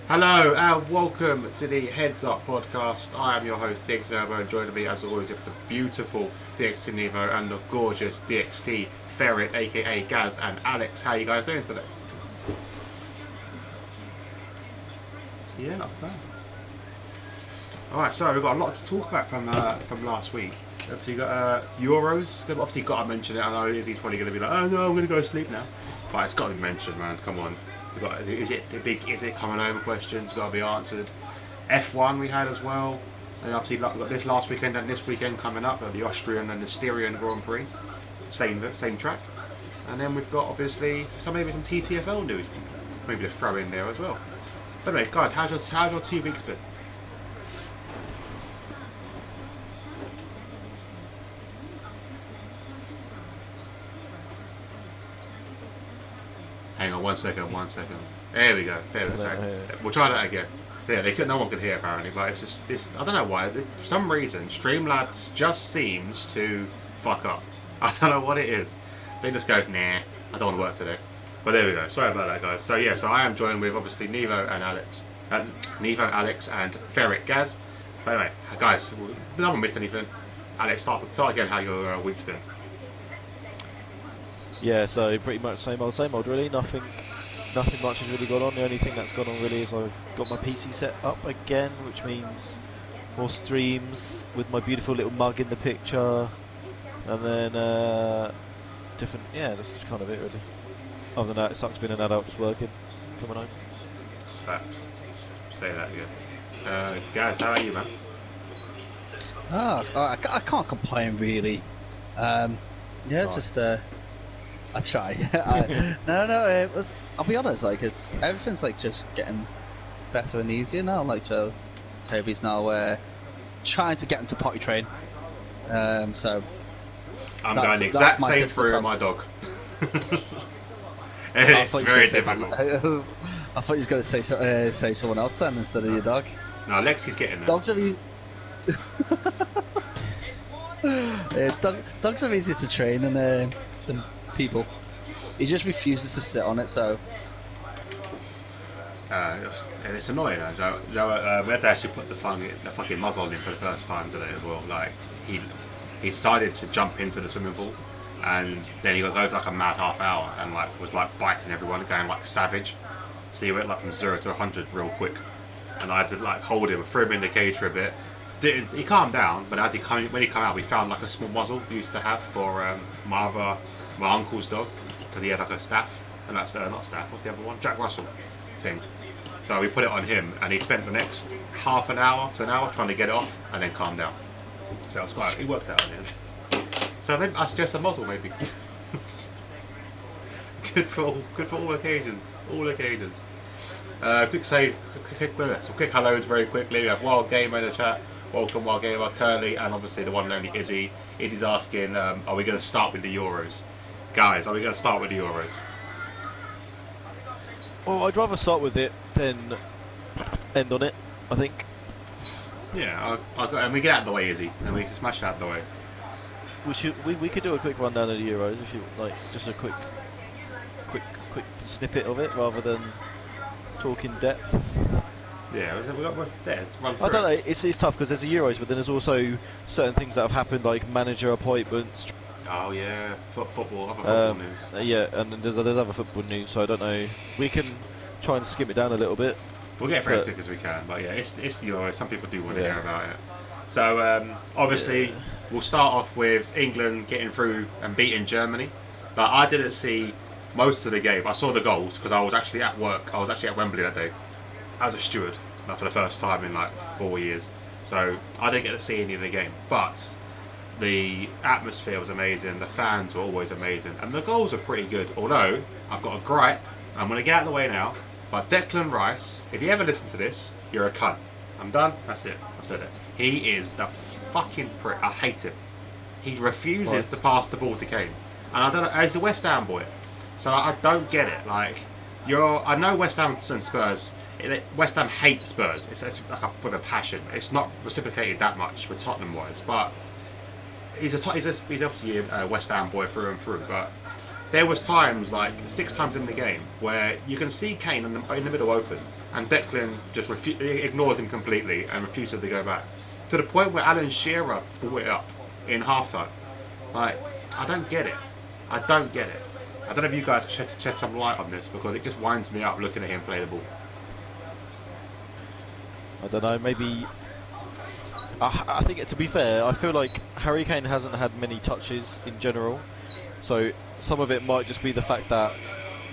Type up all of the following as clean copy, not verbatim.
Hello and welcome to the Heads Up podcast. I am your host DxT, and joining me as always with the beautiful DxT Nevo and the gorgeous DxT Ferret, aka Gaz and Alex. How are you guys doing today? Yeah, not bad. Alright, so we've got a lot to talk about from last week. Obviously, you got Euros. Obviously, got to mention it. I know Izzy's probably going to be like, "Oh no, I'm going to go to sleep now," but it's got to be mentioned, man. Come on. Is it coming home questions got to be answered. F1 we had as well, and obviously we've got this last weekend and this weekend coming up, the Austrian and the Styrian Grand Prix, same track, and then we've got obviously maybe some TTFL news, maybe to throw in there as well. But anyway, guys, how's your 2 weeks been? Hang on, one second. There we go. We'll try that again. Yeah, no one can hear apparently, but it's just this. I don't know why. For some reason, Streamlabs just seems to fuck up. I don't know what it is. They just go, nah, I don't want to work today. But there we go. Sorry about that, guys. So yeah, I am joined with obviously Nevo and Alex, and Ferret Gaz. But anyway, guys, no one missed anything. Alex, start again. How your week's been? Yeah, so pretty much same old really. Nothing much has really gone on. The only thing that's gone on really is I've got my PC set up again, which means more streams with my beautiful little mug in the picture, and then different. Yeah, that's kind of it really. Other than that, it sucks being an adult just working, coming home. Facts. Say that again. Guys, how are you, man? I can't complain really. Yeah, it's just I try. It was. I'll be honest. Like everything's like just getting better and easier now. Like Toby's now trying to get into potty train. So I'm going the exact same through my dog. It's very difficult. I thought you was going to say someone else then instead of your dog. No, Lexi's getting there. Dogs are easy. Dogs are easier to train than people. He just refuses to sit on it, so. It's annoying. We had to actually put the fucking muzzle on him for the first time today as well. Like he decided to jump into the swimming pool, and then he was over like a mad half hour and was biting everyone, going like savage. So he went like from 0 to 100 real quick, and I had to hold him, throw him in the cage for a bit. He calmed down, but when he came out, we found like a small muzzle we used to have for my uncle's dog, because he had like a staff, and that's not staff. What's the other one? Jack Russell thing. So we put it on him, and he spent the next half an hour to an hour trying to get it off, and then calm down. So it was it worked out in the end. So then I suggest a muzzle maybe. good for all occasions. All occasions. Quick hellos very quickly. We have Wild Gamer in the chat. Welcome, Wild Gamer, Curly, and obviously the one and only Izzy. Izzy's asking, are we going to start with the Euros? Guys, are we going to start with the Euros? Well, I'd rather start with it than end on it, I think. Yeah, and we get out of the way, Izzy, and we can smash it out of the way. We could do a quick rundown of the Euros if you like, just a quick snippet of it rather than talk in depth. Yeah, we got there. Run through. I don't know. It's tough because there's the Euros, but then there's also certain things that have happened, like manager appointments. Oh yeah, other football news. Yeah, and then there's other football news. So I don't know. We can try and skim it down a little bit. We'll get through as quick as we can, but yeah, it's the Euros. Some people do want to hear about it. So obviously, we'll start off with England getting through and beating Germany. But I didn't see most of the game. I saw the goals because I was actually at work. I was actually at Wembley that day as a steward, for the first time in like 4 years. So I didn't get to see any of the game, but the atmosphere was amazing, the fans were always amazing, and the goals were pretty good. Although I've got a gripe, I'm going to get out of the way now, but Declan Rice, if you ever listen to this, you're a cunt. I'm done, that's it, I've said it. He is the fucking prick. I hate him. He refuses to pass the ball to Kane, and I don't know, he's a West Ham boy, so I don't get it. I know West Ham and Spurs, West Ham hate Spurs. It's with a passion. It's not reciprocated that much with Tottenham wise, but he's obviously a West Ham boy through and through. But there was times, like 6 times in the game, where you can see Kane in the middle open, and Declan just ignores him completely and refuses to go back. To the point where Alan Shearer brought it up in halftime. Like, I don't get it. I don't get it. I don't know if you guys can shed some light on this, because it just winds me up looking at him play the ball. I don't know, maybe... I think, to be fair, I feel like Harry Kane hasn't had many touches in general, so some of it might just be the fact that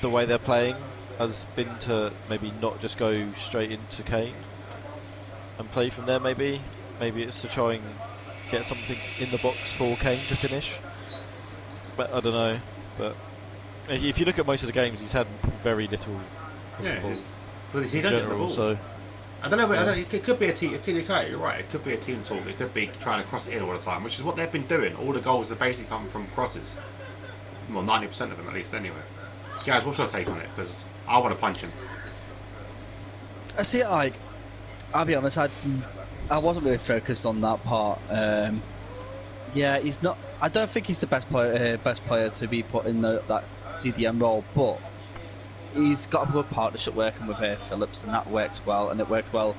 the way they're playing has been to maybe not just go straight into Kane and play from there. Maybe it's to try and get something in the box for Kane to finish, but I don't know. But if you look at most of the games, he's had very little. Yeah, but he don't get the ball. So I don't know. But it could be a team. You're right. It could be a team talk. It could be trying to cross it in all the time, which is what they've been doing. All the goals have basically come from crosses. Well, 90% of them at least, anyway. Guys, what's your take on it? Because I want to punch him. I see it like, I'll be honest, I wasn't really focused on that part. Yeah, he's not. I don't think he's the best player to be put in that CDM role, but he's got a good partnership working with Phillips, and that works well. And it worked well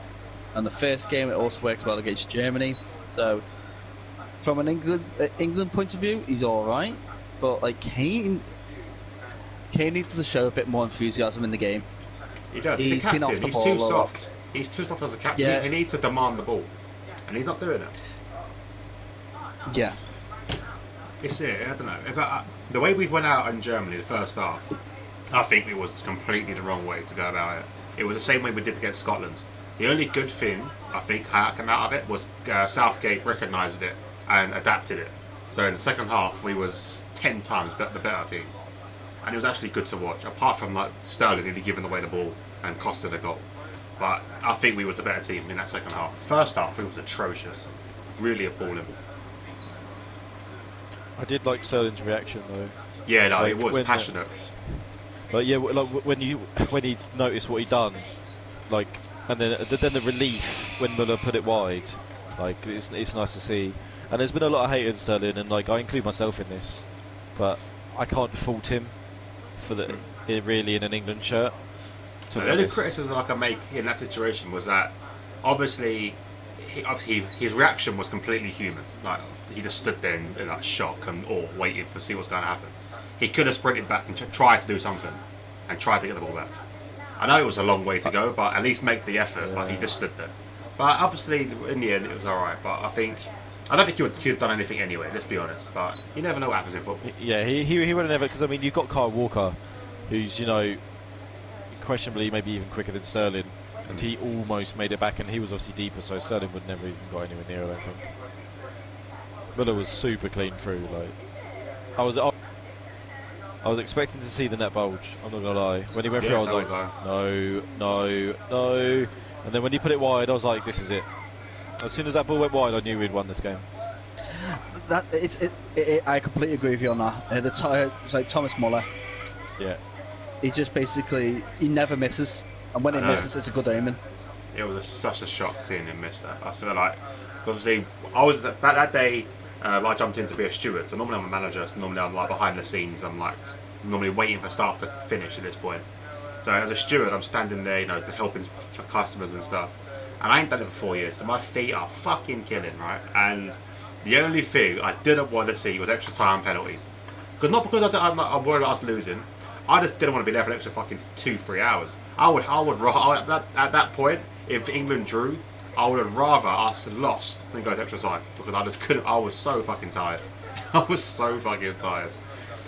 in the first game. It also worked well against Germany. So, from an England point of view, he's all right. But like Kane needs to show a bit more enthusiasm in the game. He does. He's a captain. Been off the He's ball too a lot. soft. He's too soft as a captain. Yeah. He needs to demand the ball, and he's not doing it. Yeah. It's it. I don't know. But the way we went out in Germany the first half, I think it was completely the wrong way to go about it. It was the same way we did against Scotland. The only good thing I think came out of it was Southgate recognised it and adapted it. So in the second half, we was 10 times the better team, and it was actually good to watch. Apart from like Sterling nearly giving away the ball and costing a goal, but I think we was the better team in that second half. First half, it was atrocious, really appalling. I did like Sterling's reaction though. Yeah, no, Like, it was passionate. But yeah, like when he noticed what he'd done, like, and then the relief when Muller put it wide, like it's nice to see. And there's been a lot of hate on Sterling, and like I include myself in this, but I can't fault him for really in an England shirt. The only criticism I can make in that situation was that obviously his reaction was completely human. Like he just stood there in like shock and awe, waiting to see what's going to happen. He could have sprinted back and tried to do something and tried to get the ball back. I know it was a long way to go, but at least make the effort. Yeah. But he just stood there. But obviously, in the end, it was all right. But I don't think he would have done anything anyway. Let's be honest. But you never know what happens in football. Yeah, he would have never, because I mean you've got Kyle Walker, who's questionably maybe even quicker than Sterling, and he almost made it back, and he was obviously deeper, so Sterling would never even got anywhere near. I don't think. Muller was super clean through. Like I was expecting to see the net bulge. I'm not gonna lie. When he went through, I was like, no. And then when he put it wide, I was like, this is it. As soon as that ball went wide, I knew we'd won this game. I completely agree with you on that. It's like Thomas Muller. Yeah. He just basically he never misses, and when he misses, it's a good omen. It was such a shock seeing him miss that. I feel like, obviously, I was that day. I jumped in to be a steward, so normally I'm a manager. So normally I'm like behind the scenes. I'm like normally waiting for staff to finish at this point. So as a steward, I'm standing there, helping for customers and stuff. And I ain't done it for 4 years, so my feet are fucking killing, right? And the only thing I didn't want to see was extra time penalties. Not because I'm worried about us losing. I just didn't want to be there for an extra fucking 2-3 hours. At that point, if England drew, I would have rather us lost than go to extra time, because I just couldn't. I was so fucking tired. I was so fucking tired.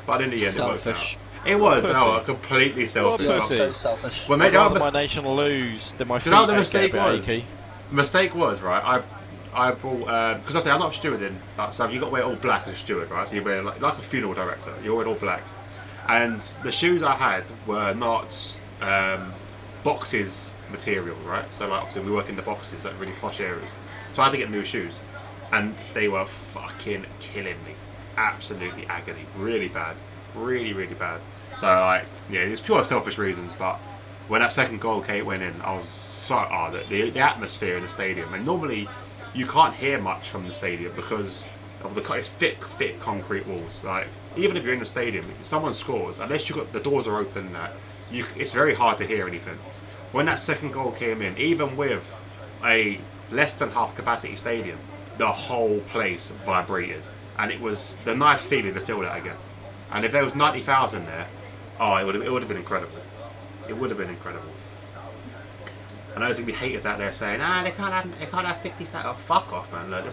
But in the end, Selfish. it worked out. It was completely selfish. What So selfish. Well, I'd mate, rather my nation lose than my feet. Do you know what the get mistake a bit was? achy. The mistake was, right, I brought, because I say I'm not a stewarding, so you've got to wear all black as a steward, right? So you wear like a funeral director, you're wearing all black. And the shoes I had were not boxes material, right? So like, obviously we work in the boxes, like really posh areas. So I had to get new shoes. And they were fucking killing me. Absolutely agony. Really bad. Really, really bad. So like, yeah, it's pure selfish reasons, but when that second goal went in, I was so the atmosphere in the stadium, and normally you can't hear much from the stadium because of it's thick concrete walls. Like even if you're in the stadium, if someone scores, unless the doors are open, it's very hard to hear anything. when that second goal came in, even with a less than half capacity stadium, the whole place vibrated, and it was the nice feeling to feel that again. And if there was 90,000 there, oh, it would have been incredible. It would have been incredible. I know there's gonna be haters out there saying, they can't have 60,000. Oh, fuck off, man. Look,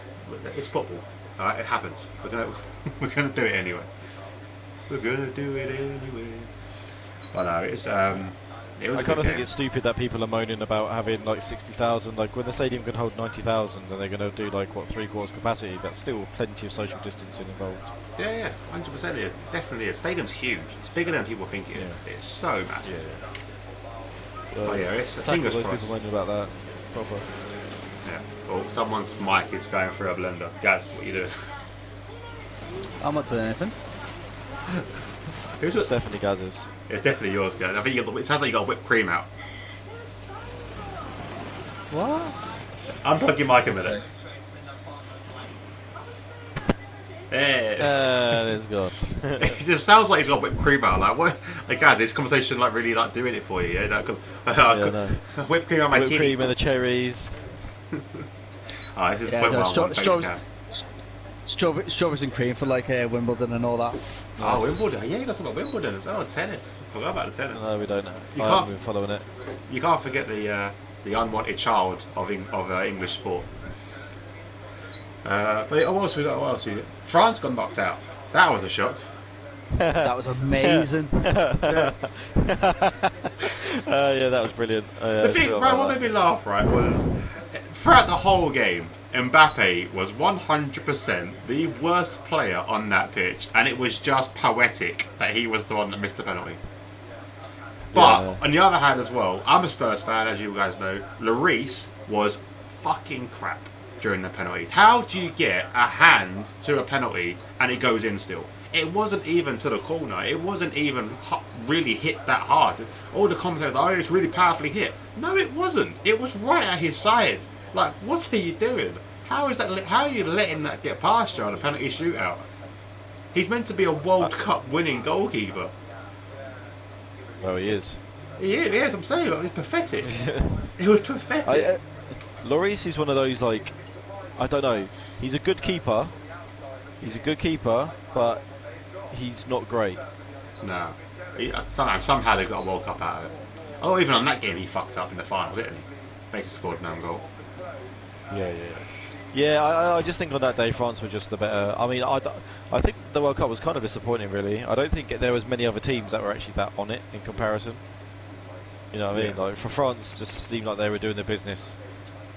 it's football. All right, it happens. We're gonna do it anyway. We're gonna do it anyway. But no, it was. I kind of think it's stupid that people are moaning about having like 60,000. Like when the stadium can hold 90,000, and they're going to do like what 3/4 capacity. That's still plenty of social distancing involved. Yeah, 100% it is. Definitely is. Stadium's huge. It's bigger than people think it is. It's so massive. Oh yeah, it's fingers crossed. People moaning about that. Proper. Yeah. Well, someone's mic is going through a blender. Gaz, what are you doing? I'm not doing anything. Who's It's definitely Gaz's. It's definitely yours, Gaz. I think it sounds like you got whipped cream out. What? Unplug your mic a minute. There. It's gone. It just sounds like he's got whipped cream out. Like what? Like Gaz, this conversation like really like doing it for you. Yeah, no, No. whipped cream on my Whipped teeth. cream and the cherries. Oh, this is Yeah, quite no, well. strawberries and cream for like Wimbledon and all that. Oh, Wimbledon. Yeah, you got to talk about Wimbledon as well. Tennis. Forgot about the tennis. No, we don't. You I can't- haven't been following it. You can't forget the unwanted child of English sport. But yeah, what else we got? What else we got? France got knocked out. That was a shock. That was amazing. Yeah, that was brilliant. The thing, right, what made me laugh, right, was throughout the whole game, Mbappe was 100% the worst player on that pitch, and it was just poetic that he was the one that missed the penalty. But on the other hand, as well, I'm a Spurs fan, as you guys know. Lloris was fucking crap during the penalties. How do you get a hand to a penalty and it goes in still? It wasn't even to the corner. It wasn't even really hit that hard. All the commentators are, it's really powerfully hit. No, it wasn't. It was right at his side. Like, what are you doing? How is that? How are you letting that get past you on a penalty shootout? He's meant to be a World Cup winning goalkeeper. Well, he is. He is. I'm saying, like, it's pathetic. It was pathetic. Lloris is one of those, like, I don't know. He's a good keeper. But he's not great. No. Somehow they got a World Cup out of it. Oh, even on that game he fucked up in the final, didn't he? Basically scored an own goal. Yeah, I just think on that day France were just the better. I mean, I think the World Cup was kind of disappointing, really. I don't think there was many other teams that were actually that on it in comparison. You know what I mean? Like for France, just seemed like they were doing their business.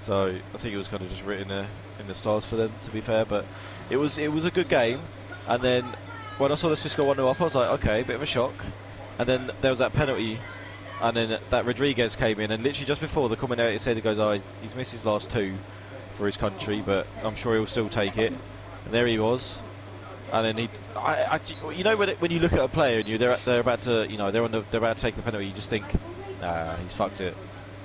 So I think it was kind of just written in the stars for them, to be fair. But it was a good game. And then when I saw the Swiss go 1-0 up, I was like, okay, bit of a shock. And then there was that penalty, and then that Rodriguez came in, and literally just before the commentator said, he goes, oh, he's missed his last two for his country, but I'm sure he'll still take it. And there he was. And then you know, when you look at a player and they're about to, you know, they're about to take the penalty, you just think, nah, he's fucked it.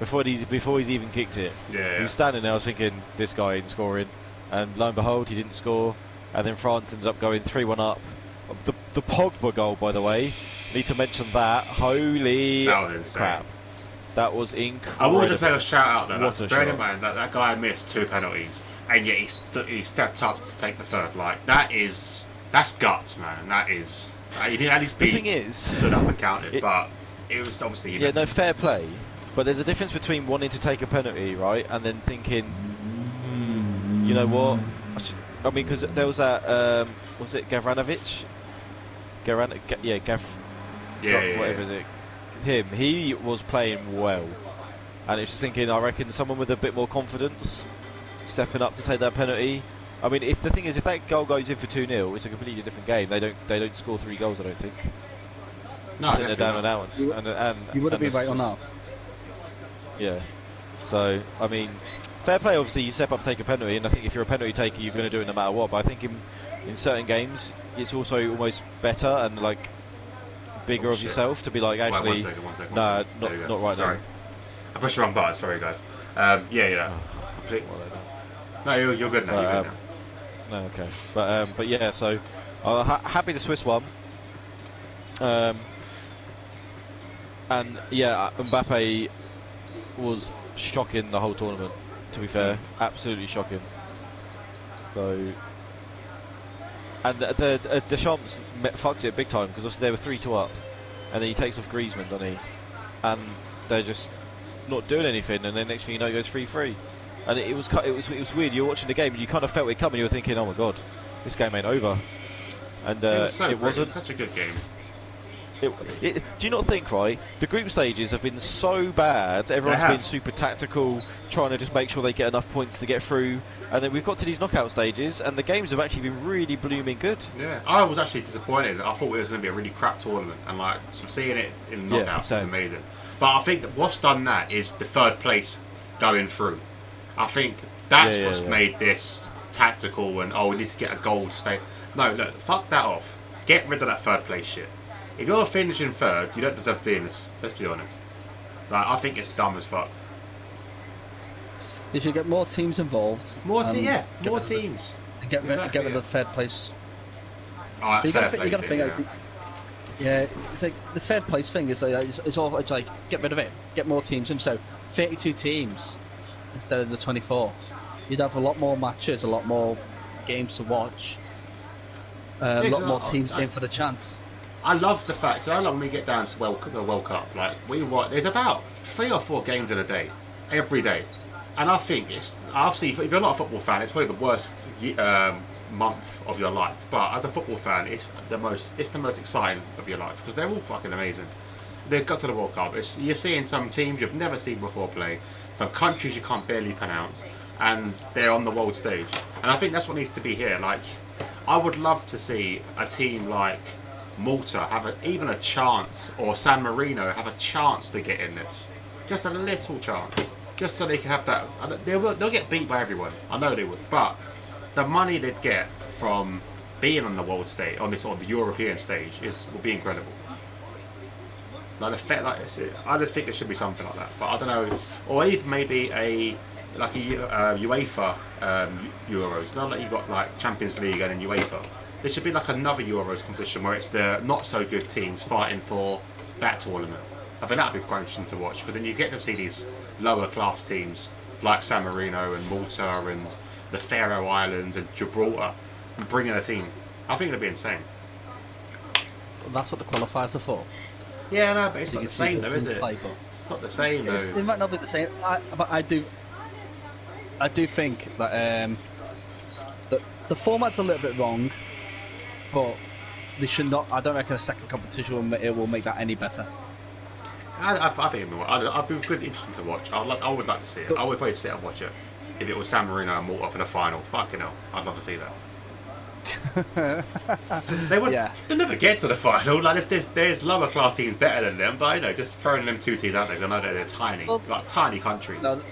Before he's even kicked it. Yeah. He was standing there, I was thinking, this guy ain't scoring. And lo and behold, he didn't score. And then France ended up going 3-1 up. The Pogba goal, by the way, need to mention that. Holy crap. That was incredible. I will just make a shout out though. What a Bearing in shot. mind that guy missed 2 penalties, and yet he stepped up to take the third. Like, that's guts, man. That is. He didn't at least The thing is, stood up and counted, but it was obviously. yeah, no, fair play. But there's a difference between wanting to take a penalty, right, and then thinking, you know what? I mean, because there was that, was it Gavranovic? Whatever is it? Him. He was playing well, and it's just thinking. I reckon someone with a bit more confidence, stepping up to take that penalty. I mean, if that goal goes in for 2-0, it's a completely different game. They don't score 3 goals. I don't think. No, I think they're down not. and out. You would have been right on that. Yeah. So I mean, fair play. Obviously, you step up, take a penalty, and I think if you're a penalty taker, you're going to do it no matter what. But I think in certain games, it's also almost better and like bigger of yourself to be like, actually, one second. nah, There you go. not right Sorry. now. I pushed the wrong button. Sorry, guys. Complete. No, you're good now. You're good now. No, okay. But yeah. So happy the Swiss won. And yeah, Mbappe was shocking the whole tournament. To be fair, absolutely shocking. So, and the Deschamps fucked it big time because obviously they were 3-2 up, and then he takes off Griezmann, doesn't he? And they're just not doing anything, and then next thing you know, it goes 3-3. And it was weird. You were watching the game, and you kind of felt it coming. You were thinking, "Oh my god, this game ain't over." And it wasn't. Such a good game. Do you not think, right? The group stages have been so bad. Everyone's been super tactical, trying to just make sure they get enough points to get through. And then we've got to these knockout stages, and the games have actually been really blooming good. Yeah, I was actually disappointed. I thought it was going to be a really crap tournament, and like seeing it in knockouts is amazing. But I think that what's done that is the third place going through. I think that's what's made this tactical and we need to get a goal to stay. No, look, fuck that off. Get rid of that third place shit. If you're finishing third, you don't deserve to be in this. Let's be honest. Like, I think it's dumb as fuck. You should get more teams involved. More teams. And get rid of the third place. Oh, you got to think. Yeah, it's like the third place thing is like it's like get rid of it. Get more teams in. So 32 teams instead of the 24. You'd have a lot more matches, a lot more games to watch. A lot more teams in for the chance. I love the fact that when we get down to the World Cup, like there's about 3 or 4 games in a day, every day, and I think it's obviously if you're not a football fan, it's probably the worst month of your life. But as a football fan, it's the most exciting of your life because they're all fucking amazing. They've got to the World Cup. You're seeing some teams you've never seen before play, some countries you can't barely pronounce, and they're on the world stage. And I think that's what needs to be here. Like, I would love to see a team like Malta have even a chance, or San Marino have a chance to get in this. Just a little chance. Just so they can have that. They'll get beat by everyone. I know they would. But the money they'd get from being on the world stage, on the European stage, will be incredible. Like I just think there should be something like that. But I don't know. Or even maybe a UEFA Euros. Not like you've got like Champions League and then UEFA. There should be like another Euros competition where it's the not so good teams fighting for that tournament. I think that'd be quite interesting to watch because then you get to see these lower class teams like San Marino and Malta and the Faroe Islands and Gibraltar bringing a team. I think it'd be insane. Well, that's what the qualifiers are for. Yeah, no, but it's not the same though, is it? It's not the same though. It might not be the same, but I do think that the format's a little bit wrong. But they should not. I don't reckon a second competition will make that any better. I think it will. I'd be good, interesting to watch. I would like to see it. I would probably sit and watch it if it was San Marino and Malta for the final. Fucking hell, I'd love to see that. They would. Yeah. They'll never get to the final. Like there's lower class teams better than them, but just throwing them 2 teams out there. I know they're tiny, like tiny countries. No,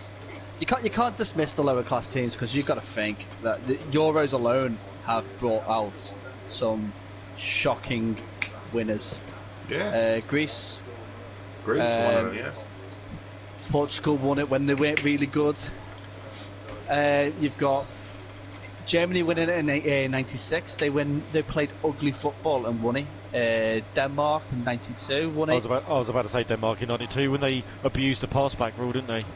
you can't dismiss the lower class teams because you've got to think that the Euros alone have brought out some shocking winners. Yeah. Greece won it, yeah. Portugal won it when they weren't really good. You've got Germany winning it in '96. They played ugly football and won it. Denmark in '92 won it. I was about to say Denmark in '92 when they abused the pass back rule, didn't they?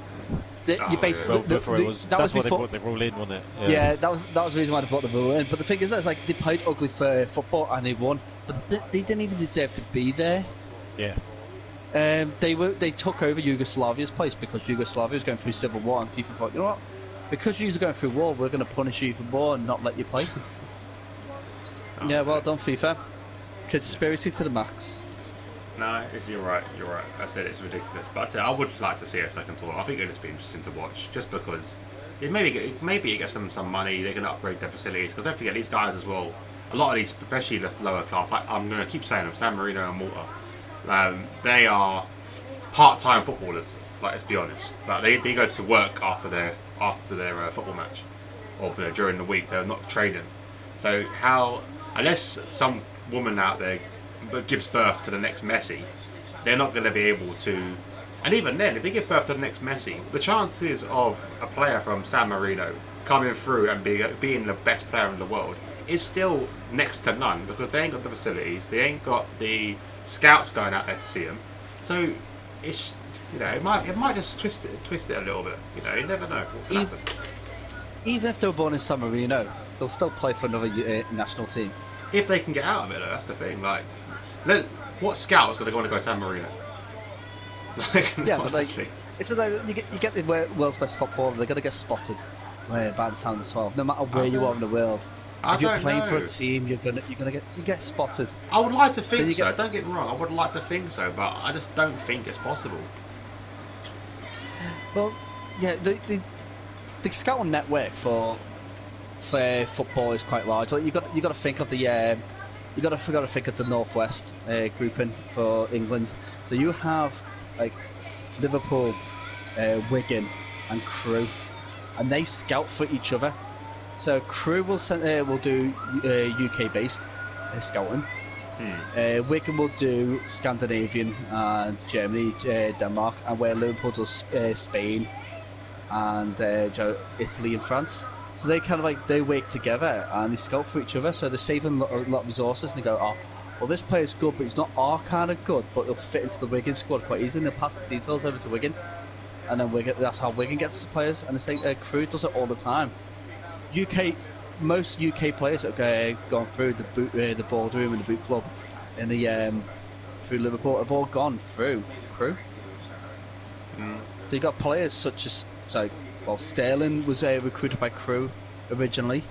They brought the rule in, wasn't it? Yeah, that was the reason why they brought the rule in. But the thing is, it's like they played ugly for football and they won, but they didn't even deserve to be there. Yeah. They took over Yugoslavia's place because Yugoslavia was going through civil war, and FIFA thought, you know what? Because you're going through war, we're going to punish you for war and not let you play. Yeah, well done, FIFA. Conspiracy to the max. No, you're right. I said it's ridiculous, but I would like to see a second tour. I think it'd just be interesting to watch, just because maybe it gets them some money. They can upgrade their facilities because don't forget these guys as well. A lot of these, especially the lower class, like I'm going to keep saying them, San Marino and Malta, they are part-time footballers. Like, let's be honest. Like they go to work after their football match or during the week. They're not training. So unless some woman out there gives birth to the next Messi, they're not going to be able to. And even then, if they give birth to the next Messi, the chances of a player from San Marino coming through and being the best player in the world is still next to none because they ain't got the facilities, they ain't got the scouts going out there to see them. So it's it might just twist it a little bit. You never know what can happen. Even if they were born in San Marino, they'll still play for another national team. If they can get out of it, though, that's the thing. Like, what scout is going to go to San Marino? Like, Yeah, but honestly. it's like you get the world's best footballer. They're going to get spotted by the time they're 12. No matter where you are in the world, if you're playing for a team, you're gonna get spotted. I would like to think so. Don't get me wrong. I would like to think so, but I just don't think it's possible. Well, yeah, the scouting network for football is quite large. Like you got to think of the you got to think of the Northwest grouping for England. So you have like Liverpool, Wigan, and Crewe, and they scout for each other. So Crewe will do UK based scouting. Wigan will do Scandinavian, Germany, Denmark, and where Liverpool does Spain and Italy and France. So they kind of they work together and they scout for each other. So they're saving a lot of resources. And they go, oh, well, this player's good, but he's not our kind of good, but he'll fit into the Wigan squad quite easily. And they'll pass the details over to Wigan, and then that's how Wigan gets the players. And it's like Crewe does it all the time. Most UK players that have gone through the boardroom and the boot club in the through Liverpool have all gone through Crewe. They got players such as Sterling was recruited by Crewe originally.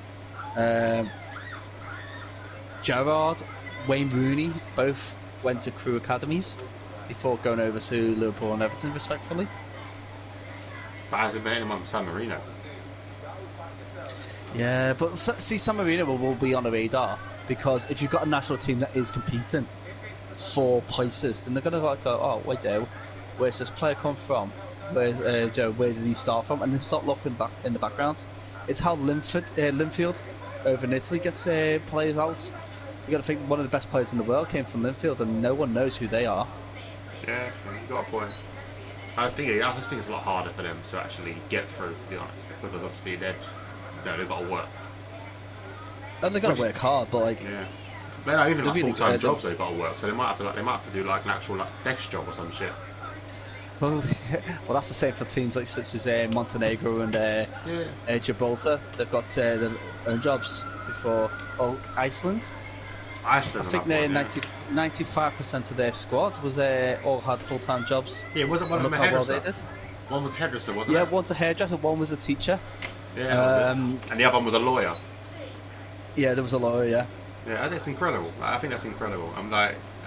Gerrard, Wayne Rooney both went to Crewe academies before going over to Liverpool and Everton, respectfully. But hasn't been anyone from San Marino. Yeah, but see, San Marino will be on the radar because if you've got a national team that is competing for places, then they're going to go, oh, wait there, where's this player come from? Where did he start from? And they start looking back in the backgrounds. It's how Linfield over in Italy gets players out. You got to think one of the best players in the world came from Linfield, and no one knows who they are. Yeah, you got a point. I just think it's a lot harder for them to actually get through, to be honest, because obviously they've got to work. And they've got to work hard, but yeah, they're not even really full-time jobs. They've got to work, so they might have to do like an actual desk job or some shit. Well, that's the same for teams such as Montenegro and Gibraltar. They've got their own jobs before. Oh, Iceland. I think 95% of their squad was all had full-time jobs. Yeah, wasn't one of them a hairdresser? One was a hairdresser, wasn't it? Yeah, one's a hairdresser, one was a teacher. Yeah, and the other one was a lawyer. Yeah, there was a lawyer. Yeah. Yeah, that's incredible. I think that's incredible. And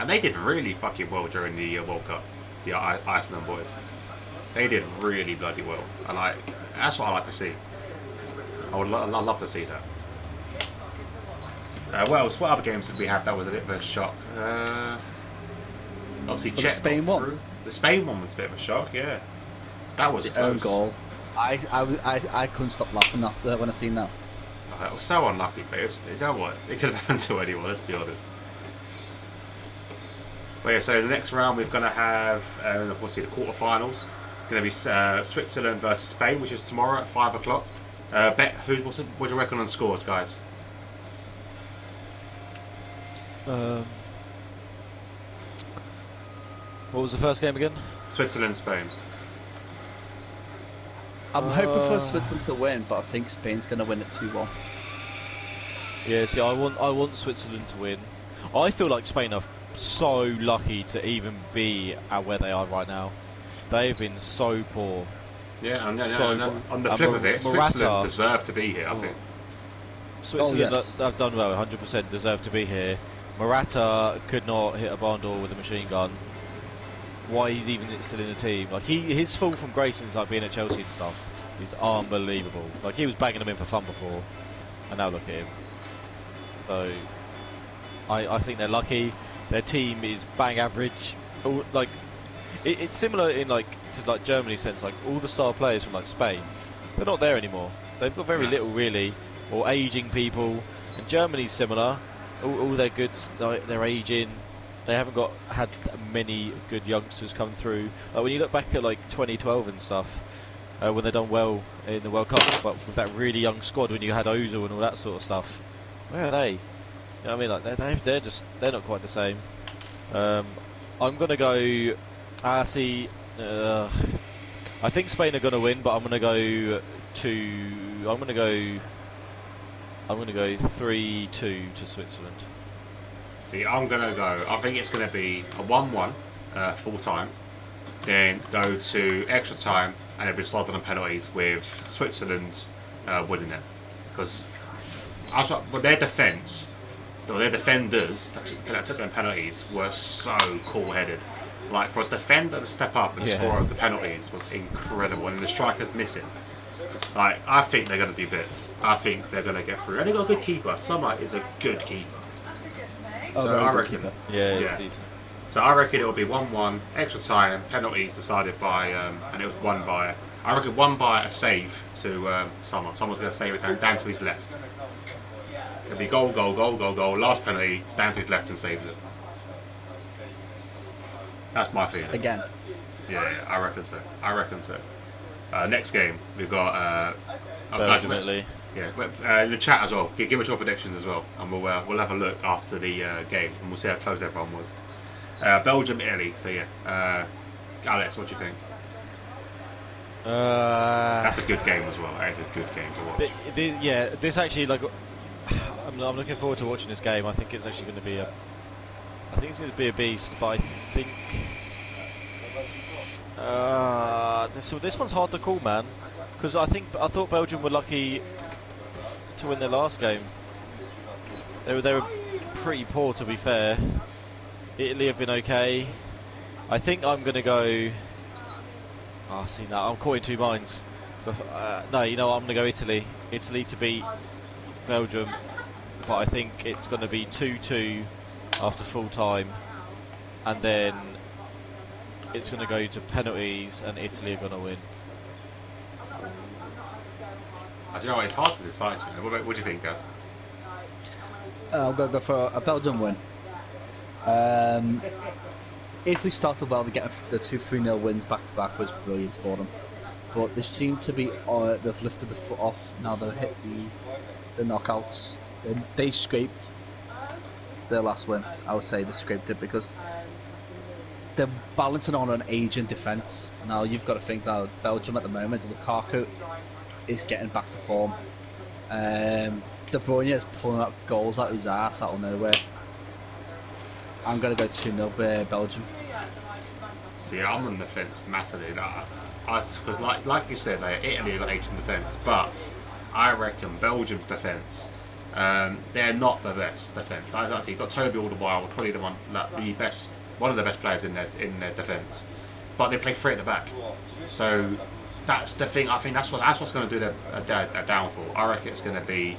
they did really fucking well during the World Cup. The Iceland boys, they did really bloody well, and that's what I like to see. I would love to see that. What other games did we have that was a bit of a shock? Obviously, Czech. The Spain one. The Spain one was a bit of a shock. Yeah, that was the own goal. I couldn't stop laughing after when I seen that. It was so unlucky, but you know what? It could have happened to anyone. Let's be honest. Well, yeah, so the next round we're going to have, obviously, the quarterfinals. It's going to be Switzerland versus Spain, which is tomorrow at 5 o'clock. What do you reckon on scores, guys? What was the first game again? Switzerland, Spain. I'm hoping for Switzerland to win, but I think Spain's going to win it 2-1. Yeah, see, I want Switzerland to win. I feel like Spain are so lucky to even be at where they are right now. They've been so poor. Yeah, and on the flip of it, Switzerland deserve to be here, I think. Switzerland have done well, 100% deserve to be here. Morata could not hit a barn door with a machine gun. Why he's even still in the team? Like his fall from grace since being at Chelsea and stuff is unbelievable. Like he was banging them in for fun before, and now look at him. So I think they're lucky. Their team is bang average. Like it's similar in to Germany's sense. Like all the star players from Spain, they're not there anymore. They've got very little really, or aging people. And Germany's similar. All their goods, they're aging. They haven't had many good youngsters come through. When you look back at 2012 and stuff, when they done well in the World Cup, but with that really young squad, when you had Ozil and all that sort of stuff, where are they? You know what I mean? They're not quite the same. I'm gonna go See, I think Spain are going to win, but I'm going to go I'm going to go 3-2 to Switzerland. See, I'm going to go. I think it's going to be a 1-1 full time, then go to extra time, and it'll be slotted on penalties with Switzerland winning it. Because their defence, or their defenders that took them penalties were so cool-headed. Like, for a defender to step up and score the penalties was incredible, and the striker's missing. Like, I think they're going to do bits. I think they're going to get through. And they've got a good keeper. Summer is a good keeper. Oh, So I reckon. keeper. Yeah, it's decent. So I reckon it'll be 1-1, extra time, penalties decided by, and it was won by, I reckon won by a save to Summer. Someone's going to save it down to his left. It'll be goal, last penalty, down to his left and saves it. That's my feeling. Again. Yeah, I reckon so. Next game, we've got... Belgium, Italy. Yeah, in the chat as well. Give us your predictions as well, and we'll have a look after the game, and we'll see how close everyone was. Belgium, Italy. So yeah, Alex, what do you think? That's a good game as well. That is a good game to watch. This actually, like, I'm looking forward to watching this game. I think it's actually going to be a beast. But I think this one's hard to call, man, because I thought Belgium were lucky to win their last game. They were pretty poor, to be fair. Italy have been okay. I think I'm going to go... see, now I'm caught in two minds. No, you know what, I'm going to go Italy. Italy to beat Belgium. But I think it's going to be 2-2 after full time. And then it's going to go to penalties and Italy are going to win. You know what, it's hard to decide. What do you think, Gaz? I'm going to go for a Belgium win. Italy started well. They get the 2-3-0 wins back to back was brilliant for them, but they seem to be they've lifted the foot off now. They've hit the knockouts. They scraped their last win. I would say they scraped it because they're balancing on an aging defence. Now you've got to think that Belgium at the moment, Lukaku is getting back to form. De Bruyne is pulling out goals out of his ass out of nowhere. I'm going to go 2-0 Belgium. See, I'm on the fence massively. Because like you said, Italy got aging defence, but I reckon Belgium's defence, they're not the best defence. You've got Toby Alderweireld, probably one of the best players in their defence, but they play three at the back. So that's the thing. I think that's what's going to do their downfall. I reckon it's going to be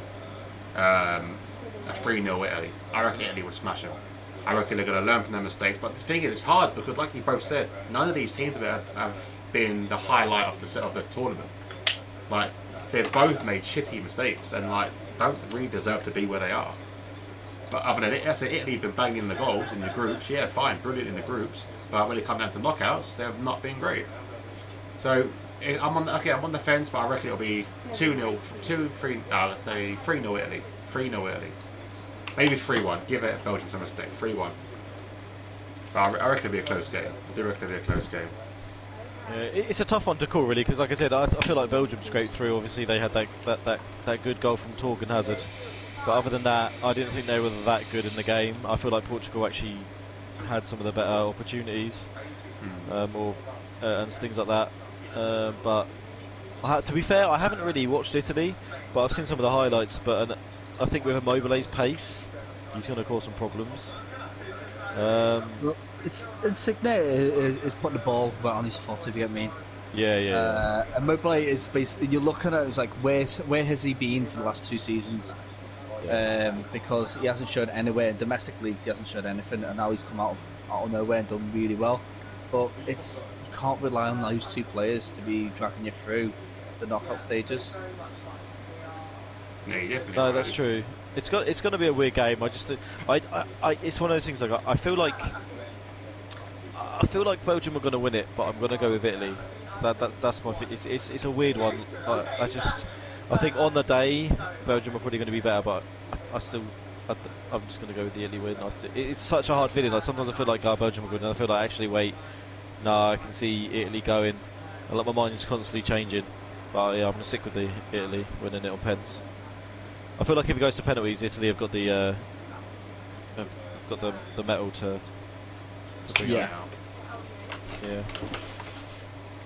a 3-0 Italy. I reckon Italy would smash them. I reckon they're going to learn from their mistakes. But the thing is, it's hard because, like you both said, none of these teams have been the highlight of the tournament. Like, they've both made shitty mistakes and don't really deserve to be where they are. But other than it, Italy have been banging the goals in the groups. Yeah, fine, brilliant in the groups. But when it comes down to knockouts, they have not been great. So I'm on the fence, but I reckon it'll be 2-0, 2-3. Let's say 3-0 Italy, 3-0 Italy. Maybe 3-1. Give it Belgium some respect. 3-1. But I reckon it'll be a close game. I do reckon it'll be a close game. It's a tough one to call, really, because, like I said, I feel like Belgium scraped through. Obviously, they had that good goal from Torgan Hazard. But other than that, I didn't think they were that good in the game. I feel like Portugal actually had some of the better opportunities, and things like that. But to be fair, I haven't really watched Italy, but I've seen some of the highlights. But I think with Immobile's pace, he's going to cause some problems. Well, Insigne is putting the ball right on his foot, if you get me. Yeah. Immobile is basically, you're looking at it, it's like, where has he been for the last 2 seasons? Because he hasn't shown anywhere in domestic leagues. He hasn't shown anything, and now he's come out of nowhere and done really well. But you can't rely on those 2 players to be dragging you through the knockout stages. Yeah, you definitely. No, that's true. It's going to be a weird game. It's one of those things. I feel like Belgium are going to win it, but I'm going to go with Italy. That's my. It's a weird one. I think on the day Belgium are probably going to be better, but I'm just going to go with the Italy win. It's such a hard feeling. Like sometimes I feel like Belgium are good, and I feel like actually wait, No, I can see Italy going. My mind is constantly changing. But yeah, I'm gonna stick with the Italy winning it on pens. I feel like if it goes to penalties, Italy have got the the metal to bring Yeah. it out. Yeah.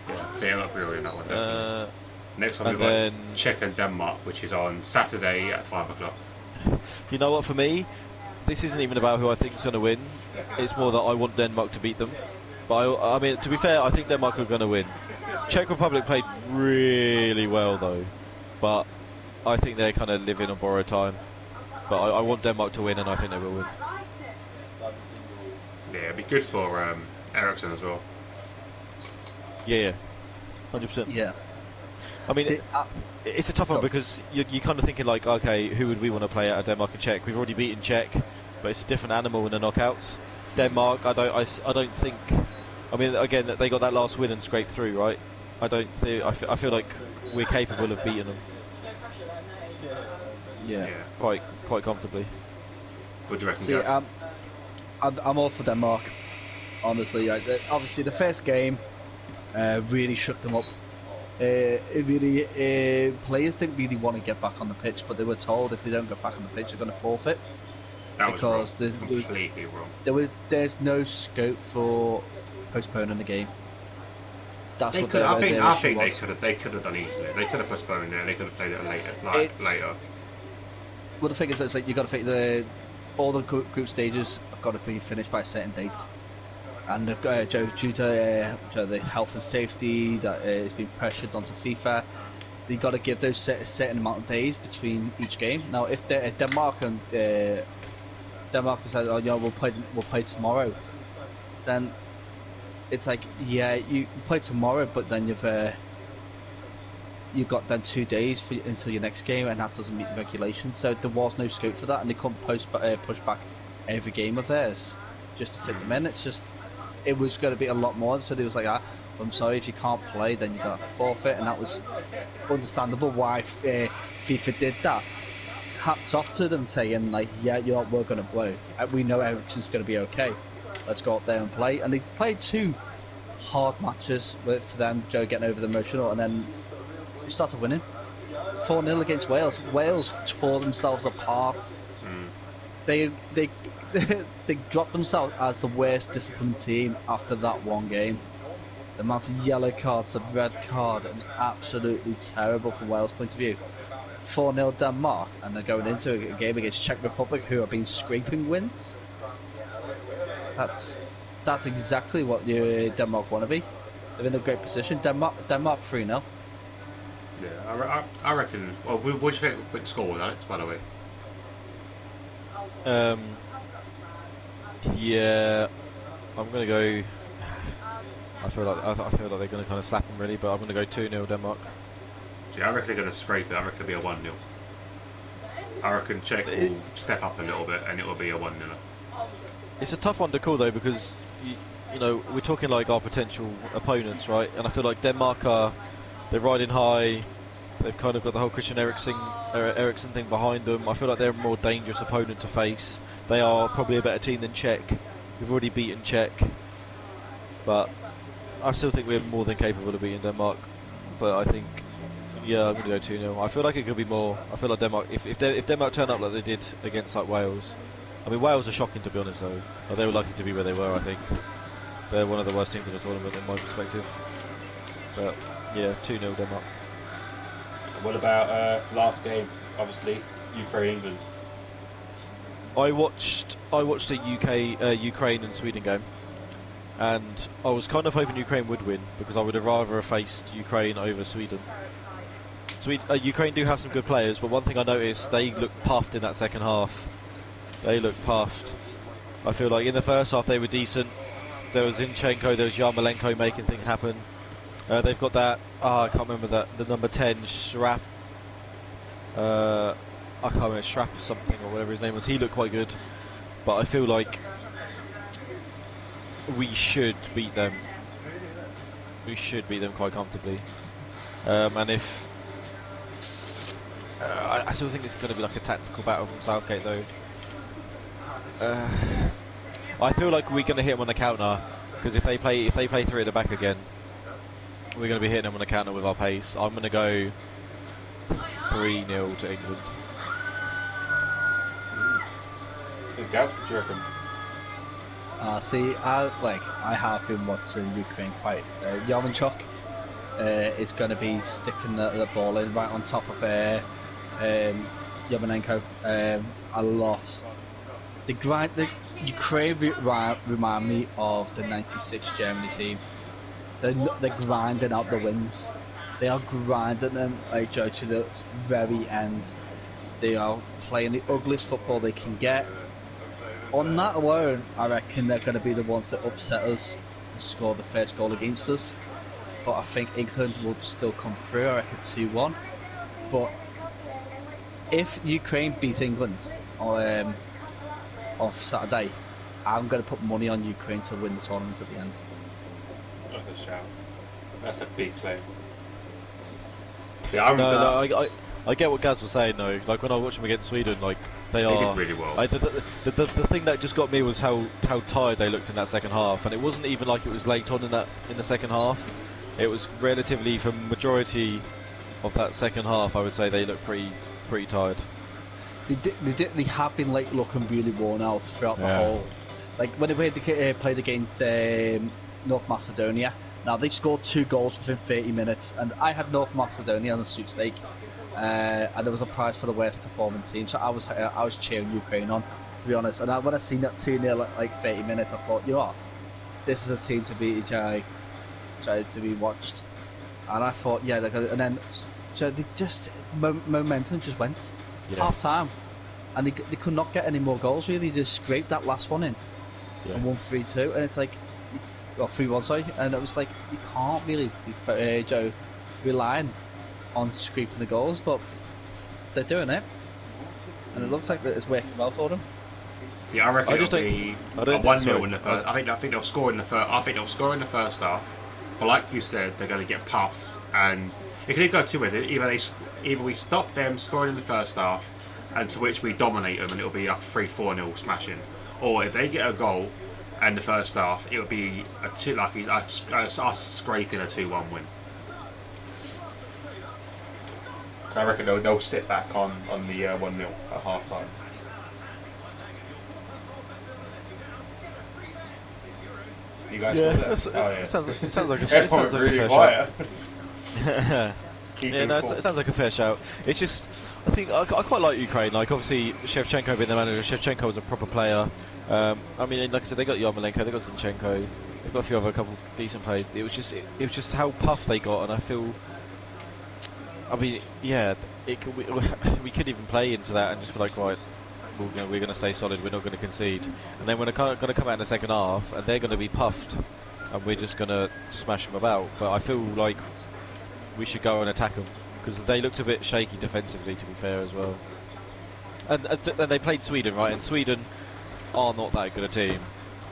Yeah, they're up really in that one. Definitely. Next one and we've got then- Czech and Denmark, which is on Saturday at 5 o'clock. You know what? For me, this isn't even about who I think is going to win. It's more that I want Denmark to beat them. But I mean, to be fair, I think Denmark are going to win. Czech Republic played really well though, but I think they're kind of living on borrowed time. But I want Denmark to win, and I think they will win. Yeah, it'd be good for Ericsson as well. Yeah, 100%. Yeah. I mean, See, it's a tough one because you're kind of thinking like, okay, who would we want to play out of Denmark and Czech? We've already beaten Czech, but it's a different animal in the knockouts. Denmark, I don't think. I mean, again, they got that last win and scraped through, right? I don't think. I feel like we're capable of beating them yeah. quite comfortably. What do you reckon, See, Gus? I'm all for Denmark. Honestly, obviously the first game really shook them up. It really, players didn't really want to get back on the pitch, but they were told if they don't get back on the pitch, they're going to forfeit. That was wrong. because Completely wrong. there's no scope for postponing the game. That's They what could, their, I think their I issue think was. they could have done easily. They could have postponed it. They could have played it later. Later. Well, the thing is, it's like you got to think all the group stages have got to be finished by certain dates, and due to the health and safety that is being pressured onto FIFA, they got to give those certain amount of days between each game. Now, if Denmark and Denmark decide, oh, yeah, we'll play tomorrow, then it's like, yeah, you play tomorrow, but then you've got then 2 days until your next game, and that doesn't meet the regulations. So there was no scope for that, and they couldn't push back every game of theirs just to fit them in. It was going to be a lot more. So they was like, I'm sorry, if you can't play, then you're going to have to forfeit, and that was understandable why FIFA did that. Hats off to them saying like, yeah, we're going to play. We know Ericsson's going to be okay. Let's go out there and play. And they played 2 hard matches for them, Joe getting over the emotional, and then they started winning. 4-0 against Wales. Wales tore themselves apart. They dropped themselves as the worst disciplined team after that one game. The amount of yellow cards, the red card, it was absolutely terrible from Wales' point of view. 4-0 Denmark, and they're going into a game against Czech Republic, who have been scraping wins. That's exactly what Denmark want to be. They're in a great position. Denmark 3-0. Yeah, I reckon. Well, what do you think the score was, Alex? By the way. Yeah, I'm gonna go. I feel like they're gonna kind of slap them really, but I'm gonna go 2-0 Denmark. See, I reckon they're going to scrape it. I reckon it'll be a 1-0. I reckon Czech will step up a little bit, and it will be a 1-0. It's a tough one to call though, because you know, we're talking like our potential opponents, right? And I feel like Denmark they're riding high. They've kind of got the whole Christian Eriksen thing behind them. I feel like they're a more dangerous opponent to face. They are probably a better team than Czech. We've already beaten Czech, but I still think we're more than capable of beating Denmark. But I think, yeah, I'm going to go 2-0. I feel like it could be more. I feel like Denmark, if Denmark turn up like they did against like Wales. I mean, Wales are shocking to be honest though. They were lucky to be where they were, I think. They're one of the worst teams in the tournament in my perspective. But yeah, 2-0 Denmark. What about last game? Obviously, Ukraine-England. I watched the Ukraine and Sweden game, and I was kind of hoping Ukraine would win because I would have rather have faced Ukraine over Sweden. Ukraine do have some good players, but one thing I noticed, they looked puffed in that second half. They looked puffed. I feel like in the first half they were decent. There was Zinchenko, there was Yarmolenko making things happen. They've got that, I can't remember the number 10, Shrap. I can't remember, Shrap something or whatever his name was. He looked quite good. But I feel like we should beat them. We should beat them quite comfortably. And if... I still think it's going to be like a tactical battle from Southgate though. I feel like we're going to hit them on the counter, Because if they play 3 at the back again, we're going to be hitting them on the counter with our pace. I'm going to go 3-0 to England. Gaz, what do you reckon? See, I have been watching Ukraine quite. Yarmolenchuk is going to be sticking the ball in right on top of Yarmolenko a lot. The Ukraine remind me of the '96 Germany team. They're grinding out the wins. They are grinding them to the very end. They are playing the ugliest football they can get. On that alone, I reckon they're going to be the ones that upset us and score the first goal against us. But I think England will still come through. I reckon 2-1. But if Ukraine beat England on Saturday, I'm going to put money on Ukraine to win the tournament at the end. That's a shout. That's a big claim. See, I get what Gaz was saying though. Like when I watched them against Sweden, like they did really well. The thing that just got me was how tired they looked in that second half, and it wasn't even like it was late on in the second half. It was relatively, for majority of that second half, I would say they looked pretty tired. They have been like looking really worn out throughout the whole. Like when they played against North Macedonia. Now they scored 2 goals within 30 minutes, and I had North Macedonia on the sweepstake, and there was a prize for the worst performing team. So I was cheering Ukraine on, to be honest. And when I seen that 2-0 at like 30 minutes, I thought, you know what, this is a team to beat, try to be watched. And I thought, yeah, they're gonna, and then they just momentum just went half time, and they could not get any more goals really. They just scraped that last one in, and won 3-2, and it's like. Or 3-1, sorry, and it was like you can't really be relying on scraping the goals, but they're doing it, and it looks like that it's working well for them. See, I reckon it'll be a 1-0 in the first. I think they'll score in the first. I think they'll score in the first half, but like you said, they're going to get puffed, and it could go 2 ways. Either we stop them scoring in the first half, and to which we dominate them, and it'll be like 3-4-0 smashing, or if they get a goal. And the first half, it would be us scraping a 2-1 win. I reckon they'll sit back on the 1-0 at half time. You guys still there? It sounds like a Everyone's really quiet. It sounds like a fair shout. It's just, I think I quite like Ukraine. Like obviously Shevchenko being the manager, Shevchenko was a proper player. I mean, like I said, they got Yarmolenko, they got Zinchenko, they've got a couple of decent players. It was just how puffed they got, and I feel. I mean, yeah, we could even play into that and just be like, right, we're going to stay solid, we're not going to concede, and then we're going to come out in the second half, and they're going to be puffed, and we're just going to smash them about. But I feel like we should go and attack them because they looked a bit shaky defensively, to be fair as well. And they played Sweden, right? And Sweden are not that good a team.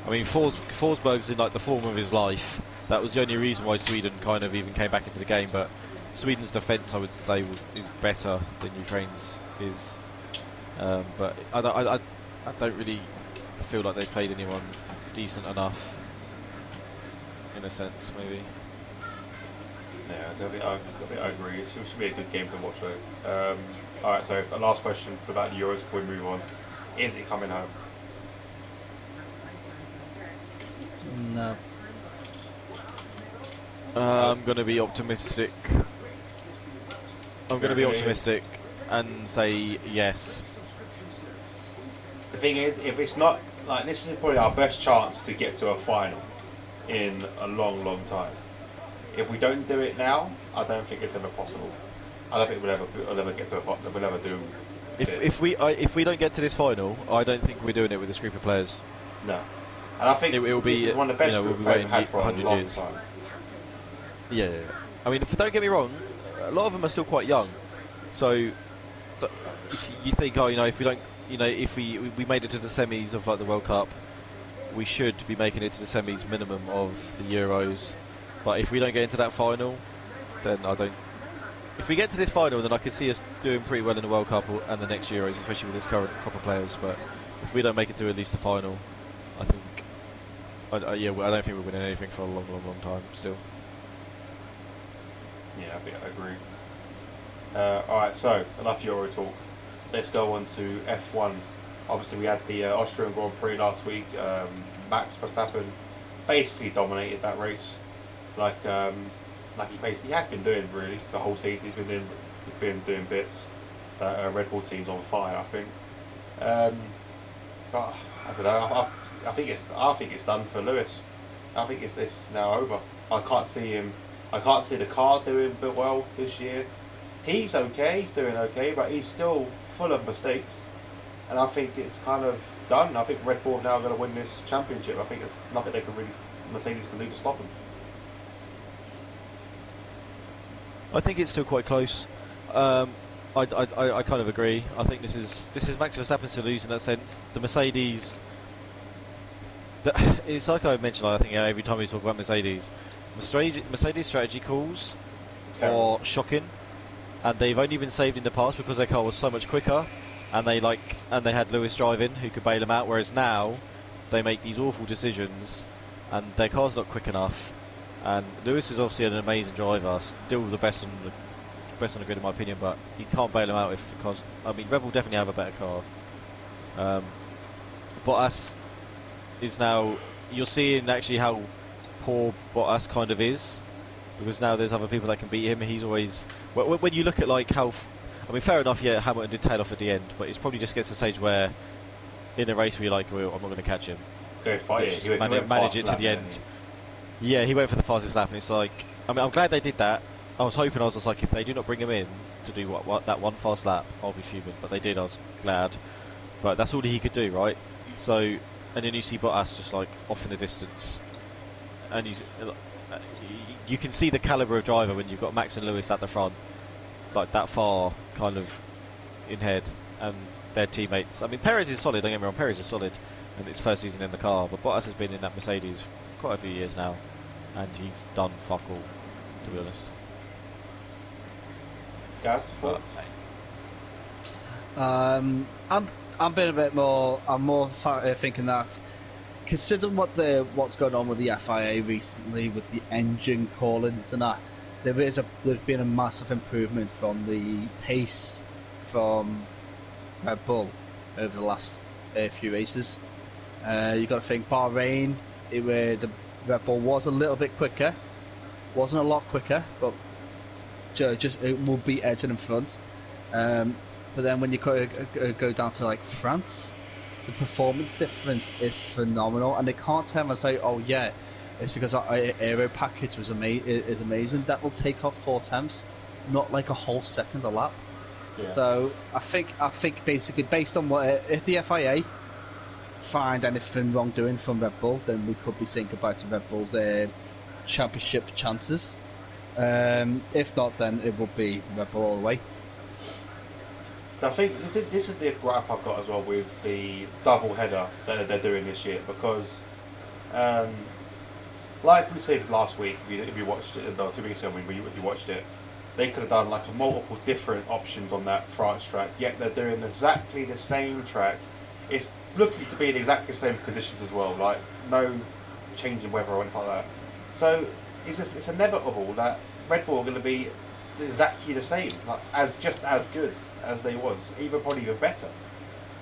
I mean, Forsberg's in like the form of his life. That was the only reason why Sweden kind of even came back into the game. But Sweden's defence, I would say, is better than Ukraine's is. But I don't really feel like they played anyone decent enough. In a sense, maybe. Yeah, I agree. It should be a good game to watch though. Alright, so last question about the Euros before we move on. Is it coming home? No. I'm going to be optimistic. I'm going to be optimistic and say yes. The thing is, if it's not, like, this is probably our best chance to get to a final in a long, long time. If we don't do it now, I don't think it's ever possible. I don't think we'll ever get to a final. We'll ever do If we don't get to this final, I don't think we're doing it with this group of players. No. And I think it will be, this is one of the best group players we've had for a long years. time. Yeah. I mean, don't get me wrong, a lot of them are still quite young. So, if you think, if we don't, if we made it to the semis of like the World Cup, we should be making it to the semis minimum of the Euros. But if we don't get into that final, then I don't. If we get to this final, then I could see us doing pretty well in the World Cup and the next Euros, especially with this current crop of players. But if we don't make it to at least the final, I think yeah, I don't think we're winning anything for a long, long, long time still. Yeah, I agree. Alright, so enough Euro talk. Let's go on to F1. Obviously, we had the Austrian Grand Prix last week. Max Verstappen basically dominated that race. Like he has been doing really the whole season. He's been doing bits. Red Bull team's on fire, I think. But I don't know. I think it's done for Lewis. I think it's now over. I can't see him. I can't see the car doing well this year. He's okay. He's doing okay, but he's still full of mistakes. And I think it's kind of done. I think Red Bull are now going to win this championship. I think there's nothing Mercedes can do to stop them. I think it's still quite close. I kind of agree. I think this is Max Verstappen to lose in that sense. The Mercedes, it's like I mentioned. I think every time we talk about Mercedes strategy calls are shocking, and they've only been saved in the past because their car was so much quicker, and they had Lewis driving who could bail them out. Whereas now they make these awful decisions, and their car's not quick enough. And Lewis is obviously an amazing driver, still the best on the grid in my opinion, but you can't bail him out if the car's. I mean, Red Bull definitely have a better car. Bottas is now. You're seeing actually how poor Bottas kind of is, because now there's other people that can beat him. He's always when you look at like how. I mean, fair enough. Yeah, Hamilton did tail off at the end, but it's probably just gets to the stage where in a race where you're like, well, I'm not going to catch him. Go fight it. He went manage it to the end. Yeah, he went for the fastest lap, and it's like, I mean, I'm glad they did that. I was just like, if they do not bring him in to do what that one fast lap, I'll be fuming. But they did. I was glad. But that's all he could do, right? So, and then you see Bottas just like off in the distance, and you can see the caliber of driver when you've got Max and Lewis at the front, like that far kind of in head, and their teammates. I mean, Perez is solid. Don't get me wrong, Perez is solid, and it's first season in the car. But Bottas has been in that Mercedes quite a few years now, and he's done fuck all, to be honest. Gas, thoughts? I'm being a bit more. I'm more thinking that, considering what's going on with the FIA recently with the engine call-ins and that, there's been a massive improvement from the pace from Red Bull over the last few races. You got to think Bahrain, where the Red Bull was a little bit quicker, wasn't a lot quicker, but just it will be edging in front. But then when you go down to like France, the performance difference is phenomenal, and they can't tell and say, "Oh yeah, it's because our aero package is amazing." That will take off 4 tenths, not like a whole second a lap. Yeah. So I think basically based on what if the FIA find anything wrongdoing from Red Bull, then we could be saying goodbye to Red Bull's championship chances. If not, then it will be Red Bull all the way. I think this is the gripe I've got as well with the double header that they're doing this year, because like we said last week, if you watched it, no, 2 weeks ago when you watched it, they could have done like multiple different options on that France track, yet they're doing exactly the same track. It's looking to be in exactly the same conditions as well, like no change in weather or anything like that. So it's inevitable that Red Bull are going to be exactly the same, like just as good as they was, probably even better.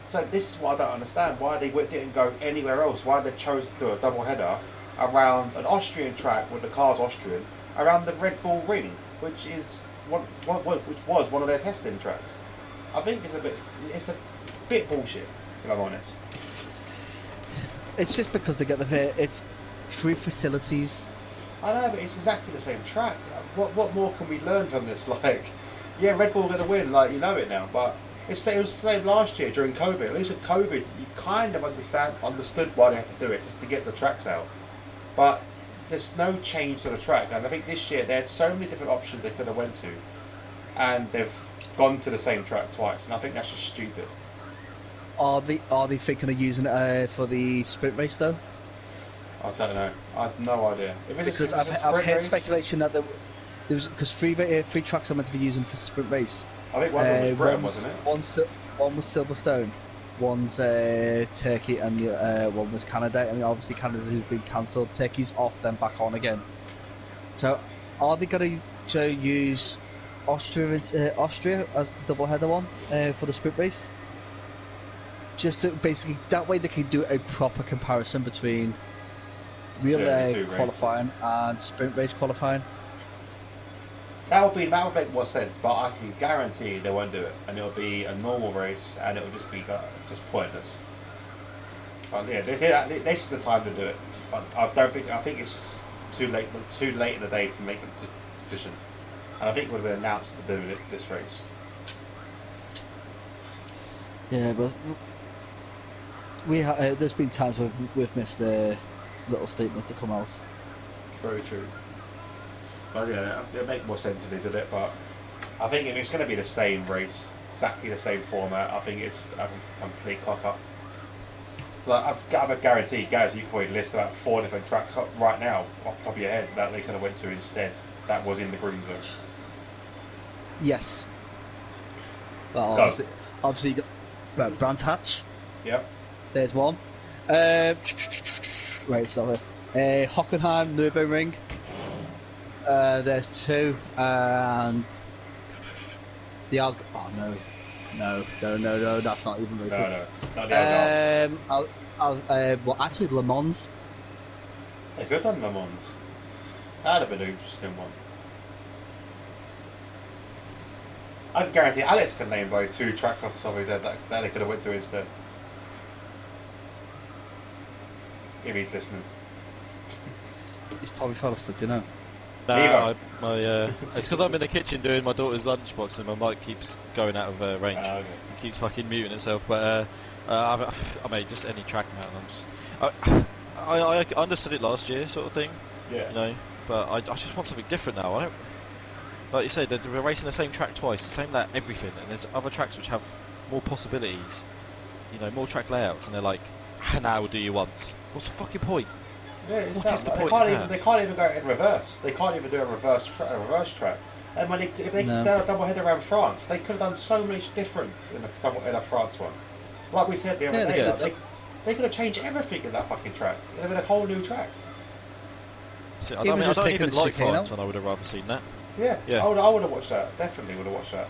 So this is what I don't understand, why they didn't go anywhere else, why they chose to do a double header around an Austrian track when the car's Austrian, around the Red Bull Ring, which was one of their testing tracks. I think it's a bit bullshit, if I'm honest. It's just because they get it's 3 facilities. I know, but it's exactly the same track. What more can we learn from this? Like, yeah, Red Bull are going to win, like, you know it now, but it was the same last year during COVID. At least with COVID, you kind of understood why they had to do it, just to get the tracks out. But there's no change to the track, and I think this year they had so many different options they could have went to, and they've gone to the same track twice, and I think that's just stupid. Are they thinking of using it for the sprint race though? I don't know. I have no idea. Because I've heard speculation that there was, because 3 tracks are meant to be using for sprint race. I think one was Britain, wasn't it? One was Silverstone, One's Turkey and one was Canada, and obviously Canada's been cancelled. Turkey's off, then back on again. So, are they going to use Austria as the double-header one for the sprint race? Just to basically, that way they can do a proper comparison between real qualifying and sprint race qualifying. That would make more sense, but I can guarantee they won't do it, and it'll be a normal race, and it'll just be just pointless. But yeah, this is the time to do it. But I think it's too late in the day to make the decision, and I think it would have been announced to do it this race. Yeah, but there's been times where we've missed a little statement to come out. Very true. But yeah, it would make more sense if they did it, but I think if it's going to be the same race, exactly the same format, I think it's a complete cock-up. Like, I've a guarantee, guys, you can probably list about 4 different tracks up right now, off the top of your heads, that they could have went to instead, that was in the green zone. Yes. Well, obviously you got Brands Hatch. Yep. There's one. Right, sorry. Hockenheim, Nürburgring. There's 2, and the oh no, that's not even rated. No, not the Algarve. Well, actually, Le Mans. They could have done Le Mans. That'd have been an interesting one. I can guarantee Alex can name by 2 tracks off the top of his head that they could have went to instead. If he's listening. He's probably fell asleep, you know. Nah, it's because I'm in the kitchen doing my daughter's lunchbox and my mic keeps going out of range. Okay. It keeps fucking muting itself. But I mean, just any track, man. I understood it last year, sort of thing. Yeah. You know, but I just want something different now. I don't. Like you said, they're racing the same track twice, the same everything, and there's other tracks which have more possibilities. You know, more track layouts, and they're like, how now do you want? What's the fucking point? Yeah, it's What is that. the They point can't even go in reverse. They can't even do a reverse track. And when if they did a double header around France, they could have done so much different in a France one. Like we said the other day, they could have changed everything in that fucking track. It would have been a whole new track. See, I don't even like France, and I would have rather seen that. Yeah. I would have watched that. Definitely would have watched that.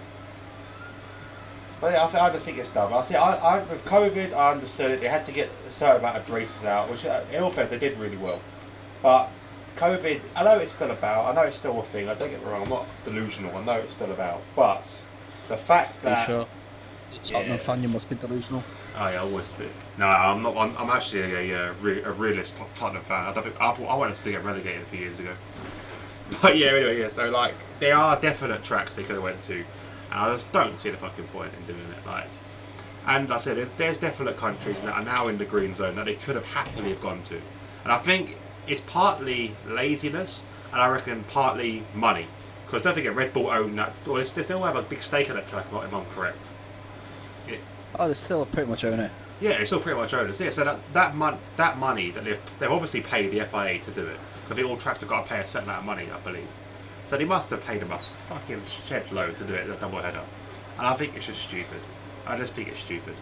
But yeah, I just think it's dumb. I with COVID, I understood it. They had to get a certain amount of races out, which in all fairness, they did really well. But COVID, I know it's still about. I know it's still a thing. Don't get me wrong. I'm not delusional. I know it's still about. But the fact that. Are you sure? You're a Tottenham fan, you must be delusional. Oh yeah, always be. No, I'm not. I'm actually a realist Tottenham fan. I wanted us to get relegated a few years ago. But yeah, anyway, yeah. So like, there are definite tracks they could have went to, and I just don't see the fucking point in doing it. Like, and like I said, there's definite countries that are now in the green zone that they could have happily have gone to, and I think it's partly laziness, and I reckon partly money, because don't forget Red Bull own that. Or they still have a big stake in that track, if I'm correct. Oh, they still pretty much own it. Yeah, they still pretty much own it. So, yeah, so that money that they've obviously paid the FIA to do it. Because all tracks have got to pay a certain amount of money, I believe. So they must have paid them a fucking shed load to do it, the double header. And I think it's just stupid. I just think it's stupid.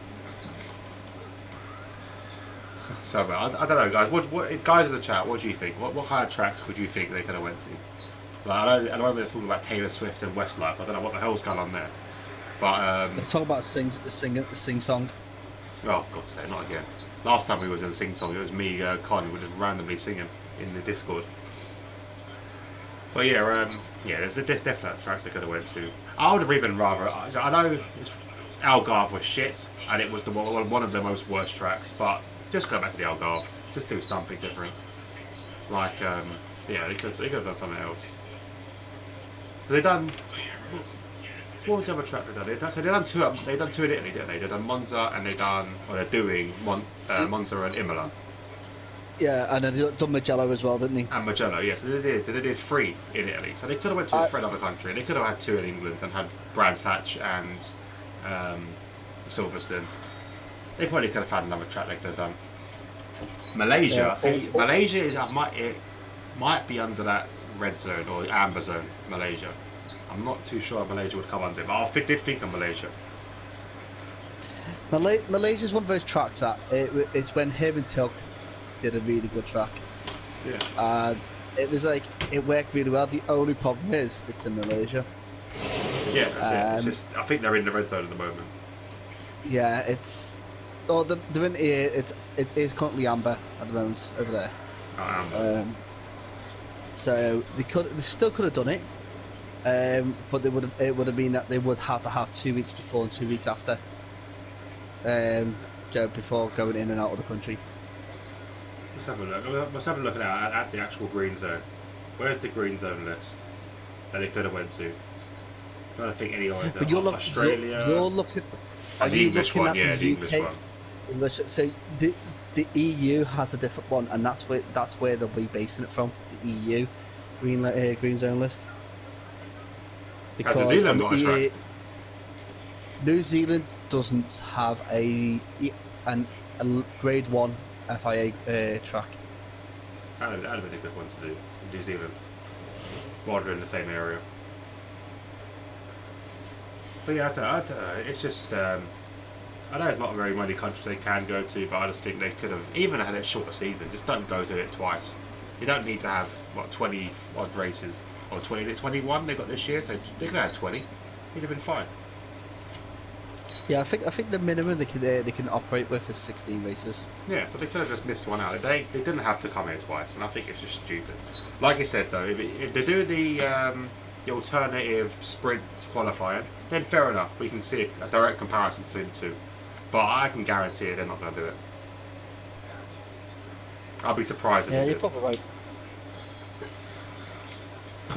So I don't know, guys. What guys in the chat, what do you think? What kind of tracks would you think they could have went to? Like, I know we're talking about Taylor Swift and Westlife. I don't know what the hell's going on there. But let's talk about sing song. Oh, God's sake, not again. Last time we was in a sing song, it was me, Con, we were just randomly singing in the Discord. But yeah, there's definite tracks they could have went to. I would have even rather. I know Algarve was shit, and it was one of the most worst tracks. But just go back to the Algarve. Just do something different. Like, they could have done something else. They done. What was the other track they done? So they done two. They done 2 in Italy, didn't they? They done Monza and they're doing Monza and Imola. Yeah, and then they done Mugello as well, didn't they? And Mugello, yes. Yeah, so they did 3 in Italy. So they could have went to a third other country. They could have had 2 in England and had Brands Hatch and Silverstone. They probably could have had another track they could have done. Malaysia. Malaysia might be under that red zone or amber zone. Malaysia. I'm not too sure Malaysia would come under it, but I did think of Malaysia. Malaysia's one of those tracks that it's when him and Tilk did a really good track, Yeah. and it was like it worked really well. The only problem is it's in Malaysia. Yeah, that's it. It's just, I think they're in the red zone at the moment. Yeah, it's. Oh, they're in here. It is currently amber at the moment over there. So they still could have done it, but it would have been that they would have to have 2 weeks before and 2 weeks after, before going in and out of the country. Let's have a look. Let's have a look at the actual green zone. Where's the green zone list that they could have went to? I don't think any of But Australia. You're looking. Are the you English looking one, at yeah, the English UK? one. English. So the EU has a different one, and that's where they'll be basing it from. The EU green zone list. Has New Zealand got a track? New Zealand doesn't have a grade 1 FIA track. That'd have been a good one to do. New Zealand, rather in the same area. But yeah, I don't know. It's just I know it's not very many countries they can go to, but I just think they could have even had a shorter season. Just don't go to it twice. You don't need to have 20 odd races or 21 they got this year, so they could have had 20. It'd have been fine. Yeah, I think the minimum they can operate with is 16 races. Yeah, so they could have just missed one out. They didn't have to come here twice, and I think it's just stupid. Like I said though, if they do the alternative sprint qualifying, then fair enough. We can see a direct comparison between the two. But I can guarantee they're not going to do it. I'll be surprised if they you're did. probably right.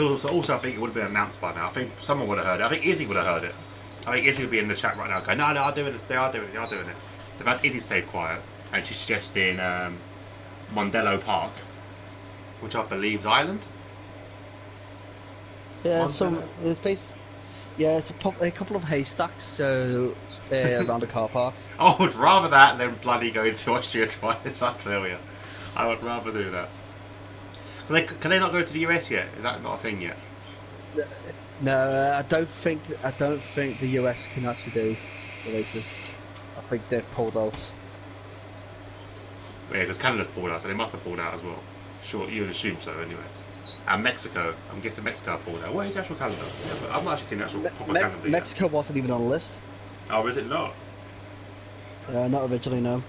Also, I think it would have been announced by now. I think someone would have heard it. I think Izzy would have heard it. I think Izzy would be in the chat right now going, no, I'm doing this. They are doing it. They've had Izzy stay quiet, and she's suggesting Mondello Park, which I believe is Ireland. Yeah, Mondello? it's a couple of haystacks so around a car park. I would rather that than bloody going to Austria twice, I tell you. I would rather do that. Can they not go to the US yet? Is that not a thing yet? No, I don't think the US can actually do the races. I think they've pulled out. Yeah, because Canada's pulled out, so they must have pulled out as well. Sure, you would assume so anyway. And Mexico, I'm guessing Mexico pulled out. What is actual Canada? Yeah, but I've not actually seen the actual proper Canada yet. Mexico wasn't even on the list. Oh, is it not? Not originally, no.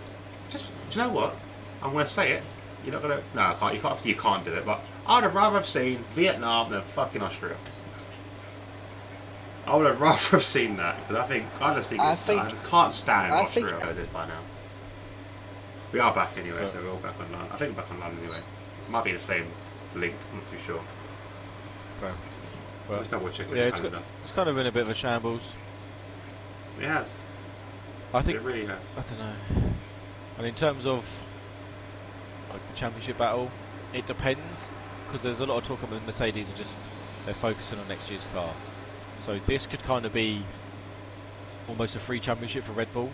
Do you know what? I'm going to say it. You're not going to... No, I can't. Obviously, you can't do it, but I'd have rather have seen Vietnam than fucking Austria. I would have rather have seen that, because I just can't stand Austria. I've heard this by now. We are back anyway, so we're all back online. I think we're back online anyway. It might be the same link, I'm not too sure. Okay. Well, let's double check it's kind of been a bit of a shambles. It has. I think it really has. I don't know. And in terms of like the championship battle, it depends because there's a lot of talk about Mercedes they're focusing on next year's car. So this could kind of be almost a free championship for Red Bull.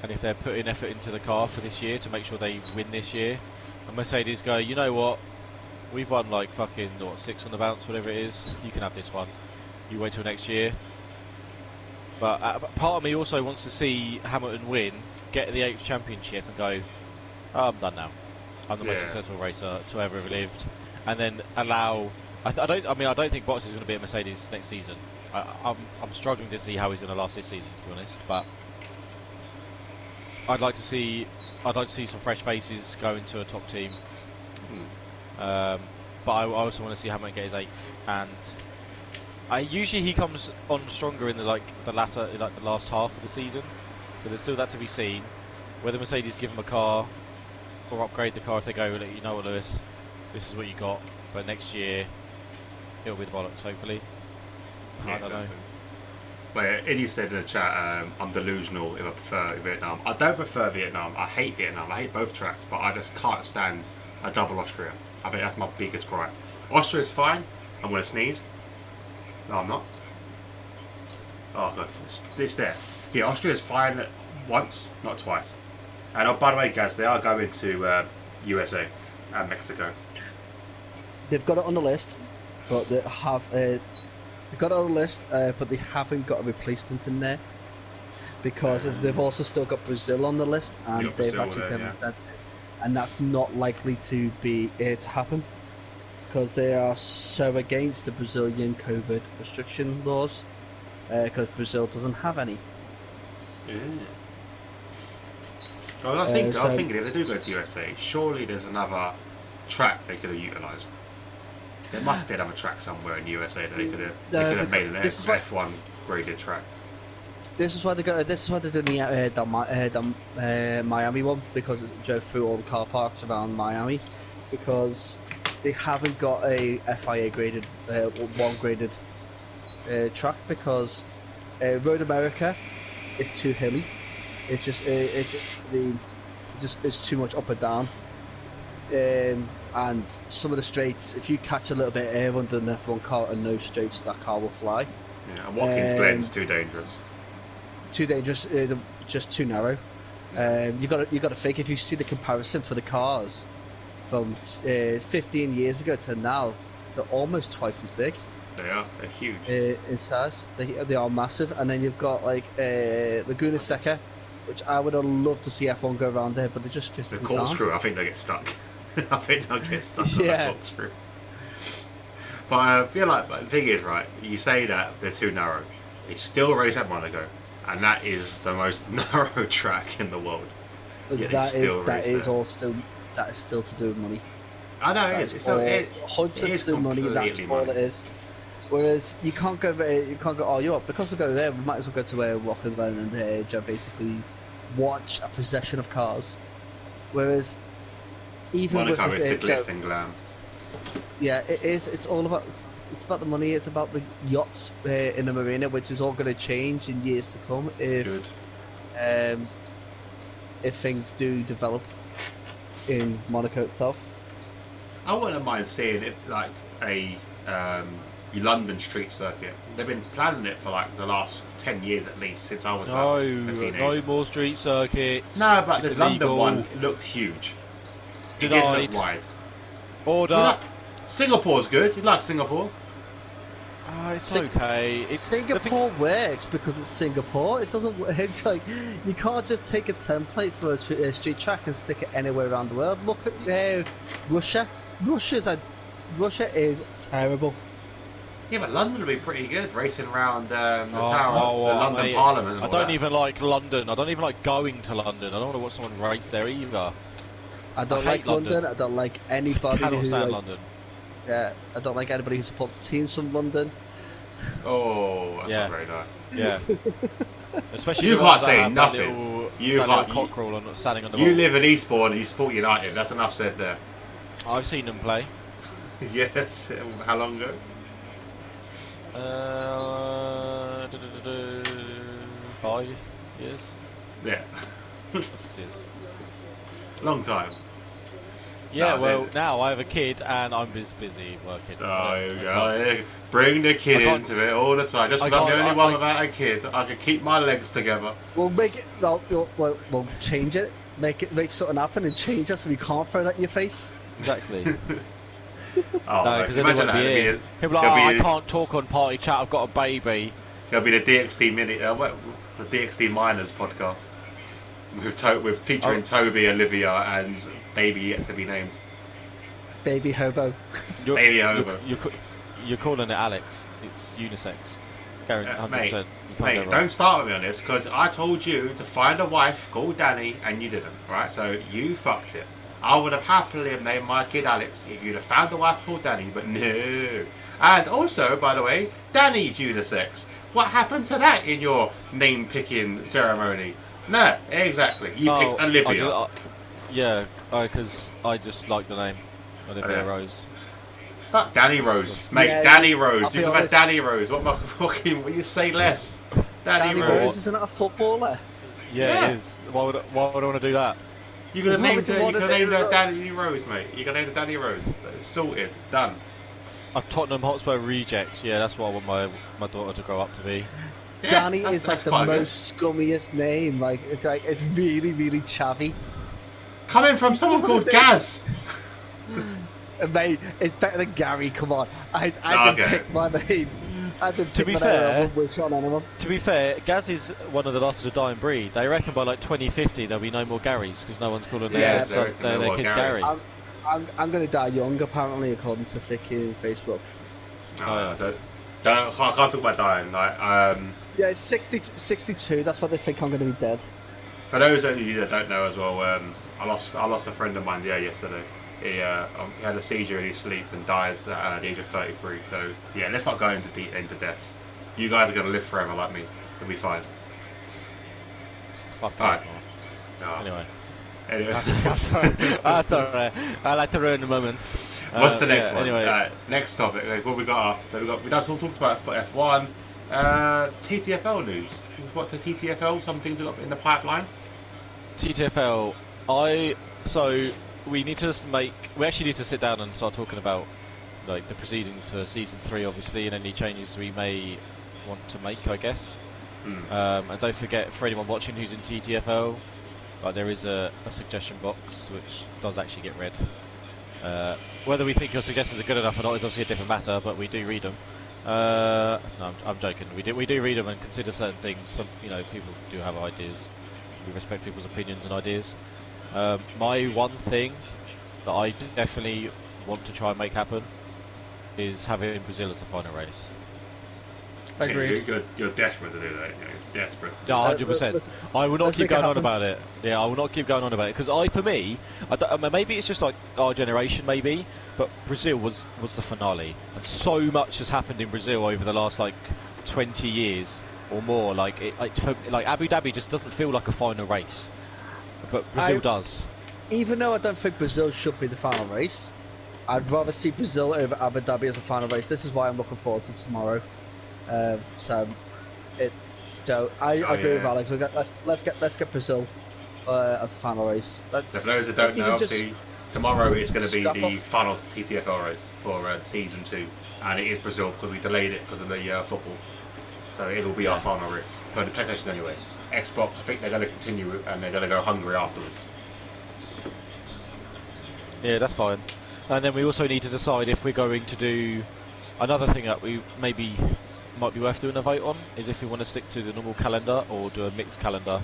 And if they're putting effort into the car for this year to make sure they win this year, and Mercedes go, you know what, we've won like fucking 6 on the bounce, whatever it is, you can have this one. You wait till next year. But part of me also wants to see Hamilton win, get the 8th championship, and go, oh, I'm done now. I'm the most successful racer to ever have lived, and then allow. I don't think Bottas is going to be at Mercedes next season. I'm struggling to see how he's going to last this season, to be honest. But I'd like to see some fresh faces go into a top team. But I also want to see Hamilton get his 8th, and usually he comes on stronger in the last half of the season. So there's still that to be seen. Whether Mercedes give him a car or upgrade the car if they go, you know what, Lewis, this is what you got, but next year it'll be the bollocks, hopefully. I don't know. But as you said in the chat, I'm delusional if I prefer Vietnam. I don't prefer Vietnam. I hate Vietnam. I hate both tracks, but I just can't stand a double Austria. I think that's my biggest gripe. Austria's fine. I'm going to sneeze. No, I'm not. Oh, God. It's there. Yeah, Austria's fine once, not twice. And oh, by the way, guys, they are going to USA and Mexico. They've got it on the list, but they have... They've got it on the list, but they haven't got a replacement in there. because they've also still got Brazil on the list, and they've Brazil actually there, said, and that's not likely to be to happen because they are so against the Brazilian COVID restriction laws because Brazil doesn't have any. Yeah. Well, I was thinking if they do go to USA, surely there's another track they could have utilised. There must be another track somewhere in USA that they could have made an F1 graded track. This is why they got. This is why they did the Miami one, because it drove through all the car parks around Miami, because they haven't got a FIA graded one graded track, because Road America is too hilly. It's just it's too much up and down, and some of the straights. If you catch a little bit of air under an F1 car and no straights, that car will fly. Yeah, and Watkins Glen's too dangerous. Too dangerous, just too narrow. You got to think, if you see the comparison for the cars from 15 years ago to now, they're almost twice as big. They are. They're huge in size. They are massive. And then you've got like Laguna Seca, which I would have loved to see F1 go around there, but they just physically the corkscrew. can't. I think they get stuck. I think they'll get stuck on Yeah. the corkscrew. But I feel like the thing is, right, you say that they're too narrow. They still race at Monaco, and that is the most narrow track in the world. But Yet that they still is still to do with money. I know it is. It's still, it 100% is to do with money. That's completely all money. it is. Whereas you can't go. Oh, you know what? Because we go there, we might as well go to Watkins Glen and basically watch a procession of cars. Whereas even Monaco with is the this, glitz and glam. yeah, it is. It's all about. It's about the money. It's about the yachts in the marina, which is all going to change in years to come if things do develop in Monaco itself. I wouldn't mind seeing it like a London street circuit. They've been planning it for like the last 10 years at least, since I was a teenager. No more street circuits. No, but It's the London illegal. one looked huge. It did Denied. look wide. Order. Singapore's good. You like Singapore? It's okay. Singapore works because it's Singapore. It doesn't work. It's like you can't just take a template for a street track and stick it anywhere around the world. Look at Russia. Russia is terrible. Yeah, but London would be pretty good, racing around the tower, the London mate, Parliament. And I all don't that. even like London. I don't even like going to London. I don't want to watch someone race there either. I don't I like hate London. London. I don't like anybody Cannot who stand like. London. Yeah, I don't like anybody who supports teams from London. Oh, that's Yeah. not very nice. Yeah. Especially You the can't ones that say have nothing. That little, You that can't- little cockerel on standing on the You ball. live in Eastbourne and you support United. That's enough said there. I've seen them play. Yes. How long ago? 5 years. Yeah. 6 years. Long time. Yeah, No, well, then- now I have a kid and I'm busy working. Oh, here we go. Bring the kid I can't- into it all the time. Just I because I'm the can't- only one without a kid, I can keep my legs together. We'll make it. We'll change it. Make something happen and change it so we can't throw that in your face. Exactly. Oh, No, mate, because imagine that. everyone will be It'll here. be, He'll be like, it'll oh, be- I can't talk on party chat, I've got a baby. It'll be the DxT mini, the DxT Miners podcast with featuring Toby, Olivia, and baby yet to be named. Baby hobo. You're, Baby over. you're calling it Alex. It's unisex. Guaranteed, 100%. Mate, You can't go mate, wrong. don't start with me on this because I told you to find a wife called Danny and you didn't, right? So you fucked it. I would have happily named my kid Alex if you'd have found a wife called Danny, but no. And also, by the way, Danny's unisex. What happened to that in your name picking ceremony? No, exactly. You picked Olivia. Yeah, because I just like the name. Olivia Okay. Rose. But Danny Rose, mate. Yeah, Danny I'll Rose. be You about honest. Danny Rose? What you say less? Danny, Danny Rose. Rose isn't that a footballer? Yeah, Yeah. it is. Why would I want to do that? You could have Why named would you her. You want could have to named name her her? Danny Rose, mate. You could have named her Danny Rose. It's sorted. Done. A Tottenham Hotspur reject. Yeah, that's what I want my daughter to grow up to be. Yeah, Danny that's- is like that's the quite good. most scummiest name. Like it's really really chavvy. Coming from someone called Gaz. Mate, it's better than Gary. Come on, I Oh, can okay. pick my name. I didn't To pick be my name, I fair, wouldn't wish on anyone. To be fair, Gaz is one of the last of the dying breed. They reckon by like 2050 there'll be no more Garys because no one's calling Yeah, their kids Gary. I'm going to die young, apparently, according to Vicky and Facebook. No, I can't talk about dying. Like, Yeah, it's 62. That's what they think I'm going to be dead. for those of you that don't know as well, I lost a friend of mine yesterday. He had a seizure in his sleep and died at the age of 33. So yeah, let's not go into deaths. You guys are going to live forever like me. It'll be fine. Fuck Alright. Anyway. What's That's alright. I like to ruin the moments. the next one? Anyway. Next topic. What we got after? We talked about F1. TTFL news. What the TTFL? Some things we got in the pipeline. TTFL. We actually need to sit down and start talking about like the proceedings for season 3, obviously, and any changes we may want to make, I guess. And don't forget, for anyone watching who's in TTFL, there is a suggestion box which does actually get read. Whether we think your suggestions are good enough or not is obviously a different matter, but we do read them. No, I'm joking. We do read them and consider certain things. Some, people do have ideas. We respect people's opinions and ideas. My one thing that I definitely want to try and make happen is having Brazil as the final race. Agreed. You're desperate to do that. You're desperate. Yeah, 100%. I will not keep going on about it. Yeah, I will not keep going on about it because for me, maybe it's just like our generation, maybe, but Brazil was the finale, and so much has happened in Brazil over the last 20 years or more. Abu Dhabi just doesn't feel like a final race, but Brazil does. Even though I don't think Brazil should be the final race, I'd rather see Brazil over Abu Dhabi as a final race. This is why I'm looking forward to tomorrow. So it's I agree with Alex. Let's get Brazil as a final race. For those that don't know, obviously tomorrow is going to be the final TTFL race for season 2, and it is Brazil because we delayed it because of the football. So it will be our final race for the PlayStation anyway. Xbox, I think they're going to continue it and they're going to go Hungary afterwards. Yeah, that's fine. And then we also need to decide if we're going to do another thing that we might be worth doing a vote on is if we want to stick to the normal calendar or do a mixed calendar.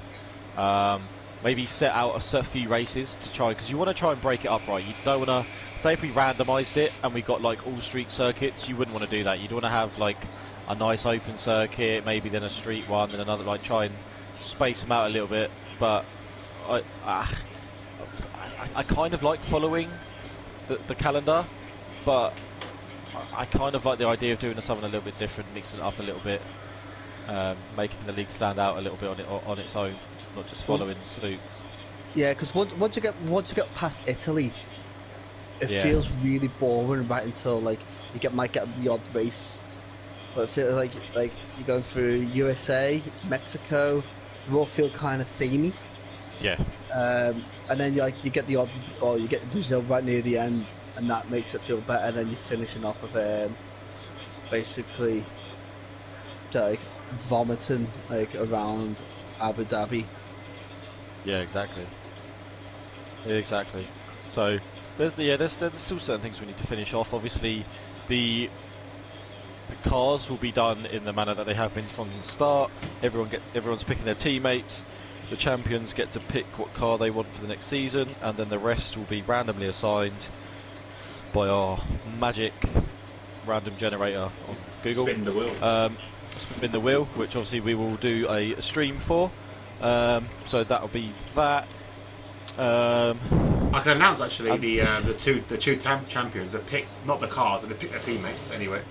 Maybe set out a few races to try, because you want to try and break it up, right? You don't want to say if we randomised it and we got all street circuits, you wouldn't want to do that. You'd want to have a nice open circuit, maybe then a street one, then another, try and space them out a little bit. But I kind of like following the calendar, but I kind of like the idea of doing something a little bit different, mixing it up a little bit, making the league stand out a little bit on its own, not just following suit. Yeah, because once you get past Italy, it feels really boring right until you might get the odd race, but it feels like you're going through USA, Mexico, they all feel kind of samey. Yeah. And then you get the odd, or you get Brazil right near the end, and that makes it feel better. And then you're finishing off with basically vomiting around Abu Dhabi. Yeah, exactly. So there's still certain things we need to finish off. Obviously, the cars will be done in the manner that they have been from the start. Everyone's picking their teammates. The champions get to pick what car they want for the next season, and then the rest will be randomly assigned by our magic random generator on Google. Spin the wheel. Spin the wheel, which obviously we will do a stream for. So that'll be that. I can announce actually the two champions that pick not the cars, but they pick their teammates anyway.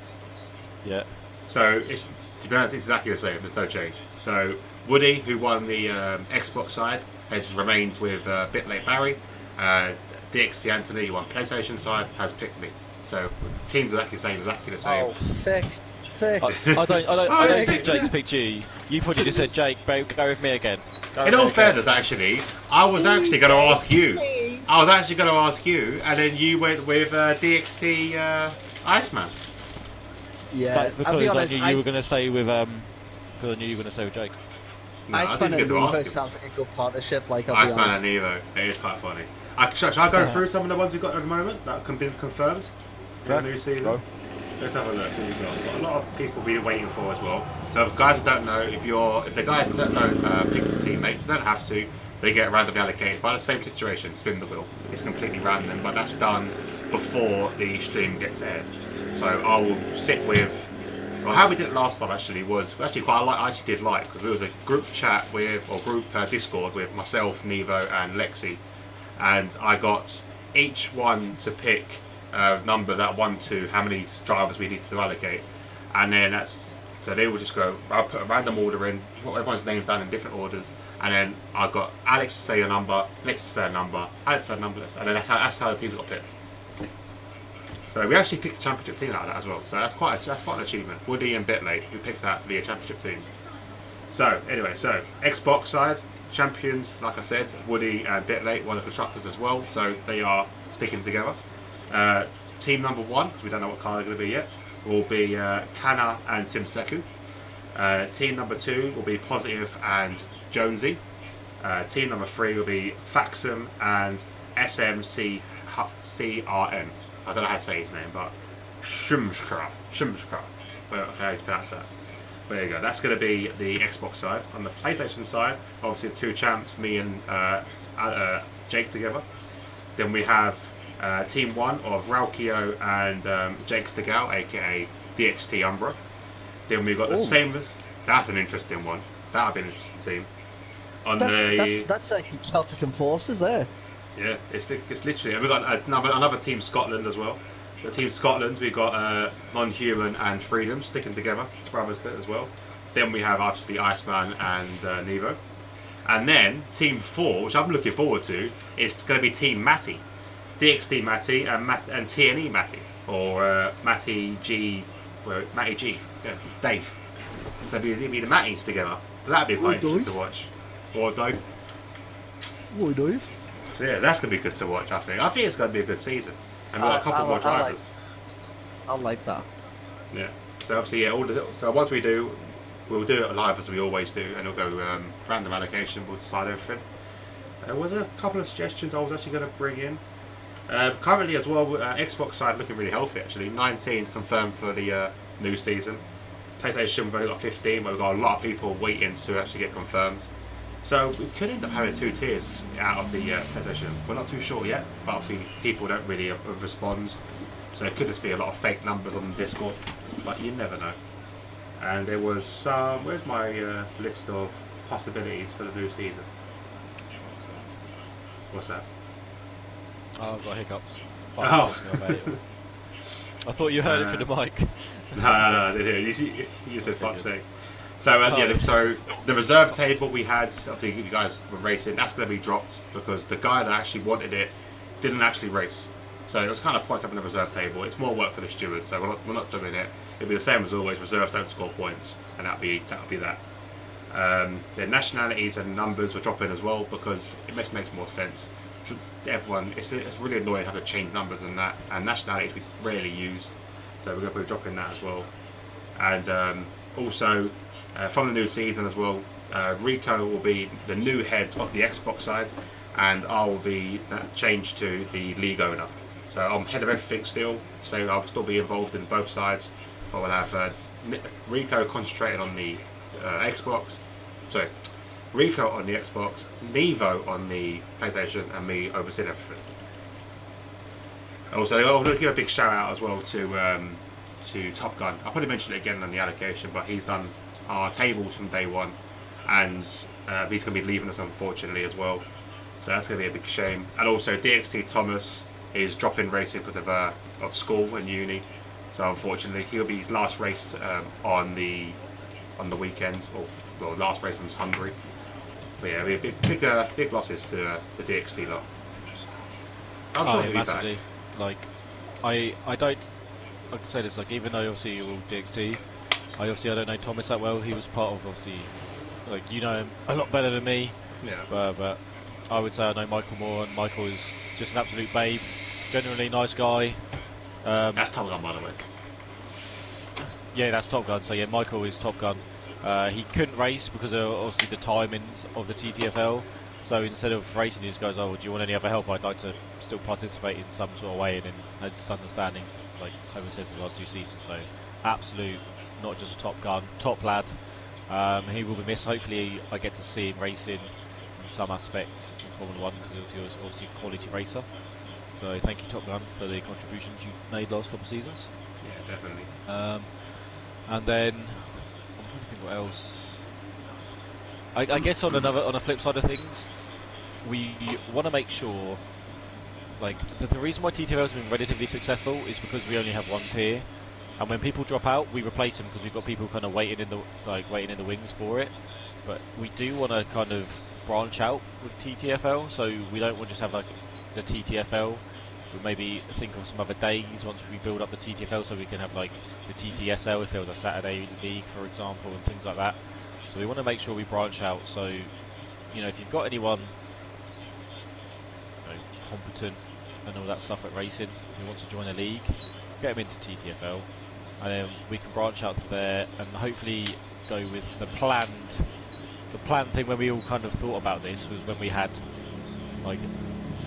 Yeah. So it's, to be honest, it's exactly the same. There's no change. So Woody, who won the Xbox side, has remained with Bitlate Barry. DxT Anthony, who won PlayStation side, has picked me. So the teams are exactly the same. Oh, fixed. I don't think Jake's picked you. You probably just said, Jake, go with me again. In all fairness, actually, I was actually going to ask you. And then you went with DxT Iceman. Yeah, that's because I'll be honest, I knew you were going to say with Jake. No, Iceman and Evo sounds like a good partnership. Iceman and Evo, it is quite funny. Shall I go through some of the ones we've got at the moment that have been confirmed for the new season? Let's have a look. Who we got? We've got a lot of people we're waiting for as well. So, if guys that don't know, if the guys that don't pick a teammate, you don't have to. They get randomly allocated by the same situation. Spin the wheel. It's completely random, but that's done before the stream gets aired. So I will sit with. Well, how we did it last time actually was actually quite. I actually did like because there was a group chat with or group Discord with myself, Nevo, and Lexi, and I got each one to pick numbers at 1 to how many drivers we needed to allocate, and then that's so they would just go. I'll put a random order in, put everyone's names down in different orders, and then I got Alex to say a number, Lex to say a number, Alex to say a number, and then that's how the teams got picked. So we actually picked the championship team out of that as well. So that's quite an achievement. Woody and Bitlate, who picked out to be a championship team. So anyway, so Xbox side champions, like I said, Woody and Bitlate, one of the constructors as well. So they are sticking together. Team number 1, because we don't know what car they're going to be yet, will be Kana and Simseku. Team number 2 will be Positive and Jonesy. Team number 3 will be Faxum and SMCRN. I don't know how to say his name, but Shumshkra. Well, how do you pronounce that? But there you go. That's going to be the Xbox side. On the PlayStation side, obviously the 2 champs, me and Jake together. Then we have Team 1 of Raukio and Jake Stegall, aka DxT Umbra. Then we've got the same as. That's an interesting one. That'll be an interesting team. That's like Celtic and Forces there. Yeah, it's literally. And we've got another Team Scotland as well. The Team Scotland, we've got Non-Human and Freedom sticking together, brothers as well. Then we have obviously Iceman and Nevo. And then Team 4, which I'm looking forward to, is going to be Team Matty. DxT Matty and TNE Matty. Or Matty G. Yeah, Dave. So it'll be the Matties together. So that'd be quite interesting to watch. Or Dave. Or Dave. So yeah, that's going to be good to watch, I think. I think it's going to be a good season. And we've got a couple more drivers. I like that. Yeah. So obviously, yeah, so once we do, we'll do it live as we always do, and we'll go random allocation, we'll decide everything. Was there a couple of suggestions I was actually going to bring in? Currently as well, Xbox side looking really healthy actually. 19 confirmed for the new season. PlayStation we've only got 15, but we've got a lot of people waiting to actually get confirmed. So we could end up having 2 tiers out of the PlayStation. We're not too sure yet, but obviously people don't really respond. So it could just be a lot of fake numbers on the Discord, but you never know. And there was some. Where's my list of possibilities for the new season? What's that? Oh, I've got hiccups. Oh. I thought you heard it through the mic. No, I didn't hear you. You said fuck's sake. So yeah, so the reserve table we had, obviously you guys were racing, that's going to be dropped because the guy that actually wanted it didn't actually race. So it was kind of points up in the reserve table. It's more work for the stewards, so we're not doing it. It'll be the same as always. Reserves don't score points, and that'll be that. The nationalities and numbers were dropping as well because it makes more sense. Everyone, it's really annoying to have to change numbers and that, and nationalities we rarely use, so we're going to be dropping that as well. And also from the new season as well, Rico will be the new head of the Xbox side, and I will be changed to the league owner. So I'm head of everything still, so I'll still be involved in both sides. I will have Rico concentrating on the Xbox, sorry, Rico on the Xbox, Nevo on the PlayStation, and me overseeing everything. Also, I want to give a big shout out as well to Top Gun. I'll probably mention it again on the allocation, but he's done our tables from day one, and he's going to be leaving us unfortunately as well. So that's going to be a big shame. And also DxT Thomas is dropping racing because of school and uni. So unfortunately, he'll be his last race on the weekend, or well, last race in Hungary. But yeah, it'll be big losses to the DxT lot. I'm sure he'll be massively. back. Like, I don't. I can say this. Like, even though obviously you're all DxT, I don't know Thomas that well. He was part of obviously, like you know him a lot better than me. Yeah. But I would say I know Michael more, and Michael is just an absolute babe. Genuinely nice guy. That's Top Gun, by the way. Yeah, that's Top Gun. So yeah, Michael is Top Gun. He couldn't race because of obviously the timings of the TTFL. So instead of racing, he just goes, "Oh, do you want any other help? I'd like to still participate in some sort of way." And then I just understanding, like Homer said, for the last 2 seasons. So absolute, not just a top gun, top lad. He will be missed. Hopefully, I get to see him racing in some aspects in Formula One because he was obviously a quality racer. So thank you, Top Gun, for the contributions you made last couple of seasons. Yeah, definitely. And then I'm trying to think what else. I guess on a flip side of things, we want to make sure, like the reason why TTL has been relatively successful is because we only have one tier, and when people drop out, we replace them because we've got people kind of waiting in the wings for it. But we do want to kind of branch out with TTFL, so we don't want to just have like the TTFL. We'll maybe think of some other days once we build up the TTFL, so we can have like the TTSL if there was a Saturday league, for example, and things like that. So we want to make sure we branch out. So, you know, if you've got anyone competent and all that stuff at racing who wants to join a league, get them into TTFL, and then we can branch out to there and hopefully go with the planned thing. When we all kind of thought about this was when we had like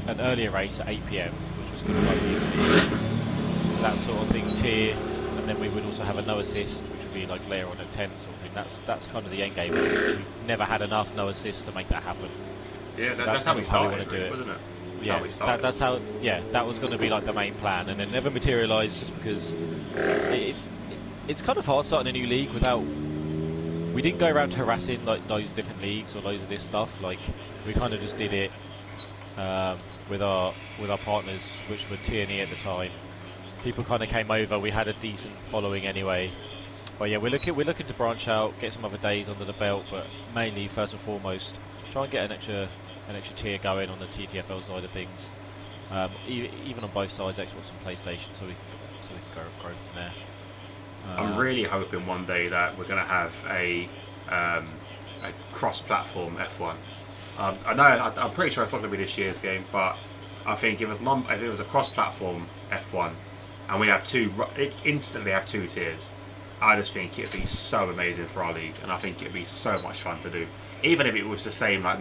an earlier race at 8 PM, which was going to like be assist, that sort of thing tier, and then we would also have a no assist, which would be like later on at 10 sort of thing. That's kind of the end game. We've never had enough no assists to make that happen. Yeah, that's how we started, want to do it, wasn't it? That's how. Yeah, that was going to be like the main plan, and it never materialised just because it's kind of hard starting a new league without. We didn't go around harassing like loads of different leagues or loads of this stuff. Like we kind of just did it with our partners, which were TNE at the time. People kind of came over. We had a decent following anyway. But yeah, we're looking to branch out, get some other days under the belt, but mainly first and foremost, try and get an extra tier going on the TTFL side of things. Even on both sides, Xbox and PlayStation, so we can grow from there. I'm really hoping one day that we're going to have a cross-platform F1. I know I'm pretty sure it's not going to be this year's game, but I think if it was a cross-platform F1 and we instantly have 2 tiers, I just think it'd be so amazing for our league, and I think it'd be so much fun to do. Even if it was the same, like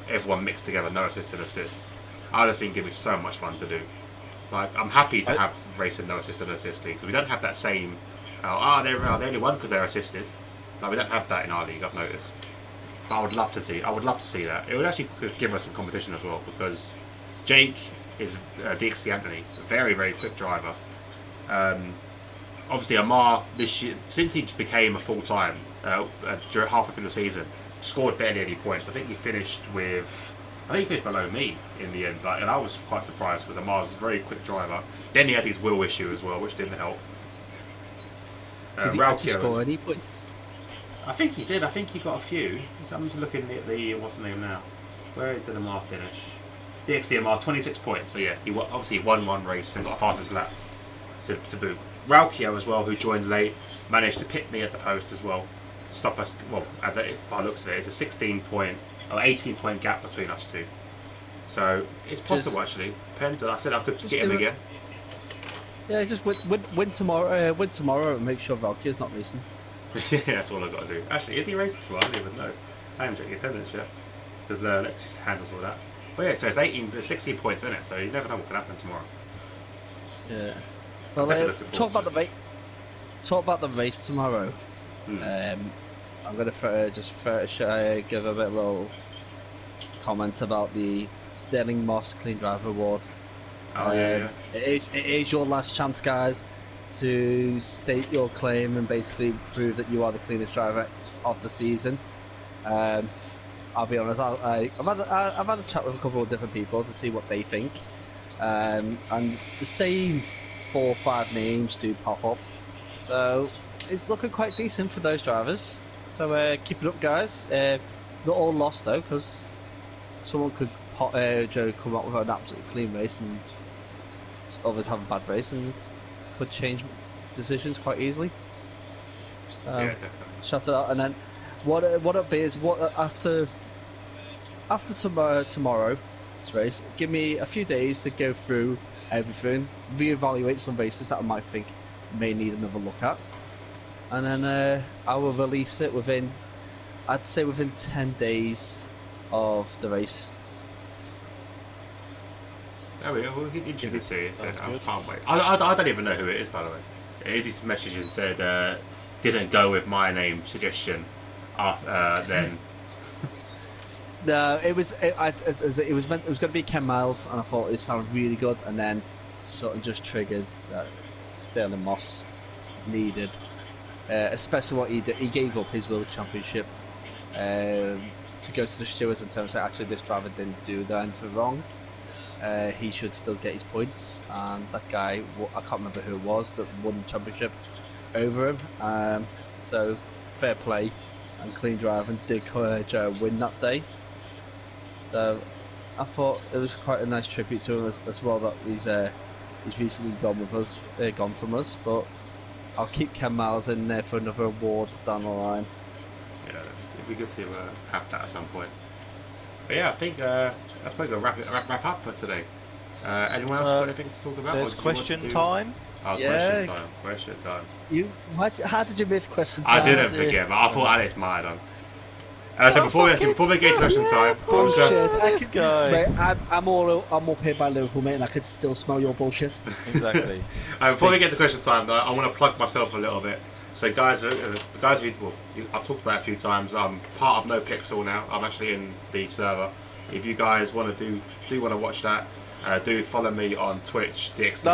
everyone mixed together, no assist and assist. I just think it'd be so much fun to do. Like I'm happy to have racing no assist and assist league because we don't have that same. They're the only one because they're assisted. Like we don't have that in our league. I've noticed. But I would love to see that. It would actually give us some competition as well because Jake is DxT Anthony, a very very quick driver. Obviously, Amar this year, since he became a full time halfway through the season, scored barely any points. I think he finished below me in the end. And I was quite surprised because Amar's a very quick driver. Then he had his wheel issue as well, which didn't help. Did he actually score any points? I think he did. I think he got a few. I'm just looking at the what's the name now. Where did Amar finish? DxT Amar 26 points. So yeah, he obviously won one race and got a fastest lap to boot. Raukio as well, who joined late, managed to pit me at the post as well. Stop us. Well, by the looks of it, it's a 18 point gap between us two. So it's possible actually. Depends. I said I could get him again. Yeah, just win tomorrow. Win tomorrow and make sure Valkyrie's not racing. Yeah, that's all I've got to do. Actually, is he racing tomorrow? I don't even know. I haven't checked the attendance yet because Lexus handles all that. But yeah, so it's 16 points in it. So you never know what can happen tomorrow. Yeah. Well, talk about the race tomorrow. I'm going to give a little comment about the Sterling Moss Clean Driver Award. Yeah. It is your last chance, guys, to state your claim and basically prove that you are the cleanest driver of the season. I'll be honest, I've had a chat with a couple of different people to see what they think, and the same 4 or 5 names do pop up, so it's looking quite decent for those drivers. So keep it up, guys. Not all lost though, because someone could come up with an absolutely clean race and others have a bad race and could change decisions quite easily. So, yeah, definitely. Shout it out. And then what it be is after tomorrow's race, give me a few days to go through everything, reevaluate some races that I might think may need another look at, and then I will release it within 10 days of the race. Oh, we'll get interesting to see. So That's I good. can't wait. I don't even know who it is, by the way. Izzy's messages said, didn't go with my name suggestion. Then. No, it was going to be Ken Miles, and I thought it sounded really good, and then Sutton just triggered that Sterling Moss needed, especially what he did. He gave up his World Championship to go to the stewards in terms of actually this driver didn't do anything wrong. He should still get his points, and that guy, I can't remember who it was that won the championship over him. So fair play and clean driving. Did Joe win that day? So I thought it was quite a nice tribute to him as well that he's recently gone from us. But I'll keep Ken Miles in there for another award down the line. Yeah, it'd be good to have that at some point. But yeah, I think that's probably going to wrap up for today. Anyone else got anything to talk about? There's question time. Oh, Yeah. question time. How did you miss question time? I didn't forget, but I thought Alex might have done. So before we get to question time, Bullshit. Guy. Mate, I'm all up here by Liverpool, mate, and I could still smell your bullshit. Exactly. before we get to question time, though, I want to plug myself a little bit. So guys, I've talked about it a few times. I'm part of No Pixel now. I'm actually in the server. If you guys want to do want to watch that, do follow me on Twitch, DxT.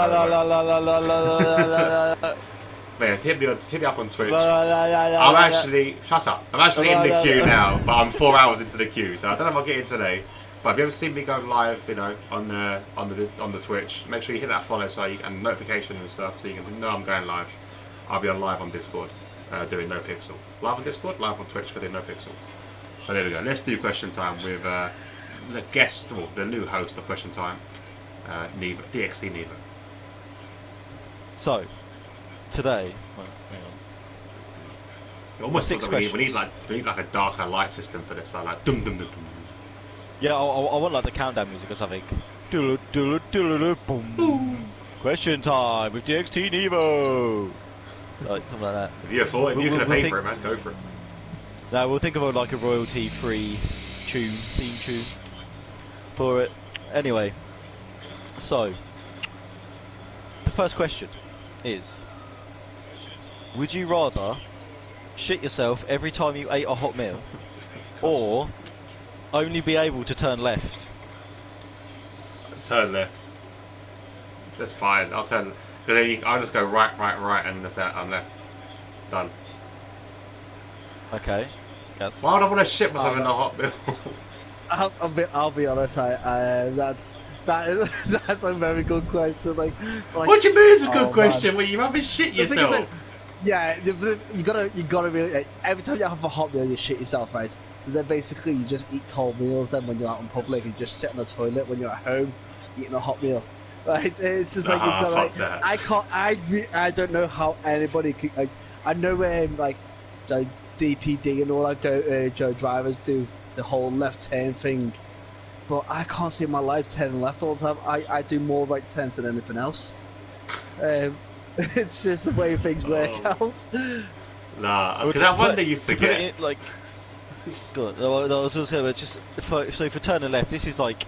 Man, hit me up on Twitch. I'm actually shut up. I'm actually in the queue now, but I'm 4 hours into the queue, so I don't know if I'll get in today. But if you ever seen me go live, on the Twitch, make sure you hit that follow and notification and stuff, so you can know I'm going live. I'll be on live on Discord, doing No Pixel. Live on Discord, live on Twitch, doing No Pixel. But there we go. Let's do question time with the guest, or the new host of question time, Neva, DxT Neva. So, today, well, hang on. It almost Six feels like we need questions. like a darker light system for this, like dum dum dum dum. Yeah, I want like the countdown music or something. Boom. Question time with DxT Nevo. Like something like that. If you can We'll pay think- for it, man, go for it. No, we'll think of like a royalty-free theme tune for it. Anyway, so the first question is: would you rather shit yourself every time you ate a hot meal, or only be able to turn left? Turn left. That's fine. I'll turn. But then I'll just go right, and that's that. I'm left. Done. Okay. Guess. Why would I want to shit myself in a hot meal? I'll be honest. That's a very good question. Like, What do you mean it's a good oh, question? man. Well, you haven't shit The thing is, yourself. like, yeah, you gotta really. Like, every time you have a hot meal, you shit yourself, right? So then basically you just eat cold meals. Then when you're out in public, you just sit on the toilet. When you're at home, eating a hot meal. Right? It's just like you've got like that. I can't. I don't know how anybody could. Like, I know like DPD and all that Joe drivers do the whole left turn thing, but I can't see my life turning left all the time. I do more right turns than anything else. It's just the way things work out. Nah, Well, because to that one put- day you to put forget. it like, good. I was also saying, just for turning left, this is like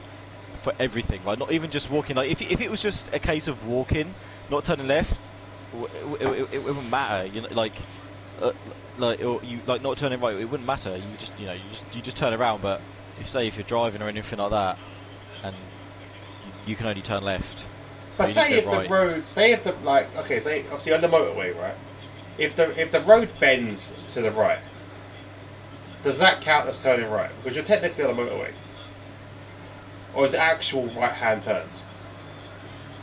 for everything, right? Not even just walking. Like, if it was just a case of walking, not turning left, it wouldn't matter. You know, or you like not turning right, it wouldn't matter. You just turn around. But if you're driving or anything like that, and you can only turn left. But you say just if go the right. road, say obviously on the motorway, right? If the road bends to the right, does that count as turning right? Because you're technically on a motorway. Or is it actual right-hand turns?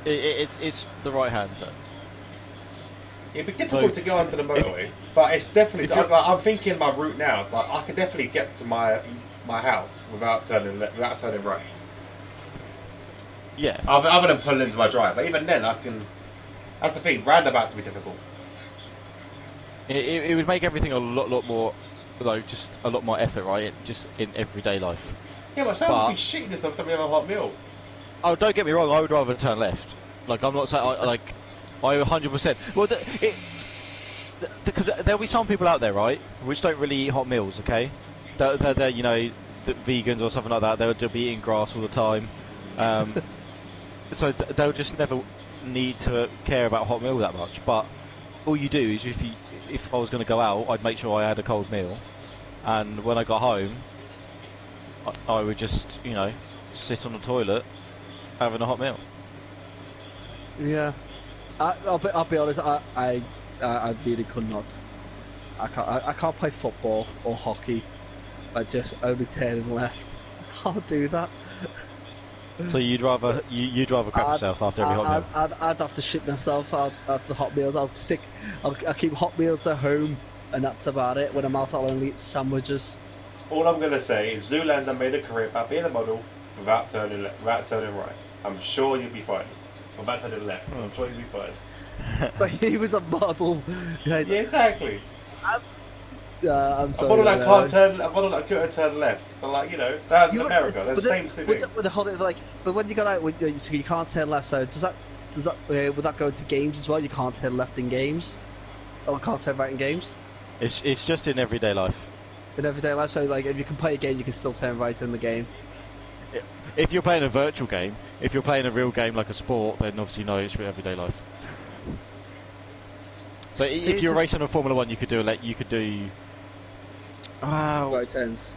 It's the right hand turns. It'd be difficult to get onto the motorway, but it's definitely. I'm thinking my route now. Like I could definitely get to my house without turning right. Yeah. Other than pulling into my drive, but even then I can. That's the thing. Roundabouts would be difficult. It would make everything a lot more, just a lot more effort, right? Just in everyday life. Yeah, but someone would be shitting themselves to have a hot meal. Oh, don't get me wrong. I would rather turn left. Like, I'm not saying I 100%. Well, because there'll be some people out there, right, which don't really eat hot meals. Okay, they're vegans or something like that, they would just be eating grass all the time. So they'll just never need to care about hot meal that much. But all you do is if I was going to go out, I'd make sure I had a cold meal, and when I got home, I would just sit on the toilet having a hot meal. Yeah, I'll be honest. I really could not. I can't play football or hockey. I just only turning left. I can't do that. So you'd rather crap yourself after every hot meal? I'd have to shit myself after hot meals. I'll keep hot meals to home, and that's about it. When I'm out, I'll only eat sandwiches. All I'm going to say is Zoolander made a career about being a model without turning right. I'm sure you'll be fine. I'm about turning left. I'm sure you'll be fine. But he was a model. Yeah, exactly. I'm sorry. A model that can't turn. A model that couldn't turn left. So that's in America. There's the same thing. With the whole but when you got out, so you can't turn left. So does that would that go into games as well? You can't turn left in games, or can't turn right in games. It's just in everyday life. In everyday life, so if you can play a game, you can still turn right in the game. If you're playing a virtual game, if you're playing a real game like a sport, then obviously no, it's for everyday life. So if you're racing a Formula 1, you could do right turns.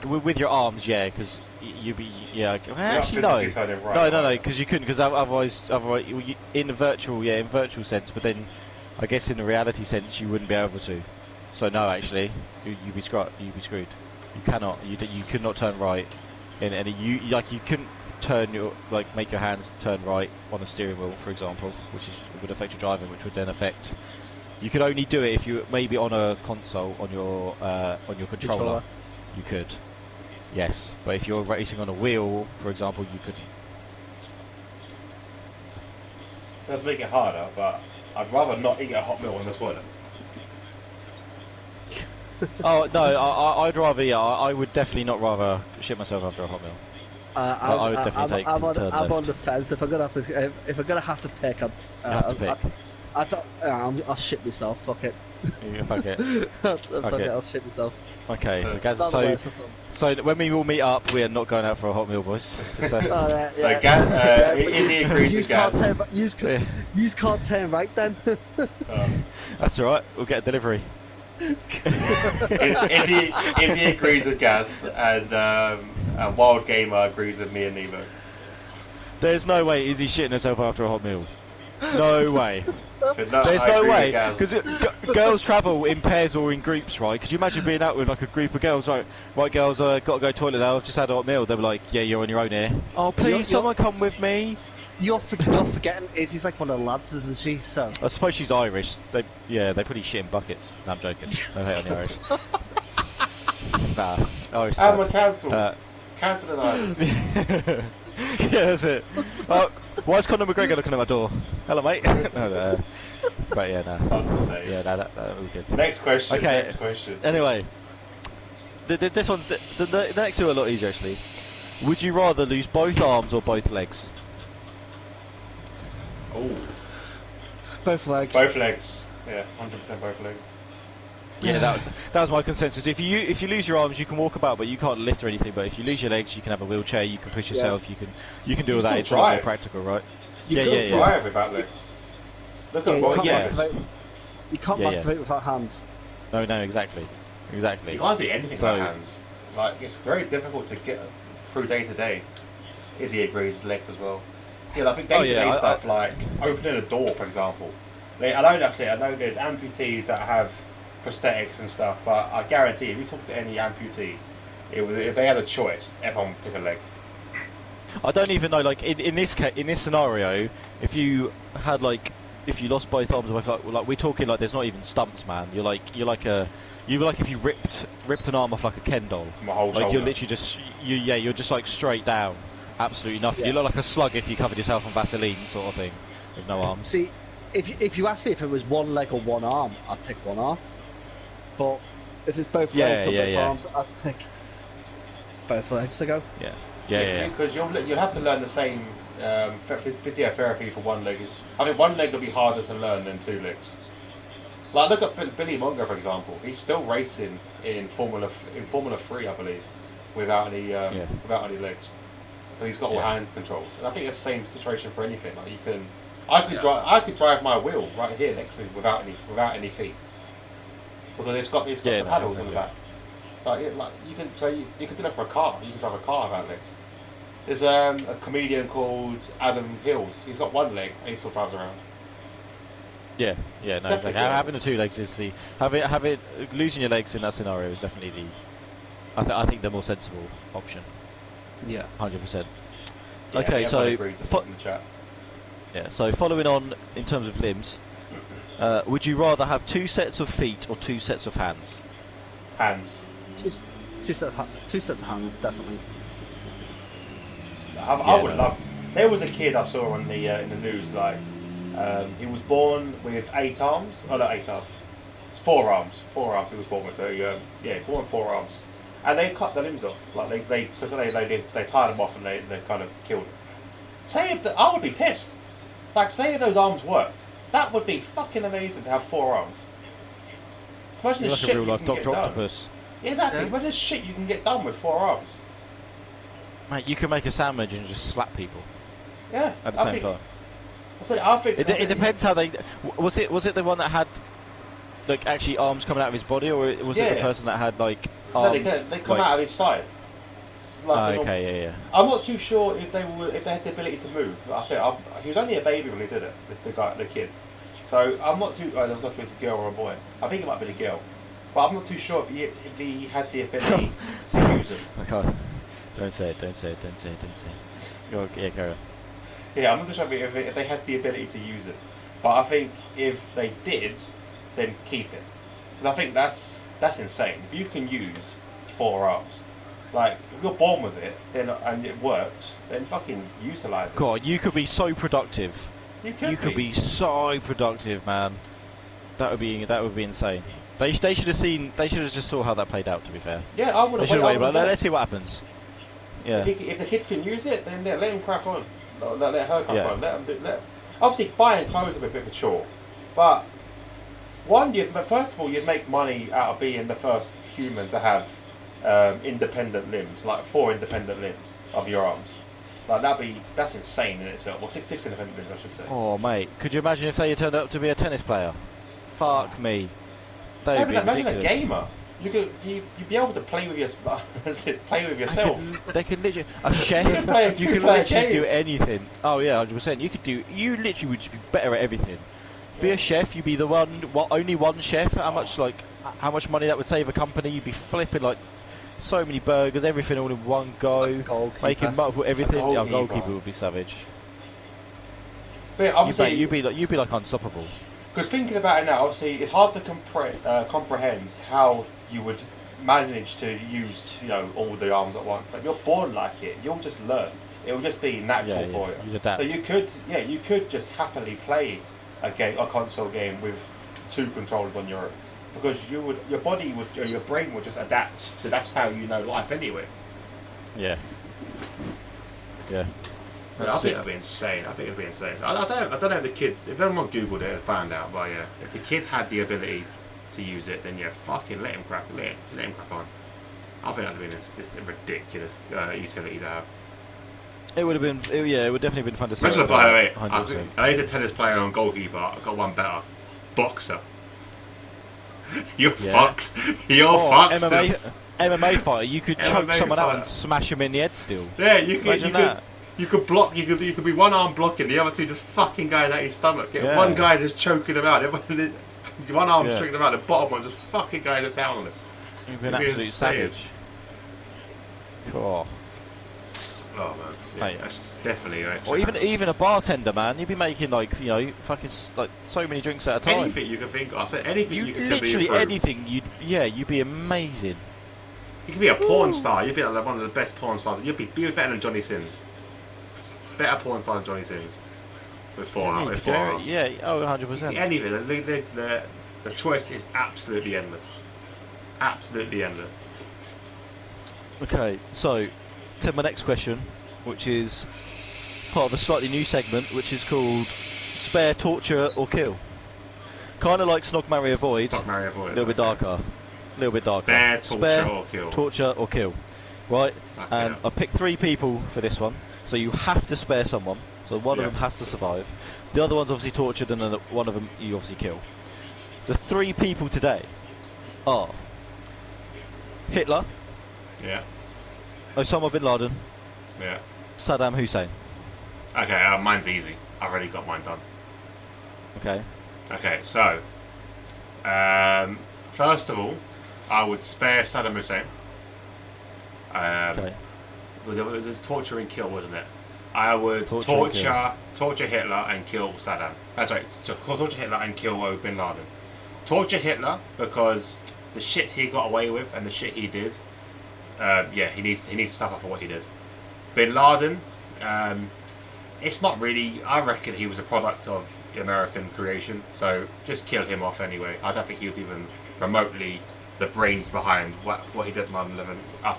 With your arms, yeah, because actually no, because you couldn't, because otherwise, in the virtual sense, but then I guess in the reality sense you wouldn't be able to. So no, actually, you'd be screwed. You cannot. You could not turn right in any. You couldn't turn make your hands turn right on a steering wheel, for example, which would affect your driving, which would then affect. You could only do it if you maybe on a console on your controller. You could, yes, but if you're racing on a wheel, for example, you couldn't. It does make it harder, but I'd rather not eat a hot meal on the toilet. Oh no, I'd rather. Yeah, I would definitely not rather shit myself after a hot meal. I would definitely I'm on the fence. If I'm gonna have to pick, I'll shit myself. Fuck it. Yeah, fuck it. I'll shit myself. Okay, so when we all meet up, we are not going out for a hot meal, boys. Izzy agrees with Gaz. Use can't turn right then. That's alright, we'll get a delivery. Izzy agrees with Gaz, and Wild Gamer agrees with me and Nevo. There's no way Izzy shitting herself after a hot meal. No way. There's no way, because girls travel in pairs or in groups, right? Could you imagine being out with a group of girls, right, girls, got to go toilet now, I've just had a hot meal, they'll be like, yeah, you're on your own here. Oh, please, someone come with me. You're forgetting, Izzy's like one of the lads, isn't she? So I suppose she's Irish. They pretty shit in buckets. No, I'm joking. No hate on the Irish. Nah, Irish. I'm a council. Council and Ireland. Yeah, that's it. Why is Conor McGregor looking at my door? Hello, mate. But yeah, no. That was good. Next question. Okay. Next question. Anyway, this one, the next two are a lot easier actually. Would you rather lose both arms or both legs? Oh. Both legs. Both legs. Yeah, 100% both legs. Yeah, that was my consensus. If you lose your arms, you can walk about, but you can't lift or anything. But if you lose your legs, you can have a wheelchair. You can push yourself. You can do all that. It's a lot more practical, right? You can't drive without legs. Look at what you can't masturbate without hands. No, exactly. You can't do anything without hands. It's very difficult to get through day to day. Izzy agrees, legs as well. Yeah, I think day-to-day stuff like opening a door, for example. I know that's it. I know there's amputees that have prosthetics and stuff, but I guarantee if you talk to any amputee, if they had a choice, everyone would pick a leg. I don't even know. In this scenario, if you had if you lost both arms, we're talking there's not even stumps, man. You're like if you ripped an arm off like a Ken doll. My whole shoulder. You're literally you're just straight down. Absolutely nothing. Yeah. You look like a slug if you covered yourself in Vaseline, sort of thing, with no arms. See, if you asked me if it was one leg or one arm, I'd pick one arm. But if it's both legs or both arms, I'd pick both legs to go. Yeah. Because you'll have to learn the same physiotherapy for one leg. I think one leg will be harder to learn than two legs. Like look at Billy Mongo for example. He's still racing in Formula 3, I believe, without any legs. So he's got all hand controls, and I think it's the same situation for anything. Like I could drive my wheel right here next to me without any feet, because it's got the paddles on the back. Like you can do that for a car. You can drive a car without legs. There's a comedian called Adam Hills. He's got one leg and he still drives around. No, exactly. Having the 2 legs is losing your legs in that scenario is definitely I think the more sensible option. Yeah, 100%. Yeah, okay, so so following on in terms of limbs, would you rather have 2 sets of feet or 2 sets of hands? Hands. Two sets of hands, definitely. I would love. There was a kid I saw on the in the news. Like, he was born with 8 arms. Oh, not 8 arms. It's 4 arms. 4 arms. He was born with. So born with 4 arms, and they cut the limbs off. Like they tied them off and they kind of killed him. Say if I would be pissed. Like, say if those arms worked, that would be fucking amazing to have 4 arms. Imagine the like shit a real you life can Dr. get done. Octopus. Exactly. Yeah. Imagine the shit you can get done with 4 arms. Mate, you can make a sandwich and just slap people Yeah. at the same time. I think It depends how they. Was it the one that had like actually arms coming out of his body, or was it the person that had like arms? No, they come out of his side. Yeah. I'm not too sure if they had the ability to move. Like I said, he was only a baby when he did it. The kid. So I'm not too. I'm not sure if it's a girl or a boy. I think it might be a girl, but I'm not too sure if he had the ability to use them. Okay. Don't say it. Go on. Yeah, I'm not too sure if they had the ability to use it, but I think if they did, then keep it. Because I think that's insane. If you can use 4 arms, like if you're born with it, then and it works, then fucking utilize it. God, you could be so productive. You could be so productive, man. That would be insane. They should have just saw how that played out. To be fair. Yeah, I would have. Let's see what happens. Yeah. If the kid can use it, then let him crack on. Let her crack on. Let him do. Obviously, buying clothes is a bit of a chore, but first of all, you'd make money out of being the first human to have independent limbs, like 4 independent limbs of your arms. Like that's insane in itself. Well, 6 independent limbs, I should say. Oh mate, could you imagine if they turned out to be a tennis player? Fuck me. Imagine a gamer. You'd be able to play with yourself. They could literally a chef. You could literally do anything. Oh yeah, 100%. You literally would just be better at everything. Be a chef. You'd be the only one chef. How much money that would save a company? You'd be flipping like so many burgers, everything all in one go, making multiple everything. A goalkeeper would be savage. But obviously, you'd be like unstoppable. Because thinking about it now, obviously, it's hard to comprehend how you would manage to use, all the arms at once. But if you're born like it, you'll just learn. It will just be natural for you. You'd adapt. So you could just happily play a console game with 2 controllers on your own, because your body would, or your brain would just adapt. So that's how you know life anyway. Yeah. So I think that'd be insane. I don't know if the kids, if anyone googled it and found out, but yeah, if the kid had the ability to use it, then fucking let him crack on. I think that'd be this ridiculous utility to have. It would have been, it would definitely been fun to see. Imagine, by the way, I was a tennis player and goalkeeper. I got one better, boxer. You're fucked. You're fucked. MMA fighter, you could choke someone out and smash him in the head still. Yeah, you could. Imagine that. You could block. You could be one arm blocking, the other 2 just fucking going at his stomach. One guy just choking him out. One arm choking him out. The bottom one just fucking going to town on him. You'd be an absolute savage. Cool. Oh man, that's definitely. Or even a bartender, man. You'd be making fucking so many drinks at a time. Anything you can think of. I said anything you can literally be anything. You'd be amazing. You could be a porn star. You'd be like one of the best porn stars. You'd be better than Johnny Sins. Better porn star than Johnny Sins. With 4 arms. Yeah, 100%. Anything. The choice is absolutely endless. Absolutely endless. Okay, so to my next question, which is part of a slightly new segment, which is called Spare, Torture or Kill. Kind of like Snog, Marry, Avoid. Stop, marry, A avoid. little bit darker. A little bit darker. Spare, torture, or kill. Torture or kill. Right? Okay. And I picked 3 people for this one. So you have to spare someone. So one of them has to survive. The other one's obviously tortured, and then one of them you obviously kill. The 3 people today are Hitler, Yeah. Osama bin Laden, Yeah. Saddam Hussein. Okay, mine's easy. I've already got mine done. Okay. Okay, so first of all, I would spare Saddam Hussein. Okay. It was torture and kill, wasn't it? I would torture Hitler and kill Saddam. Torture Hitler and kill Bin Laden. Torture Hitler because the shit he got away with and the shit he did. He needs to suffer for what he did. Bin Laden, it's not really. I reckon he was a product of American creation, so just kill him off anyway. I don't think he was even remotely the brains behind what he did on 9/11. I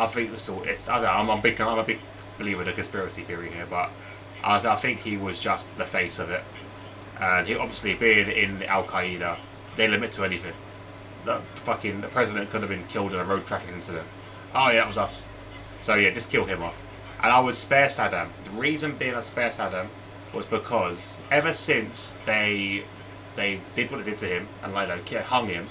think it's all. It's. I don't know, I'm a big believer in the conspiracy theory here, but I think he was just the face of it, and he obviously being in Al Qaeda, they limit to anything. The president could have been killed in a road traffic incident. Oh yeah, that was us. So yeah, just kill him off. And I would spare Saddam. The reason being I spare Saddam was because ever since they did what they did to him and hung him,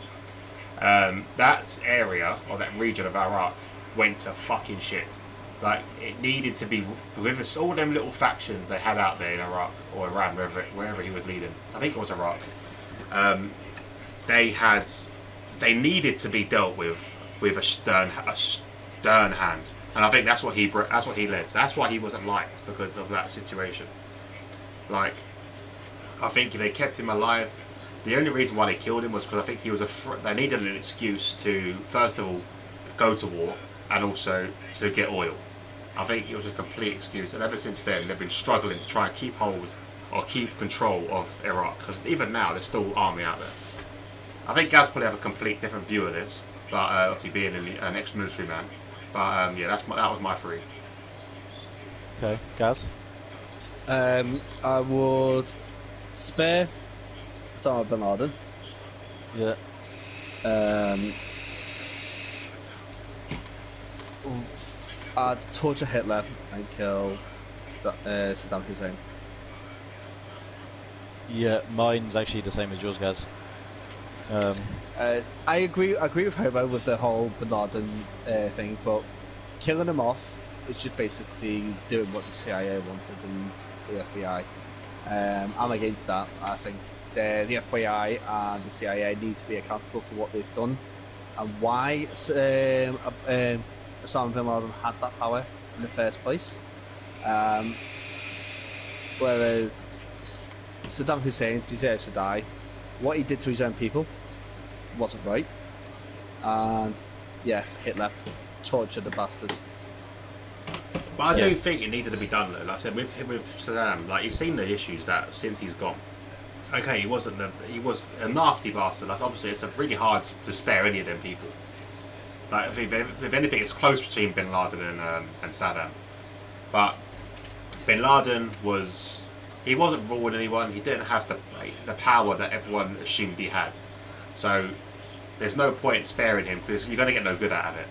that area or that region of Iraq went to fucking shit. Like it needed to be with all them little factions they had out there in Iraq or Iran, wherever he was leading. I think it was Iraq. They needed to be dealt with a stern hand, and I think that's what he led. That's why he wasn't liked, because of that situation. Like, I think they kept him alive. The only reason why they killed him was because I think he was they needed an excuse to first of all go to war and also to get oil. I think it was a complete excuse, and ever since then they've been struggling to try and keep hold or keep control of Iraq, because even now there's still army out there. I think Gaz probably have a complete different view of this, but obviously being an ex-military man. But that was my 3. Okay, Gaz. I would spare Osama bin Laden. Yeah. I'd torture Hitler and kill Saddam Hussein. Yeah, mine's actually the same as yours, Gaz. I agree with Hobo with the whole Bin Laden thing, but killing him off is just basically doing what the CIA wanted and the FBI. I'm against that. I think the FBI and the CIA need to be accountable for what they've done and why Osama bin Laden had that power in the first place. Whereas Saddam Hussein deserves to die. What he did to his own people wasn't right. And yeah, Hitler tortured the bastard. But I do think it needed to be done though. Like I said, with Saddam, like you've seen the issues that since he's gone. Okay, he was a nasty bastard. Like obviously, it's really hard to spare any of them people. Like if anything, it's close between Bin Laden and Saddam. But Bin Laden he wasn't ruling anyone. He didn't have the power that everyone assumed he had. So there's no point sparing him because you're gonna get no good out of it.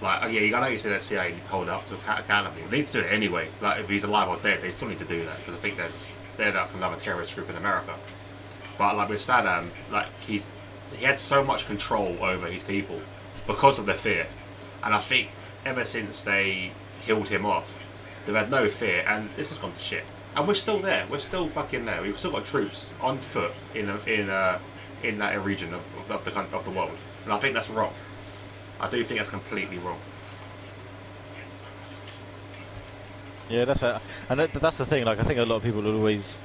Like you know, you said that CIA need to hold it up to accountability. They need to do it anyway. Like if he's alive or dead, they still need to do that because I think they're like another terrorist group in America. But like with Saddam, like he had so much control over his people because of the fear, and I think ever since they killed him off, they've had no fear, and this has gone to shit. And we're still there. We're still fucking there. We've still got troops on foot in that region of the world, and I think that's wrong. I do think that's completely wrong. Yeah, that's it. And that's the thing. Like, I think a lot of people will always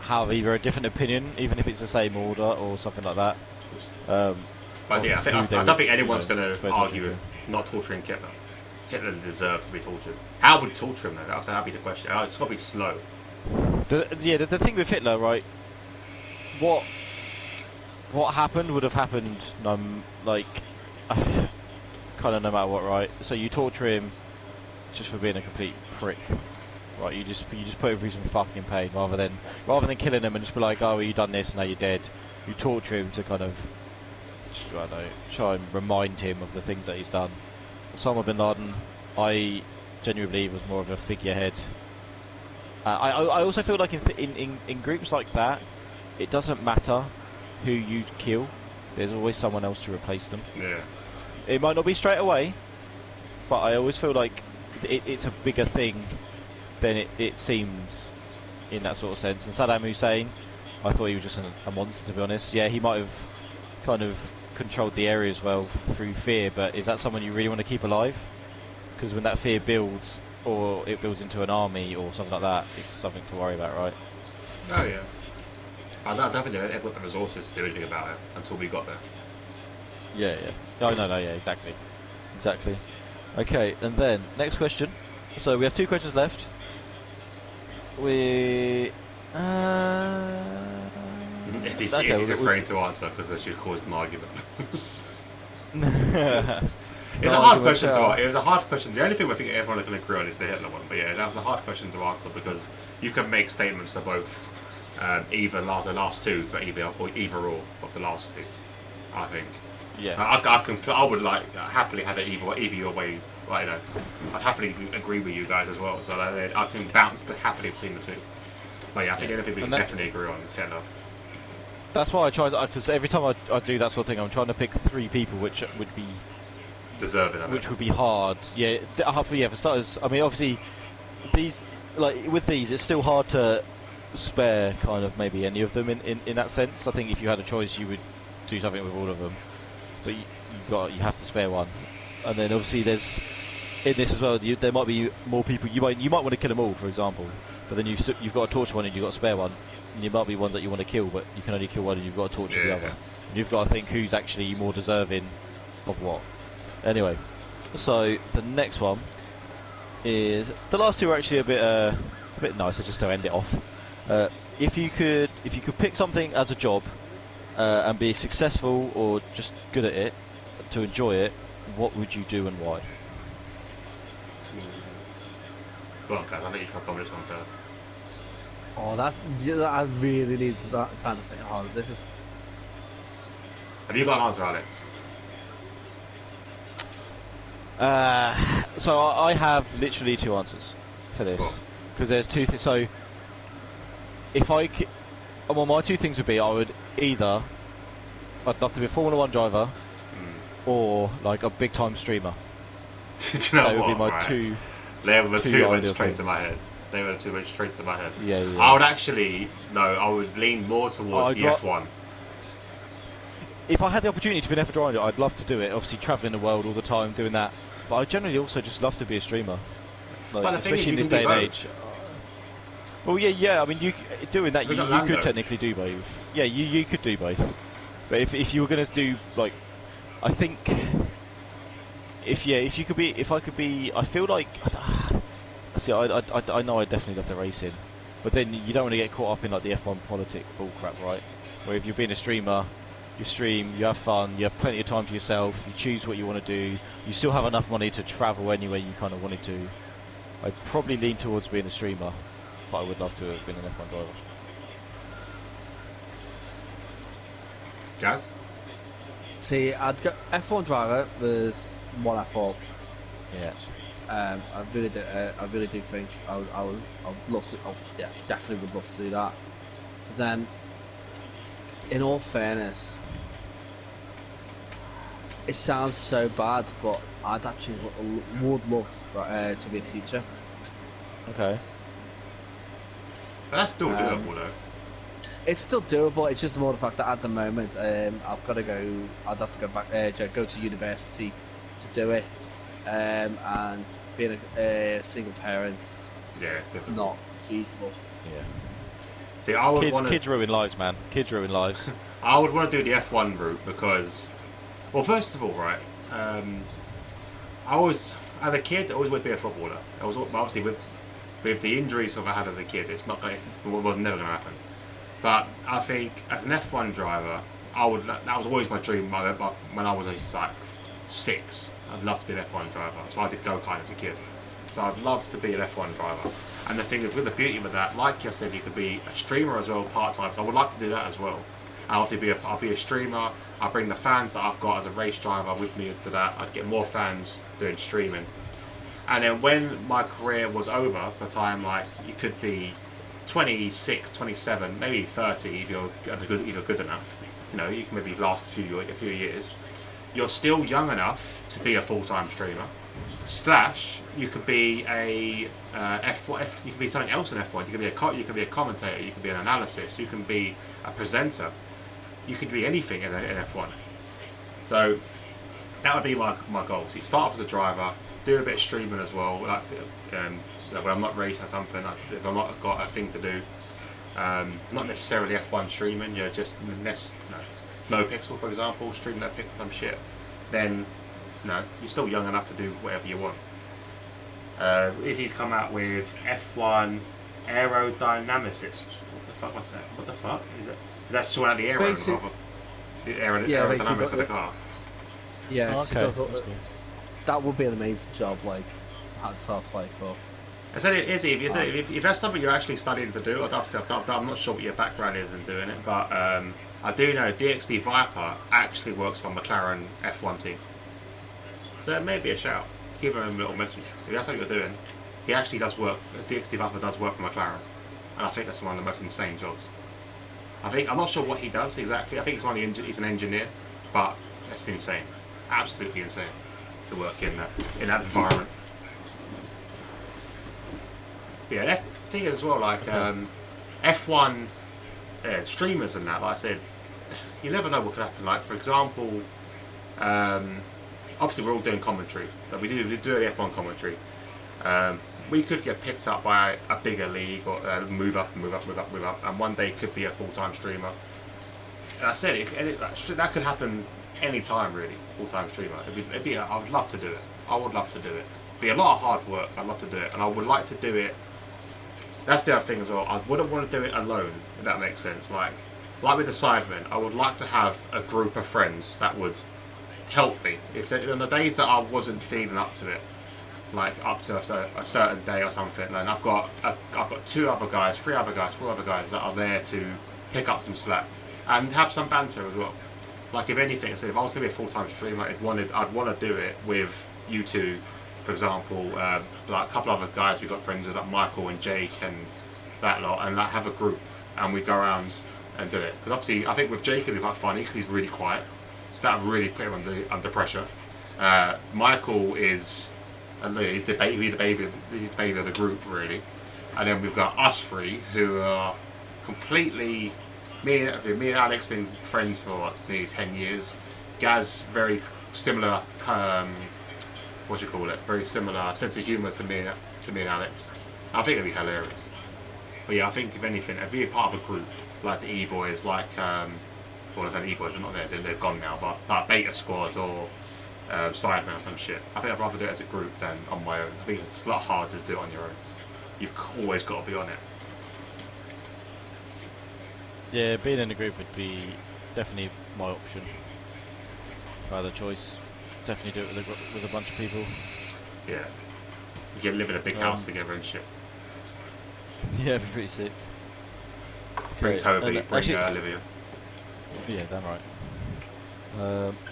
have either a different opinion, even if it's the same order or something like that. But yeah, I don't think anyone's going to argue with not torturing Hitler. Hitler deserves to be tortured. How would torture him though? That'd be the question. It's got to be slow. The thing with Hitler, right? What happened would have happened. Kind of no matter what, right? So you torture him just for being a complete prick. right? You just put him through some fucking pain rather than killing him and just be like, oh, you done this, now you're dead. You torture him to kind of, I don't know, try and remind him of the things that he's done. Osama bin Laden, I genuinely was more of a figurehead. I also feel like in groups like that, it doesn't matter who you kill. There's always someone else to replace them. Yeah. It might not be straight away, but I always feel like it's a bigger thing than it seems in that sort of sense. And Saddam Hussein, I thought he was just a monster, to be honest. Yeah, he might have kind of controlled the area as well through fear, but is that someone you really want to keep alive? Because when that fear builds, or it builds into an army or something like that, it's something to worry about, right? Oh yeah. I don't think they've got the resources to do anything about it until we got there. Yeah, yeah. Oh, no, yeah, exactly. Exactly. Okay, and then, next question. So, we have 2 questions left. He's okay, afraid to answer because that should cause an argument. It's No a hard argument, question to yeah. answer. It was a hard question. The only thing I think everyone can agree on is the Hitler one. But yeah, that was a hard question to answer because you can make statements of both either the last two for either or of the last two. I think. Yeah. I would like happily have it either your way. Like, I'd happily agree with you guys as well. So I can bounce happily between the two. But yeah, I think the only thing we can definitely agree on is Hitler. That's why I try because every time I do that sort of thing, I'm trying to pick 3 people which would be Deserving of it. which would be hard. Yeah, hopefully, yeah. For starters, I mean, obviously, these with these, it's still hard to spare kind of maybe any of them in that sense. I think if you had a choice, you would do something with all of them, but you have to spare one. And then obviously there's in this as well. There might be more people. You might want to kill them all, for example, but then you've got to torture one and you've got to spare one. And there might be ones that you want to kill, but you can only kill one and you've got to torture the other. And you've got to think who's actually more deserving of what. Anyway, so the next one is the last 2 are actually a bit nicer just to end it off. If you could pick something as a job and be successful or just good at it to enjoy it, what would you do and why? Go on, guys. I'll let you crack on with this one first. Oh, I really need that time to think. Oh, this is. Have you got an answer, Alex? So I have literally 2 answers for this because there's 2 things. So if well, my 2 things would be I'd love to be a Formula 1 driver or like a big time streamer. Do you know That what? would be my right. 2. They were the 2 that went ideal straight things. to my head. They were the 2 that went straight to my head. Yeah. I would actually I would lean more towards the F1. If I had the opportunity to be an F1 driver, I'd love to do it. Obviously, travelling the world all the time, doing that. But I generally also just love to be a streamer, But the thing is, especially in you this can day do and both. age. Well, yeah. I mean, doing that, We've you got Lando. could technically do both. Yeah, you could do both. But if you were going to do I think if I could be, I feel like see, I know I definitely love the racing, but then you don't want to get caught up in like the F1 politic bullcrap, right? Where if you're being a streamer, you stream, you have fun, you have plenty of time to yourself, you choose what you want to do, you still have enough money to travel anywhere you kind of wanted to. I'd probably lean towards being a streamer, but I would love to have been an F1 driver. Jazz? See, I'd go. F1 driver was what I thought. Yeah. I really do think I would love to. Oh, yeah, definitely would love to do that. But then, in all fairness, it sounds so bad, but I'd actually would love to be a teacher. Okay. But that's still doable though. It's still doable. It's just more the fact that at the moment, I've got to go. I'd have to go back, go to university to do it. And being a single parent, Yeah, it's difficult. not feasible. Yeah. See, I would want Kids ruin lives, man. Kids ruin lives. I would want to do the F1 route because, well, first of all, right, I was, as a kid, I always wanted to be a footballer. I was obviously with the injuries that I had as a kid, it was never going to happen. But I think as an F1 driver, that was always my dream. When I was like 6, I'd love to be an F1 driver. So I did go-kart as a kid. So I'd love to be an F1 driver. And the thing is, with the beauty with that, like I said, you could be a streamer as well, part-time. So I would like to do that as well. I'll obviously I'll be a streamer. I'll bring the fans that I've got as a race driver with me to that. I'd get more fans doing streaming. And then when my career was over, the time like you could be 26, 27, maybe 30 if you're good enough. You know, you can maybe last a few years. You're still young enough to be a full-time streamer. / you could be a F1. You could be something else in F1. You could be a commentator. You could be an analyst. You can be a presenter. You could be anything in F1. So that would be my goal. So you start off as a driver, do a bit of streaming as well. Like so when I'm not racing or something, like if I'm not got a thing to do, not necessarily F1 streaming. You're just no pixel, for example, stream that pixel some shit. Then you're still young enough to do whatever you want. Izzy's come out with F1 aerodynamicist. What the fuck was that? What the fuck is it? Is that sorting out the aerodynamics of the car? Yeah, Oh, she okay. does. That would be an amazing job. Like, hats off. Like, but I said, Izzy, if that's something you're actually studying to do, I'm not sure what your background is in doing it, but I do know DxT Viper actually works for McLaren F1 team. So it may be a shout. Give him a little message. If that's what you're doing, he actually does work. DxT Viper does work for McLaren, and I think that's one of the most insane jobs. I'm not sure what he does exactly. I think he's an engineer, but that's insane, absolutely insane to work in that environment. Yeah, that thing as well, like F1 streamers and that. Like I said, you never know what could happen. Like for example, obviously we're all doing commentary. Like we do the F1 commentary. We could get picked up by a bigger league or move up, and one day could be a full-time streamer. And I said that could happen any time really. Full-time streamer. I would love to do it. I would love to do it. It'd be a lot of hard work. I'd love to do it, and I would like to do it. That's the other thing as well. I wouldn't want to do it alone. If that makes sense. Like with the Sidemen, I would like to have a group of friends that would help me. If on the days that I wasn't feeling up to it, like up to a certain day or something, then I've got 3 other guys, 4 other guys that are there to pick up some slack and have some banter as well. Like if anything, I said if I was going to be a full-time streamer, I'd want to do it with you two, for example, like a couple other guys we got friends with, like Michael and Jake and that lot, and like have a group and we go around and do it. Because obviously, I think with Jake it'd be quite funny because he's really quiet, so that would really put him under pressure. Michael is. He's the baby of the group, really. And then we've got us 3 who are completely. Me and Alex been friends for nearly 10 years. Gaz, very similar. Very similar sense of humour to me and Alex. I think it'd be hilarious. But yeah, I think if anything, it'd be a part of a group like the E-Boys, like well, I say E-Boys, they're not there, they're gone now. But like Beta Squad or. Sideman or some shit. I think I'd rather do it as a group than on my own. I think it's a lot harder to do it on your own. You've always got to be on it. Yeah, being in a group would be definitely my option. If I had a choice, definitely do it with a bunch of people. Yeah. You can live in a big house together and shit. Yeah, it'd be pretty sick. Bring Toby, bring actually, Olivia. Yeah, damn right.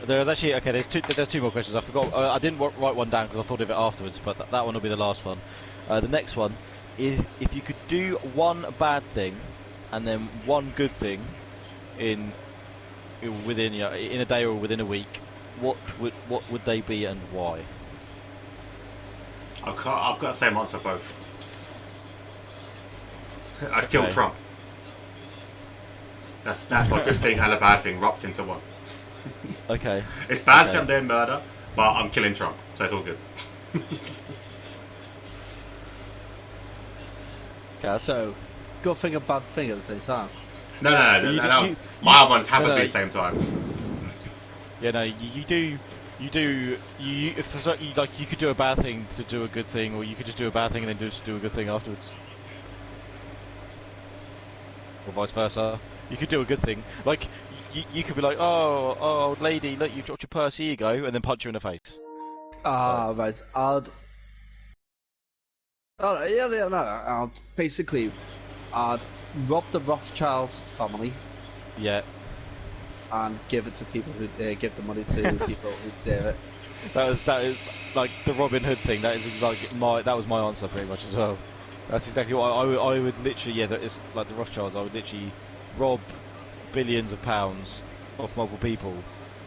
There's actually There's 2 more questions. I forgot. I didn't write one down because I thought of it afterwards, but that one will be the last one. The next one, if you could do one bad thing, and then one good thing, within a day or within a week, what would they be and why? I've got the same answer both. I'd kill Trump. That's my good thing and a bad thing wrapped into one. Okay. It's bad that I'm doing murder, but I'm killing Trump, so it's all good. so, good thing and bad thing at the same time. No. My other ones happen to be at the same time. Yeah, no, you could do a bad thing to do a good thing, or you could just do a bad thing and then just do a good thing afterwards. Or vice versa. You could do a good thing. Like, you could be like, oh, old lady, look, you dropped your purse, here you go, and then punch her in the face. Right. Oh, yeah, yeah, no. I'd rob the Rothschild family Yeah, and give it to people who give the money to people who deserve it. that is like the Robin Hood thing. That is like that was my answer pretty much as well. That's exactly what I would literally. Yeah, it's like the Rothschilds. I would literally rob billions of pounds off multiple people,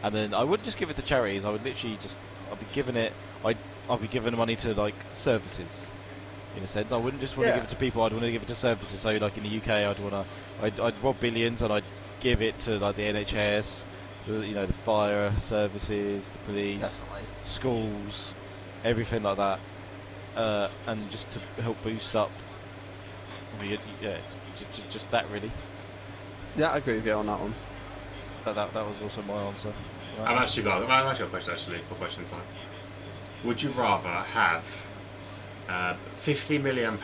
and then I wouldn't just give it to charities. I would literally just I'd be giving it. I'd be giving the money to like services. In a sense, I wouldn't just want to give it to people. I'd want to give it to services. So, like in the UK, I'd rob billions and I'd give it to like the NHS, the fire services, the police, Definitely. schools, everything like that, and just to help boost up. I mean, yeah, just that really. Yeah, I agree with you on that one. That was also my answer. Right. I've actually got a question actually for question time. Would you rather have £50 million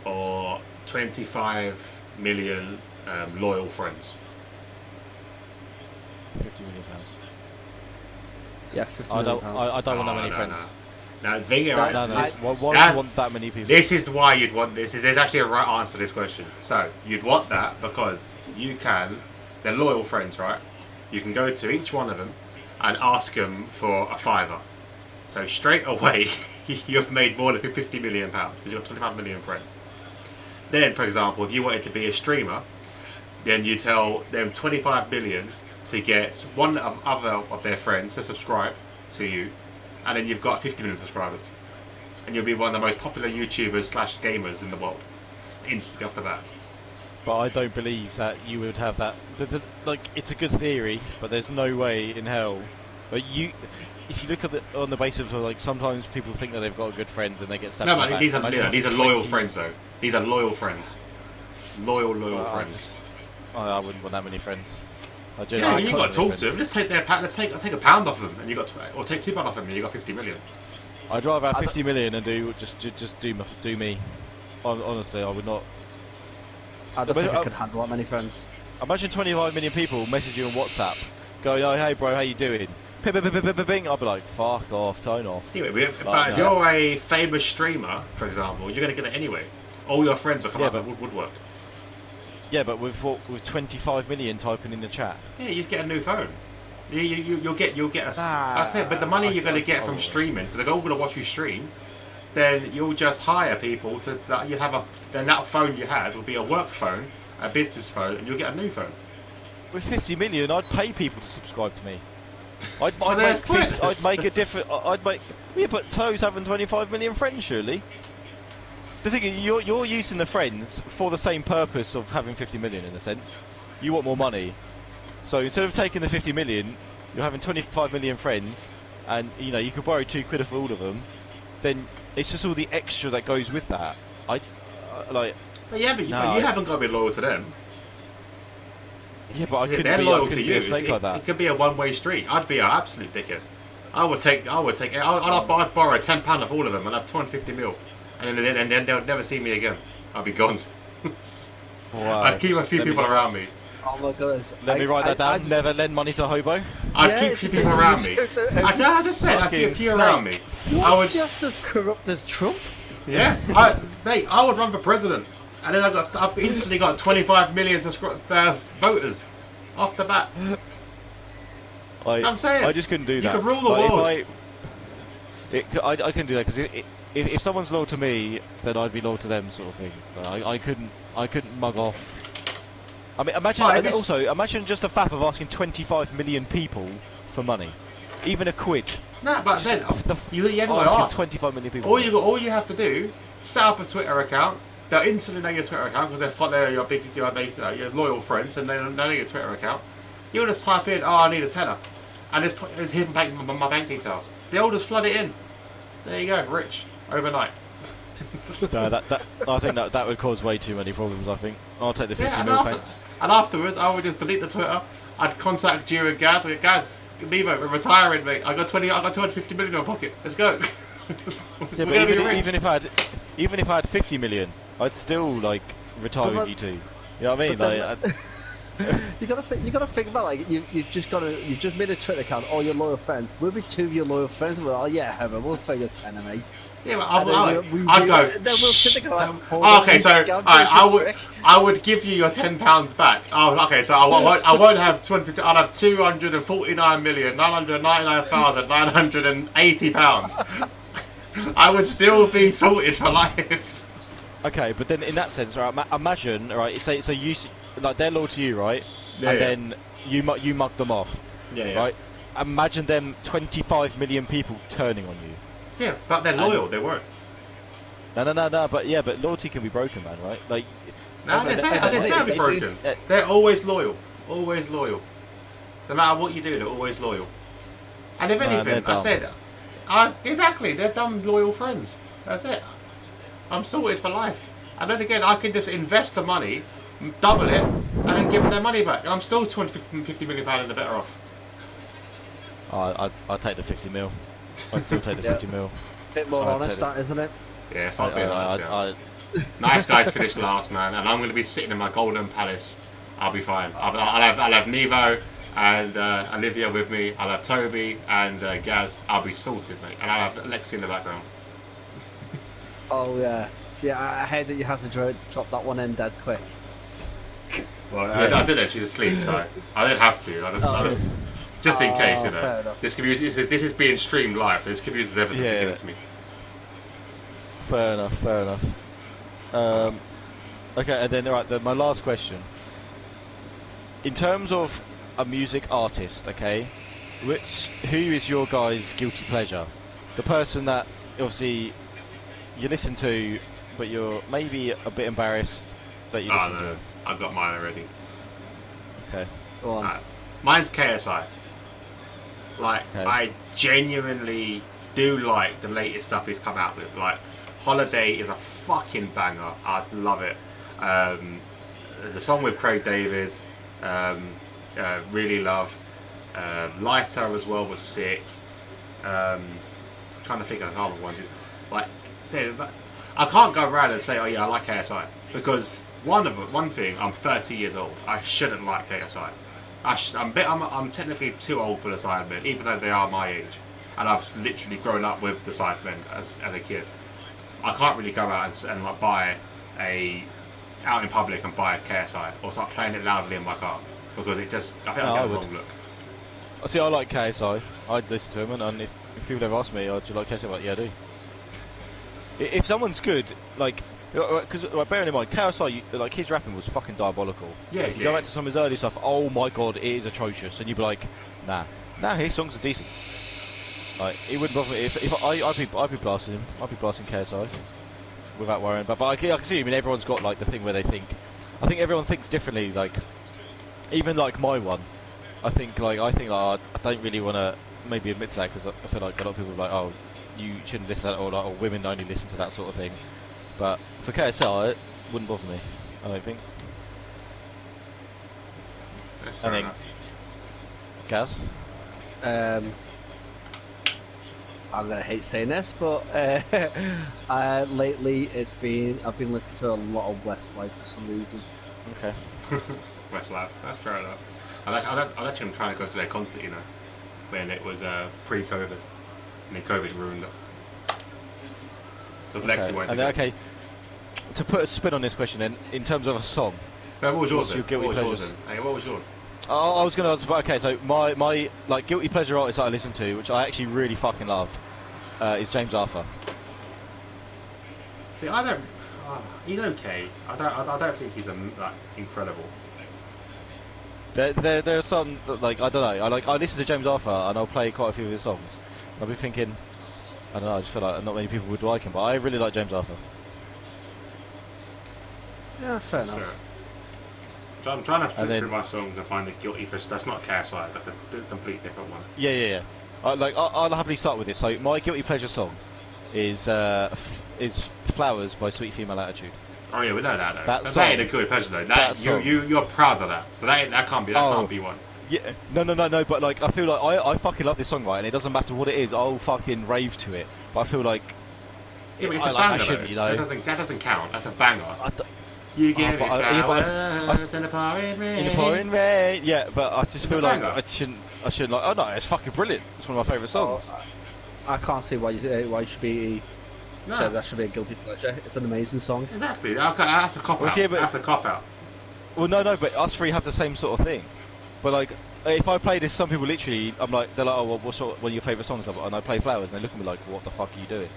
or 25 million loyal friends? £50 million. Yeah, £50 I million. don't want that many friends. No, the thing is, No, No, no. right, Why would you want that many people? this is why you'd want this. There's actually a right answer to this question. So you'd want that because they're loyal friends, right? You can go to each one of them and ask them for a fiver. So straight away, you've made more than £50 million because you've got 25 million friends. Then, for example, if you wanted to be a streamer, then you tell them 25 million to get one of other of their friends to subscribe to you, and then you've got 50 million subscribers, and you'll be one of the most popular YouTubers / gamers in the world instantly off the bat. But I don't believe that you would have that. Like, it's a good theory, but there's no way in hell. But if you look at on the basis of like, sometimes people think that they've got good friends and they get stabbed. No, in the but back. these are Imagine loyal 20 friends though. These are loyal friends. Loyal Well, friends. I wouldn't want that many friends. I Yeah, genuinely you don't got to want talk to many them. Let's take their let's take a pound off them, and you got or take £2 off them, and you got 50 million. friends. I'd rather have 50 million and just do me. Honestly, I would not. I don't think I could handle that many friends. Imagine 25 million people message you on WhatsApp, go, "Yo, hey bro, how you doing?" Ping. I'll be like, "Fuck off, tone off." Anyway, but if you're a famous streamer, for example, you're going to get it anyway. All your friends will come out of the woodwork. Yeah, but with 25 million typing in the chat. Yeah, you just get a new phone. You'll get a. That's it. But the money you're going to get from streaming, because they're all going to watch you stream, then you'll just hire people to. You have then that phone you had will be a work phone, a business phone, and you'll get a new phone. With 50 million, I'd pay people to subscribe to me. I'd there's make a different. Yeah, but Toe's having 25 million friends, surely. The thing is, you're using the friends for the same purpose of having 50 million in a sense. You want more money, so instead of taking the 50 million, you're having 25 million friends, and you could borrow £2 off all of them. Then it's just all the extra that goes with that. But you haven't got to be loyal to them. Yeah, but I couldn't They're be, loyal I to couldn't you. be a snake like that. It could be a one-way street. I'd be an absolute dickhead. I'd borrow £10 of all of them and have 250 mil, and then they'll never see me again. I'll be gone. Wow. I'd keep a few people around me. Oh my goodness. Let me write that down. Never lend money to a hobo. I'd keep a few people around me. I just said I'd keep a few around me. I would just as corrupt as Trump. Yeah, I would run for president, and then I've instantly got 25 million voters off the bat. I'm saying I just couldn't do that. You could rule the world. I couldn't do that because if someone's loyal to me, then I'd be loyal to them, sort of thing. But I couldn't mug off. I mean, imagine just the fact of asking 25 million people for money, even a quid. No, but then you haven't got to ask. 25 million people. All you have to do, set up a Twitter account. They'll instantly know your Twitter account because they're your loyal friends, and they know your Twitter account. You'll just type in, "Oh, I need a tenner," and just put hidden my bank details. They'll just flood it in. There you go, rich overnight. No, I think that would cause way too many problems. I think I'll take the 50 mil pence. And afterwards, I would just delete the Twitter. I'd contact you and Gaz. Gaz, Levo, we're retiring, mate. I got 250 million in my pocket. Let's go. Yeah, but even if I had 50 million, I'd still retire with you two. You know what I mean? You gotta think about you've just made a Twitter account. All your loyal friends. We'll be two of your loyal friends. We're all, yeah, Heather, we'll figure 10 mate. Yeah, but And then I'd go. Then we'll sit there going, Oh, okay, so scoundrels, you prick." I would give you your £10 back. Oh, okay, so I won't have 250. I'll have £249,999,980. I would still be sorted for life. Okay, but then in that sense, right? Imagine, right? Say, so you like they're loyal to you, right? Yeah, and yeah. then you mug them off, Yeah. right? Imagine them 25 million people turning on you. Yeah, but they're loyal. They weren't. No. But but loyalty can be broken, man, right? Like, No, I didn't say it'd be broken. uh, They're always loyal. Always loyal. No matter what you do, they're always loyal. And if Man, anything, they're I dumb. said, exactly, they're dumb, loyal friends. That's it. I'm sorted for life. And then again, I can just invest the money, double it, and then give them their money back. And I'm still £250 million in the better off. I'll take the 50 mil. I'd still take the 50 mil. Bit more I'd honest, take that isn't it? Yeah, fuck being honest, yeah. I, Nice guys finished last, man, and I'm going to be sitting in my golden palace. I'll be fine. I'll have Nevo and Olivia with me. I'll have Toby and Gaz. I'll be sorted, mate. And I'll have Lexi in the background. Oh yeah. See, I heard that you had to drop that one in dead quick. Well, I did it. She's asleep, so I don't have to. Just in case, you fair know. enough. This is being streamed live, so this could be used as evidence Yeah. against me. fair enough. Okay, and then my last question. In terms of a music artist, okay, who is your guys' guilty pleasure? The person that obviously you listen to, but you're maybe a bit embarrassed that you Oh listen no, to. I've got mine already. Okay. Go on. Mine's KSI. Like, Okay. I genuinely do like the latest stuff he's come out with. Like, Holiday is a fucking banger. I love it. The song with Craig David, really love. Lighter as well was sick. Trying to think of other ones. Like, dude, I can't go around and say, oh yeah, I like KSI, because one thing, I'm 30 years old. I shouldn't like KSI. I'm technically too old for the Sidemen, even though they are my age, and I've literally grown up with the Sidemen as a kid. I can't really go out and like out in public and buy a KSI or start playing it loudly in my car, because I think I get the wrong look. See, I like KSI. I'd listen to him, and if people ever ask me, oh, do you like KSI? I'm like, yeah, I do. If someone's good, like, because bearing in mind, KSI, like, his rapping was fucking diabolical. Yeah, If you go back to some of his early stuff, oh my god, it is atrocious, and you'd be like, nah, his songs are decent. Like, it wouldn't bother me if I'd be blasting him. I'd be blasting KSI without worrying. But I can see. I mean, everyone's got like the thing where they think. I think everyone thinks differently. Like, even like my one, I think I don't really want to maybe admit to that, because I feel like a lot of people are like, oh, you shouldn't listen to that, or like, or women only listen to that sort of thing. But for KSI, it wouldn't bother me. I don't think. That's I fair think. enough. Gaz. I'm gonna hate saying this, but lately I've been listening to a lot of Westlife for some reason. Okay. Westlife, that's fair enough. I was actually trying to go to their concert, you know, when it was pre-COVID, and then COVID ruined it. Because Lexi went to go. Okay. To put a spin on this question, then, in terms of a song, What was yours what's then? your guilty What was yours pleasures? then? Hey, what was yours? I was going to. Okay, so my like guilty pleasure artist that I listen to, which I actually really fucking love, is James Arthur. See, I don't. He's okay. I don't think he's like incredible. There are some that, like, I don't know. I listen to James Arthur and I'll play quite a few of his songs. I'll be thinking, I don't know. I just feel like not many people would like him, but I really like James Arthur. Yeah, fair enough. Sure. So I'm trying to flip then- through my songs and find the guilty pleasure. That's not KSI, like a complete different one. Yeah. I'll happily start with this. So my guilty pleasure song is "Flowers" by Sweet Female Attitude. Oh yeah, we know that though. That That song- ain't a guilty pleasure though. that You're proud of that. So that can't be one. Yeah, no. But like, I feel like I fucking love this song, right? And it doesn't matter what it is, I'll fucking rave to it. But I feel like Yeah, but it's I a like, I banger shouldn't, though. you know. That doesn't count. That's a banger. You Oh, give me but I- yeah, but flowers in the pouring rain. in the pouring rain, yeah. But I just It's feel a like banger. I shouldn't like. Oh no, it's fucking brilliant. It's one of my favourite songs. I can't see why you should be No. So that should be a guilty pleasure. It's an amazing song. Exactly. Okay, that's a cop Well, out. yeah, but- That's a cop out. Well, no, but us three have the same sort of thing. But like, if I play this, some people literally, I'm like, they're like, oh, well, what's one of your favourite songs? And I play Flowers, and they look at me like, what the fuck are you doing?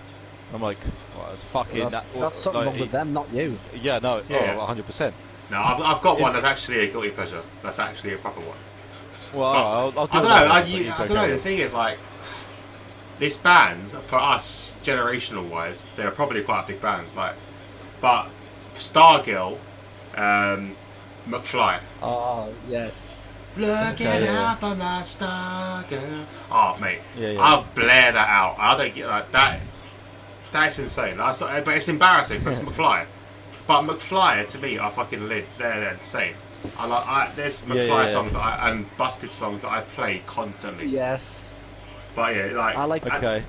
I'm like, well, it's fucking. Well, that's something wrong with them, not you. Yeah, no, Yeah. 100%. No, I've got one that's actually a guilty pleasure. That's actually a proper one. Well, I'll do I don't know. another one, I but you don't go know. The ahead. thing is, like, this band for us, generational wise, they're probably quite a big band. Like, but Stargirl, McFly. Oh, yes. Looking Okay, yeah. out for my Stargirl. Oh, mate, Yeah. I'll blare that out. I don't get like that. That's insane. But it's embarrassing. 'Cause that's McFly. But McFly to me are fucking lit. They're insane. There's McFly yeah. songs and Busted songs that I play constantly. Yes. But yeah, like I like Okay.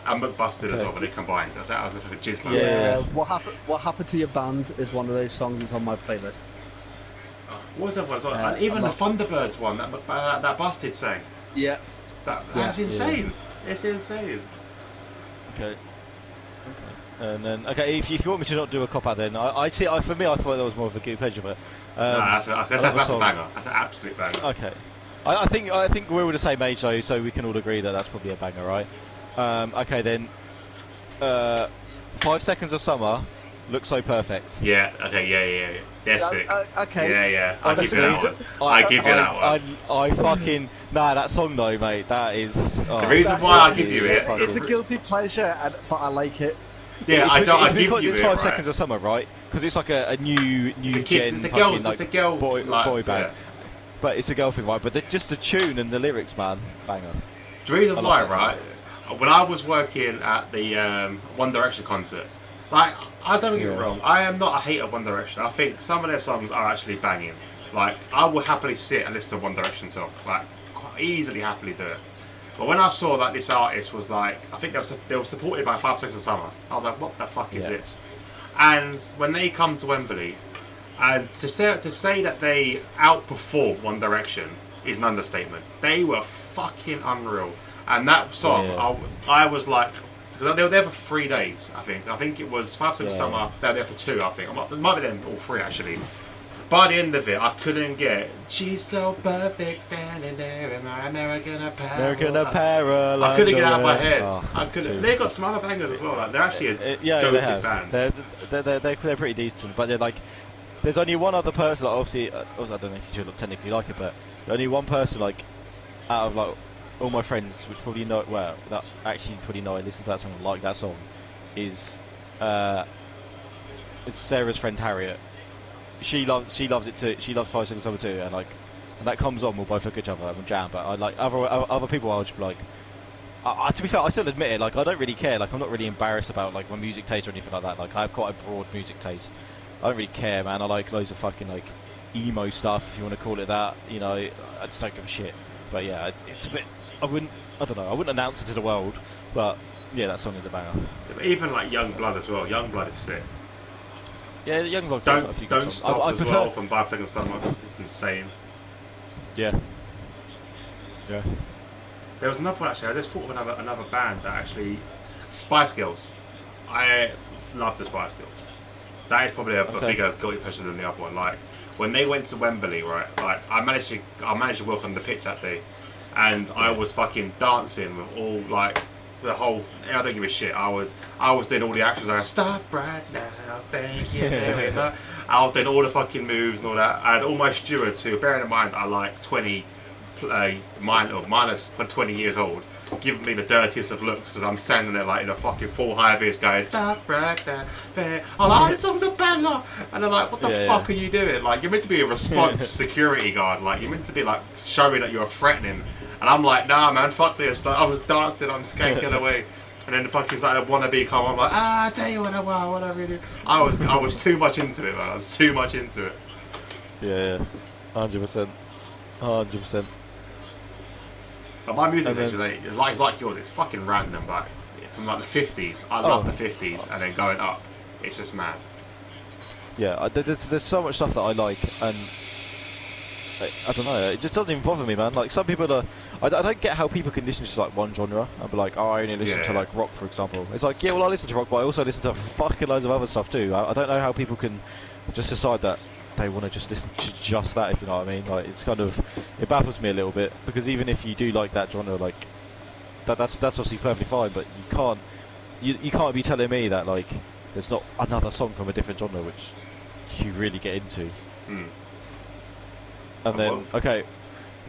and McBusted as Okay. well when they combined. That was just like a jizz Yeah. moment. What happened to your band is one of those songs that's on my playlist. What was that one as well? Yeah, And even I'm the not- Thunderbirds one that Busted sang. Yeah. That's Yeah. insane. It's insane. Okay. And then, okay, if you want me to not do a cop out, then I see. For me, I thought that was more of a guilty pleasure, but No, that's another a song. banger. That's an absolute banger. Okay. I think we're all the same age though, so we can all agree that that's probably a banger, right? Okay then. 5 Seconds of Summer looks so perfect. Yeah. Okay. Yeah. They're sick. Okay. Yeah. I'll give you that one. I give you that one. I fucking that song though, mate. That is. Oh, The reason why I give you it. It's a guilty pleasure, but I like it. Yeah, I give because you it's it. 5 Right? Seconds of Summer, right? Because it's like a new It's a gen. kids. It's a fucking, girls. like, It's a girl. boy like, band. yeah. But it's a girl thing, right? But just the tune and the lyrics, man, banger. The reason I why, like that right? When I was working at the One Direction concert, like, I don't get me Yeah. wrong, I am not a hater of One Direction. I think some of their songs are actually banging. Like, I would happily sit and listen to a One Direction song, like, quite easily happily do it. But when I saw that this artist was like, I think they were supported by 5 Seconds of Summer, I was like, what the fuck is Yeah. this? And when they come to Wembley, and to say that they outperformed One Direction is an understatement. They were fucking unreal. And that song, Yeah. I was like, because they were there for 3 days, I think. I think it was 5 Seconds of Yeah. Summer, they were there for 2, I think. It might be them all 3 actually. By the end of it, I couldn't get, she's so perfect standing there in my American Apparel. American Apparel. I couldn't get it out of my underwear. head. Oh, I couldn't. seriously. They've got some other bangers as well. Like, they're actually a Yeah, they goated have. band. They're pretty decent, but they're like, there's only one other person. Like, obviously, also, I don't know if you should technically like it, but only one person, like, out of like all my friends, which probably know well, that actually probably know I listen to that song and like that song, is Sarah's friend Harriet. She loves it too. She loves 5 Seconds of Summer too, and like, and that comes on, we'll both look at each other and jam. But I like other people. I'll just be like. To be fair, I still admit it. Like, I don't really care. Like, I'm not really embarrassed about like my music taste or anything like that. Like, I have quite a broad music taste. I don't really care, man. I like loads of fucking like emo stuff, if you want to call it that. You know, I just don't give a shit. But yeah, it's a bit. I don't know. I wouldn't announce it to the world, but yeah, that song is a banger. Even like Young Blood as well. Young Blood is sick. Yeah, the Young Blood's got a few good Don't songs. stop I as prefer. well from 5 Seconds of Summer. It's insane. Yeah. Yeah. There was another one actually. I just thought of another band that actually, Spice Girls. I love the Spice Girls. That is probably a bigger guilty pleasure than the other one. Like when they went to Wembley, right? Like I managed to walk on the pitch that day, and I was fucking dancing with all like the whole. I don't give a shit. I was doing all the actions. I was, stop right now, thank you very much. I was doing all the fucking moves and all that. I had all my stewards who, bearing in mind, are like 20. Minus 20 years old, giving me the dirtiest of looks because I'm standing there like in a fucking full high vis going stop right there. I'm like, oh, this song's a banger, and they're like, what the fuck are you doing? Like, you're meant to be a response security guard, like you're meant to be like showing that you're threatening, and I'm like, nah man, fuck this. Like, I was dancing, I'm skanking away, and then the fucking like a wannabe come, I'm like, I tell you what I really do. I was too much into it, man. I was too much into it. Yeah. 100%. 100%. But my music And then- taste is like yours. It's fucking random. Like from like the 50s, I love the 50s, and then going up, it's just mad. Yeah, there's so much stuff that I like, and I don't know. It just doesn't even bother me, man. Like some people are. I don't get how people can listen to like one genre and be like, oh, I only listen to like rock, for example. It's like, yeah, well, I listen to rock, but I also listen to fucking loads of other stuff too. I don't know how people can just decide that they want to just listen to just that, if you know what I mean. Like it's kind of, it baffles me a little bit, because even if you do like that genre, like that's obviously perfectly fine, but you can't be telling me that like there's not another song from a different genre which you really get into. And then, okay,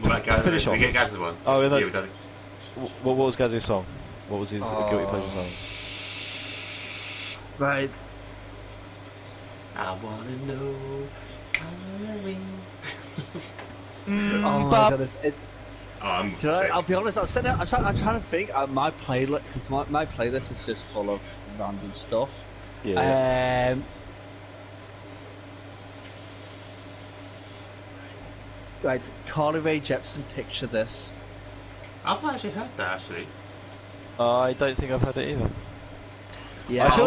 to finish off. We get Gaz's one. Oh, and then, yeah, we done it. what was Gaz's song? What was his guilty pleasure song? Right. I wanna know. Oh my goodness, it's. I'm Do you know, sick. I'll be honest. I'm trying to think. My playlist, because my playlist is just full of random stuff. Yeah. Right, Carly Rae Jepsen, Picture This. I've not actually heard that actually. I don't think I've heard it either. Yeah, I feel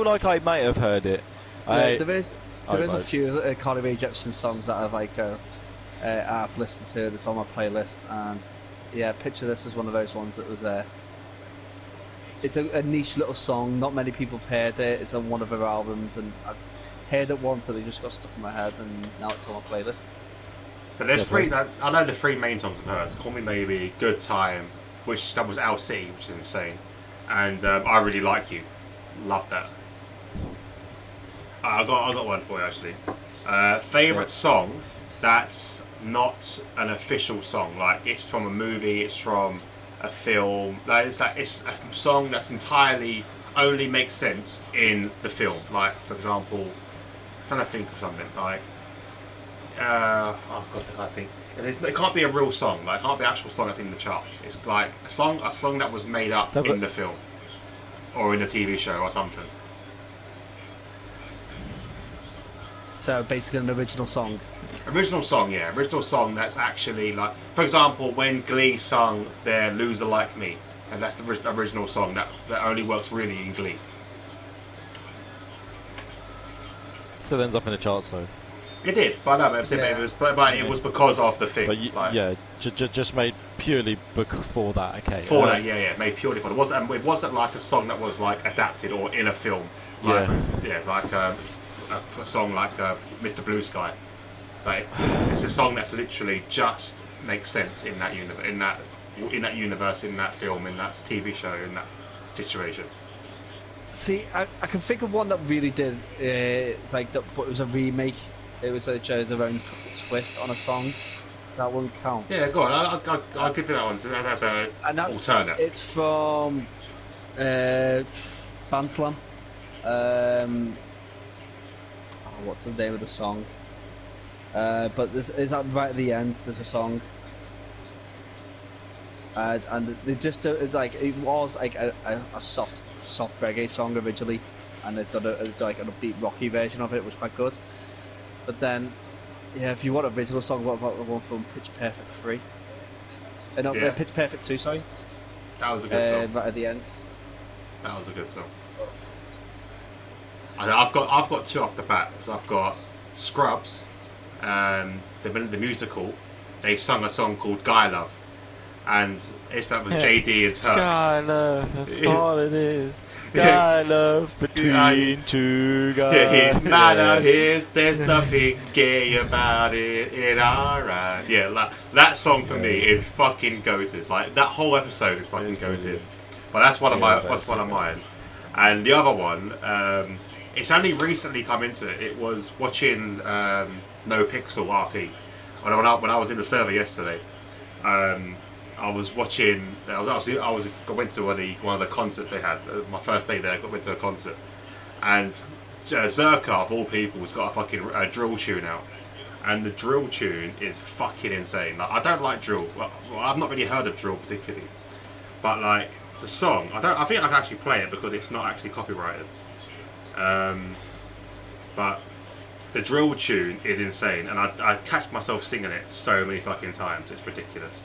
like I might have heard it. there is a few Carly Rae Jepsen songs that I've listened to that's on my playlist, and yeah, Picture This is one of those ones that was it's a niche little song. Not many people have heard it. It's on one of her albums, and I've heard it once and it just got stuck in my head, and now it's on my playlist. So there's three. I know the three main songs of hers. Call Me Maybe, Good Time, which that was Our City, which is insane, and I Really Like You. Love that. I got one for you actually. Favorite song that's not an official song. Like it's from a movie. It's from a film. It's a song that's entirely only makes sense in the film. Like for example, I'm trying to think of something like. Oh God, I can't think. It can't be a real song. Like it can't be an actual song that's in the charts. It's like a song that was made up in the film or in the TV show or something. So basically, an original song. Original song, yeah. Original song that's actually like, for example, when Glee sung their "Loser Like Me," and that's the original song that only works really in Glee. Still ends up in the charts though. It did, but no, it was because of the thing. But just made purely for that. Okay. For that, made purely for that. It wasn't like a song that was like adapted or in a film. Like, like a song like Mr. Blue Sky. But it's a song that's literally just makes sense in that universe, in that film, in that TV show, in that situation. See, I can think of one that really did like that, but it was a remake. It was their own twist on a song. That one counts. Yeah, go on. I'll give you that one. That's a alternate. It's from Bandslam. What's the name of the song? But is that right at the end? There's a song, and they just do it was like a soft reggae song originally, and they've done like an upbeat rocky version of it. It was quite good. But then, yeah, if you want an original song, what about the one from Pitch Perfect 3? Pitch Perfect 2, sorry. That was a good song. Right at the end. That was a good song. I've got two off the bat. So I've got Scrubs, the musical. They sung a song called Guy Love, and it's about with JD and Turk. Guy Love, that's all it is. Guy love between two guys. His manner, there's nothing gay about it in our eyes. Yeah, like, that song for me is fucking goated. Like that whole episode is fucking goated. But that's one of mine. And the other one, it's only recently come into it. It was watching No Pixel RP when I was in the server yesterday. I was watching. I went to one of the concerts they had. My first day there, I went to a concert, and Zerka of all people has got a fucking drill tune out, and the drill tune is fucking insane. Like I don't like drill. Well, I've not really heard of drill particularly, but like the song, I think I can actually play it because it's not actually copyrighted. But the drill tune is insane, and I catch myself singing it so many fucking times. It's ridiculous.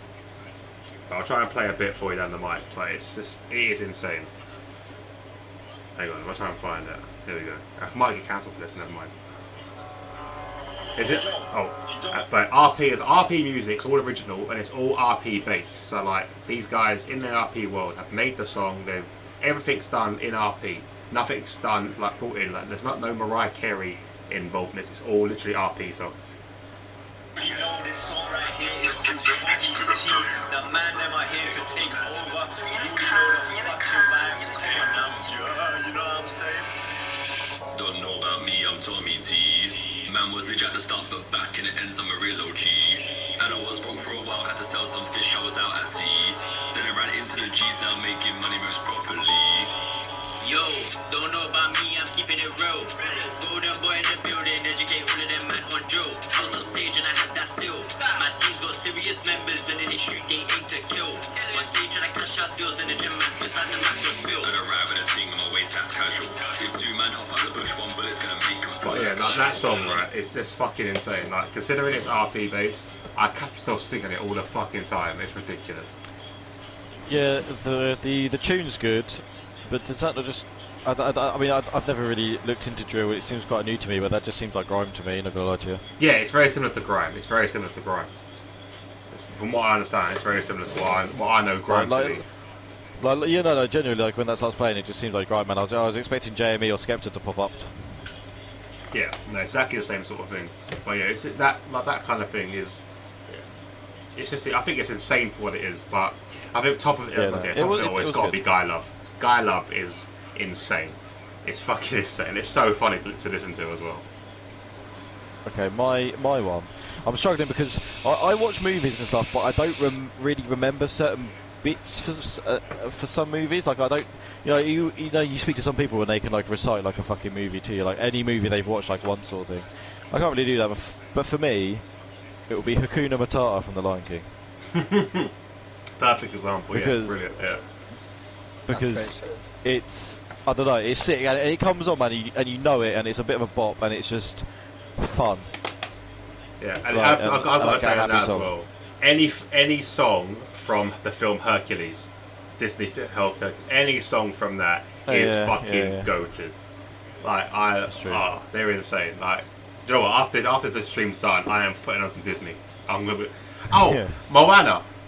But I'll try and play a bit for you down the mic, but it is insane. Hang on, I'll try and find it. There we go. I might get cancelled for this, never mind. Is it? Oh, but RP music's all original and it's all RP based. So like these guys in the RP world have made the song. Everything's done in RP. Nothing's done like brought in. Like there's no Mariah Carey involved in this. It's all literally RP songs. You know this song right here is called DxT. The man them are here to take over. You know the fucking vibes coming out. You know what I'm saying? Don't know about me, I'm Tommy T. Man was legit at the start, but back in the ends, I'm a real OG. And I was broke for a while, had to sell some fish, I was out at sea. Then I ran into the G's, now making money moves properly. Yo, don't know about me, I'm keeping it real. Golden boy in the building, educate all of them man on drill. I was on stage and I had that still. My team's got serious members and then they shoot, they aim to kill. On stage and I cash out deals in the gym, man, without the macro spill. And I ride with a team on my waist, that's casual. If two man hop out the bush, one bullet's gonna make them fall. But yeah, like that song, right, it's just fucking insane. Like, considering it's RP based, I catch myself singing it all the fucking time. It's ridiculous. Yeah, the tune's good, but does that not just... I mean, I've never really looked into drill. It seems quite new to me, but that just seems like grime to me, not gonna lie to you. Yeah, it's very similar to grime. From what I understand, it's very similar to what I know grime to be. Like, you know, no, genuinely, like when that starts playing, it just seems like grime, man. I was expecting JME or Skepta to pop up. Yeah, no, exactly the same sort of thing. But yeah, it's that kind of thing is. It's just, I think it's insane for what it is, but I think top of it, it's got to be Guy Love. Guy Love is insane. It's fucking insane. It's so funny to listen to as well. Okay, my one. I'm struggling because I watch movies and stuff, but I don't really remember certain bits for some movies. Like I don't, you know, you speak to some people and they can like recite like a fucking movie to you, like any movie they've watched like once sort of thing. I can't really do that, but for me, it will be Hakuna Matata from The Lion King. Perfect example. Because, yeah, brilliant. Yeah. Because it's, I don't know, it's sitting and it comes on, man, and you know it, and it's a bit of a bop, and it's just fun. Yeah, and Right, I've got to like say a that happy as song. well. Any song from the film Hercules, Disney film, any song from that is fucking goated. Like they're insane. Like, do you know what? After the stream's done, I am putting on some Disney. I'm gonna be.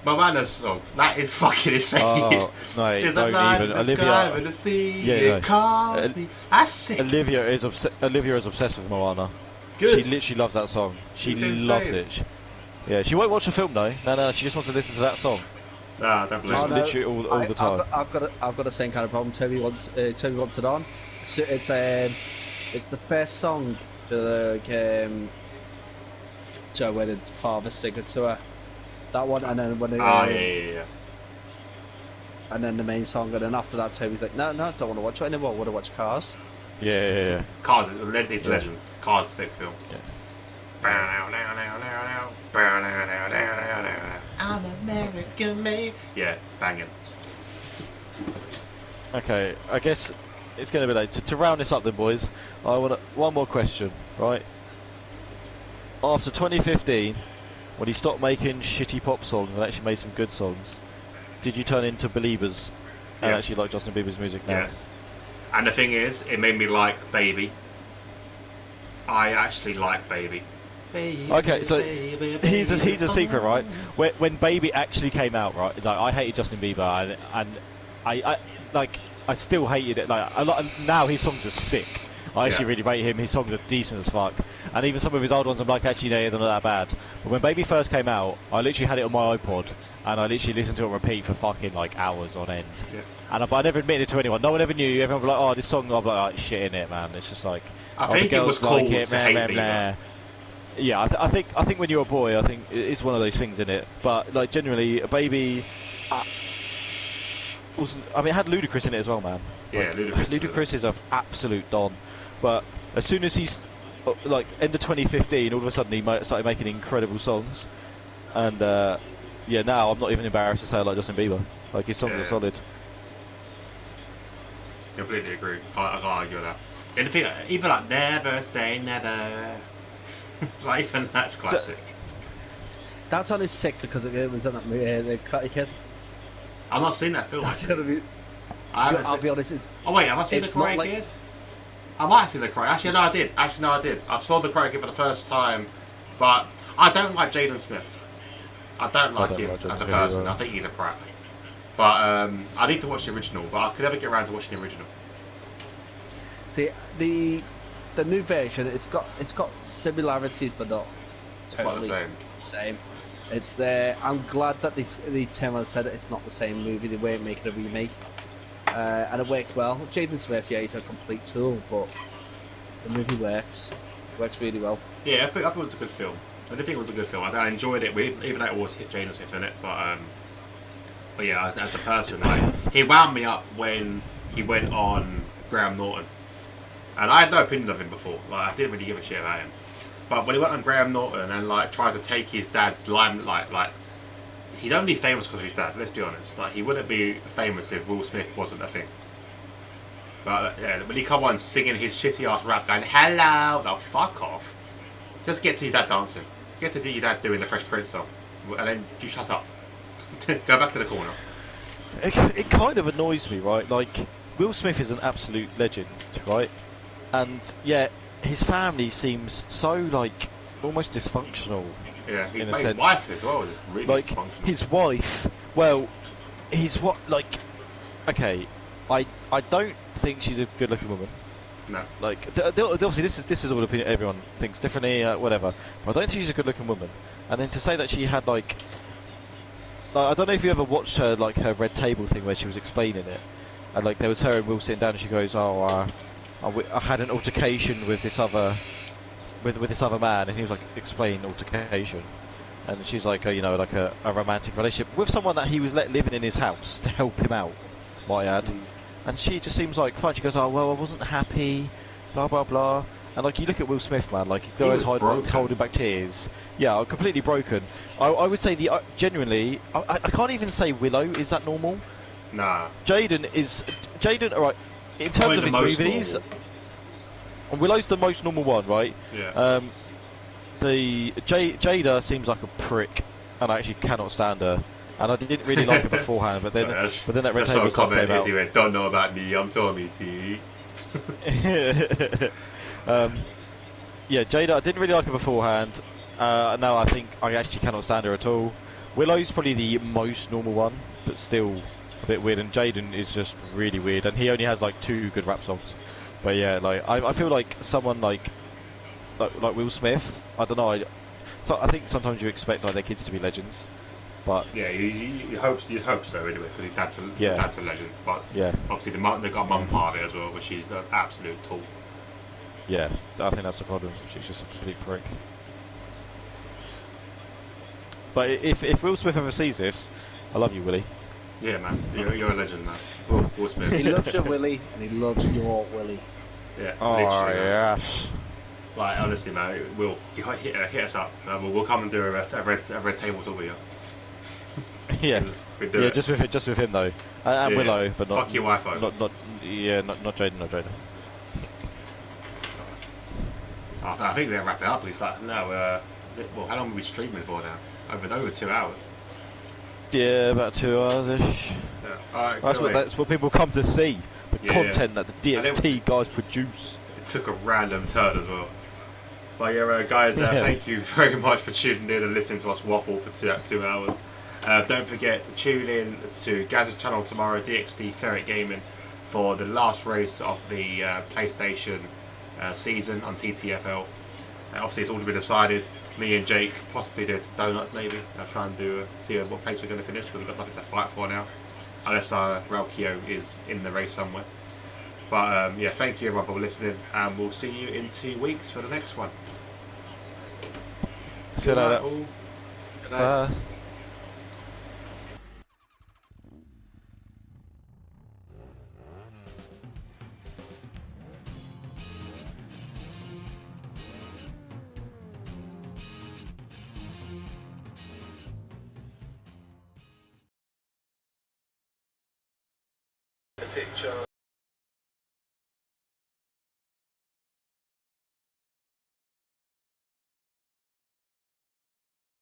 Moana's song. That is fucking insane. Oh, no, There's don't a line even. in the sky and the sea. Yeah, it calls me. That's sick. Olivia is obsessed with Moana. Good. She literally loves that song. She It's loves insane. it. Yeah, she won't watch the film though. No, she just wants to listen to that song. Nah, don't believe Oh, it. no. Literally all the time. I've got the same kind of problem. Toby wants it on. So it's the first song to where the father singer to her. That one, and then when yeah. and then the main song, and then after that, Toby's like, no, don't want to watch it anymore. I want to watch Cars. Yeah. Cars is legend. Cars is a sick film. Yeah. I'm American made. Yeah, banging. Okay, I guess it's going to be late. To round this up then, boys, I want one more question, right? After 2015, when he stopped making shitty pop songs and actually made some good songs, did you turn into believers and Yes. actually like Justin Bieber's music now? Yes. And the thing is, it made me like Baby. I actually like Baby. Baby, Okay, so baby, here's a baby, secret, right? When Baby actually came out, right? Like I hated Justin Bieber, and I still hated it. Like now his songs are sick. I actually really rate him. His songs are decent as fuck, and even some of his old ones I'm like, actually, they're not that bad. But when Baby first came out, I literally had it on my iPod, and I literally listened to it on repeat for fucking like hours on end. Yeah. And I never admitted it to anyone. No one ever knew. Everyone was like, "Oh, this song," I'm like, shit in it, man. It's just like, I the think it was girls cool like it, to hate Bieber. meh. Yeah, I think when you're a boy, I think it's one of those things in it. But like generally, Baby wasn't. I mean, it had Ludacris in it as well, man. Yeah, Like, Ludacris is an absolute don. But as soon as he's like end of 2015, all of a sudden he started making incredible songs. And yeah, now I'm not even embarrassed to say I like Justin Bieber. Like his songs are solid. Completely agree. I can't argue with that. And the thing, even like Never Say Never, like even that's classic. That song is sick because it was in that movie, the Karate Kid. I've not seen that film. That's gonna be. I'll be honest. It's. Oh wait, have I seen the it's not Karate Kid? I might have seen the Karate. Actually, no, I did. I did. I saw the Karate Kid for the first time But I don't like Jaden Smith. I don't like him like Jaden as a Smith person. either. I think he's a prat. But I need to watch the original. But I could never get around to watching the original. See, the new version, it's got similarities, but not It's not totally the same. same. It's I'm glad that the Tim said that it's not the same movie. They weren't making a remake, and it worked well. Jaden Smith, yeah, he's a complete tool, but the movie works really well. Yeah, I thought it was a good film. I did think it was a good film. I enjoyed it, even though it was hit Jaden Smith in it. But yeah, as a person, like, he wound me up when he went on Graham Norton, and I had no opinion of him before. Like, I didn't really give a shit about him. But when he went on Graham Norton and like tried to take his dad's limelight, like he's only famous because of his dad. Let's be honest. Like, he wouldn't be famous if Will Smith wasn't a thing. But yeah, when he come on singing his shitty ass rap, going hello, oh fuck off. Just get to your dad dancing. Get to your dad doing the Fresh Prince song, and then you shut up. Go back to the corner. It kind of annoys me, right? Like, Will Smith is an absolute legend, right? And yet his family seems so like almost dysfunctional. Yeah, in a his sense. wife as well is really Like dysfunctional. his wife, well, he's what like. Okay, I don't think she's a good-looking woman. No. Like, obviously, this is all opinion. Everyone thinks differently, whatever. But I don't think she's a good-looking woman. And then to say that she had like I don't know if you ever watched her like her Red Table thing where she was explaining it, and like there was her and Will sitting down, and she goes, "Oh, I had an altercation with this other man," and he was like, "Explain altercation." And she's like, you know, like a romantic relationship with someone that he was living in his house to help him out, might I add. And she just seems like fine. She goes, "Oh well, I wasn't happy, blah blah blah." And like you look at Will Smith, man, like he goes holding back tears. Yeah, completely broken. I would say genuinely, I can't even say Willow. Is that normal? Nah. Jaden. All right. In terms of his movies, Willow's the most normal one, right? Yeah. The Jada seems like a prick, and I actually cannot stand her. And I didn't really like her beforehand, but then that Red Table stuff came out. He went, "Don't know about me, I'm Tommy T." Yeah, Jada, I didn't really like her beforehand. Now I think I actually cannot stand her at all. Willow's probably the most normal one, but still a bit weird. And Jaden is just really weird, and he only has like 2 good rap songs. But yeah, like I feel like someone like Will Smith. I don't know. I think sometimes you expect like their kids to be legends, but yeah, you hope so anyway, because his dad's a legend. But yeah, obviously they've got mum part of it as well, which is an absolute tool. Yeah, I think that's the problem. She's just a complete prick. But if Will Smith ever sees this, I love you, Willie. Yeah, man, you're a legend, man. Will Smith. He loves your Willie, and he loves your Willie. Yeah. Oh yes. Like honestly, man, Will hit us up. We'll come and do a red table talk with you. Yeah. We'd do it. Just with him though, and Willow, but not. Fuck your wife, not Jaden, not Jaden. I think we're wrap it up. It's like no. Well, how long are we streaming for now? Over 2 hours. Yeah, about 2 hours-ish. Yeah. Alright, that's what people come to see. The content that the DxT guys produce. It took a random turn as well. But yeah, guys, thank you very much for tuning in and listening to us waffle for 2 hours. Don't forget to tune in to Gaz's channel tomorrow, DxT Ferret Gaming, for the last race of the PlayStation season on TTFL. Obviously, it's all been decided. Me and Jake possibly do donuts, maybe. I'll try and see what place we're going to finish, because we've got nothing to fight for now, unless Ralkio is in the race somewhere. But yeah, thank you everyone for listening, and we'll see you in 2 weeks for the next one. See you later. All. Good night. Bye. Picture.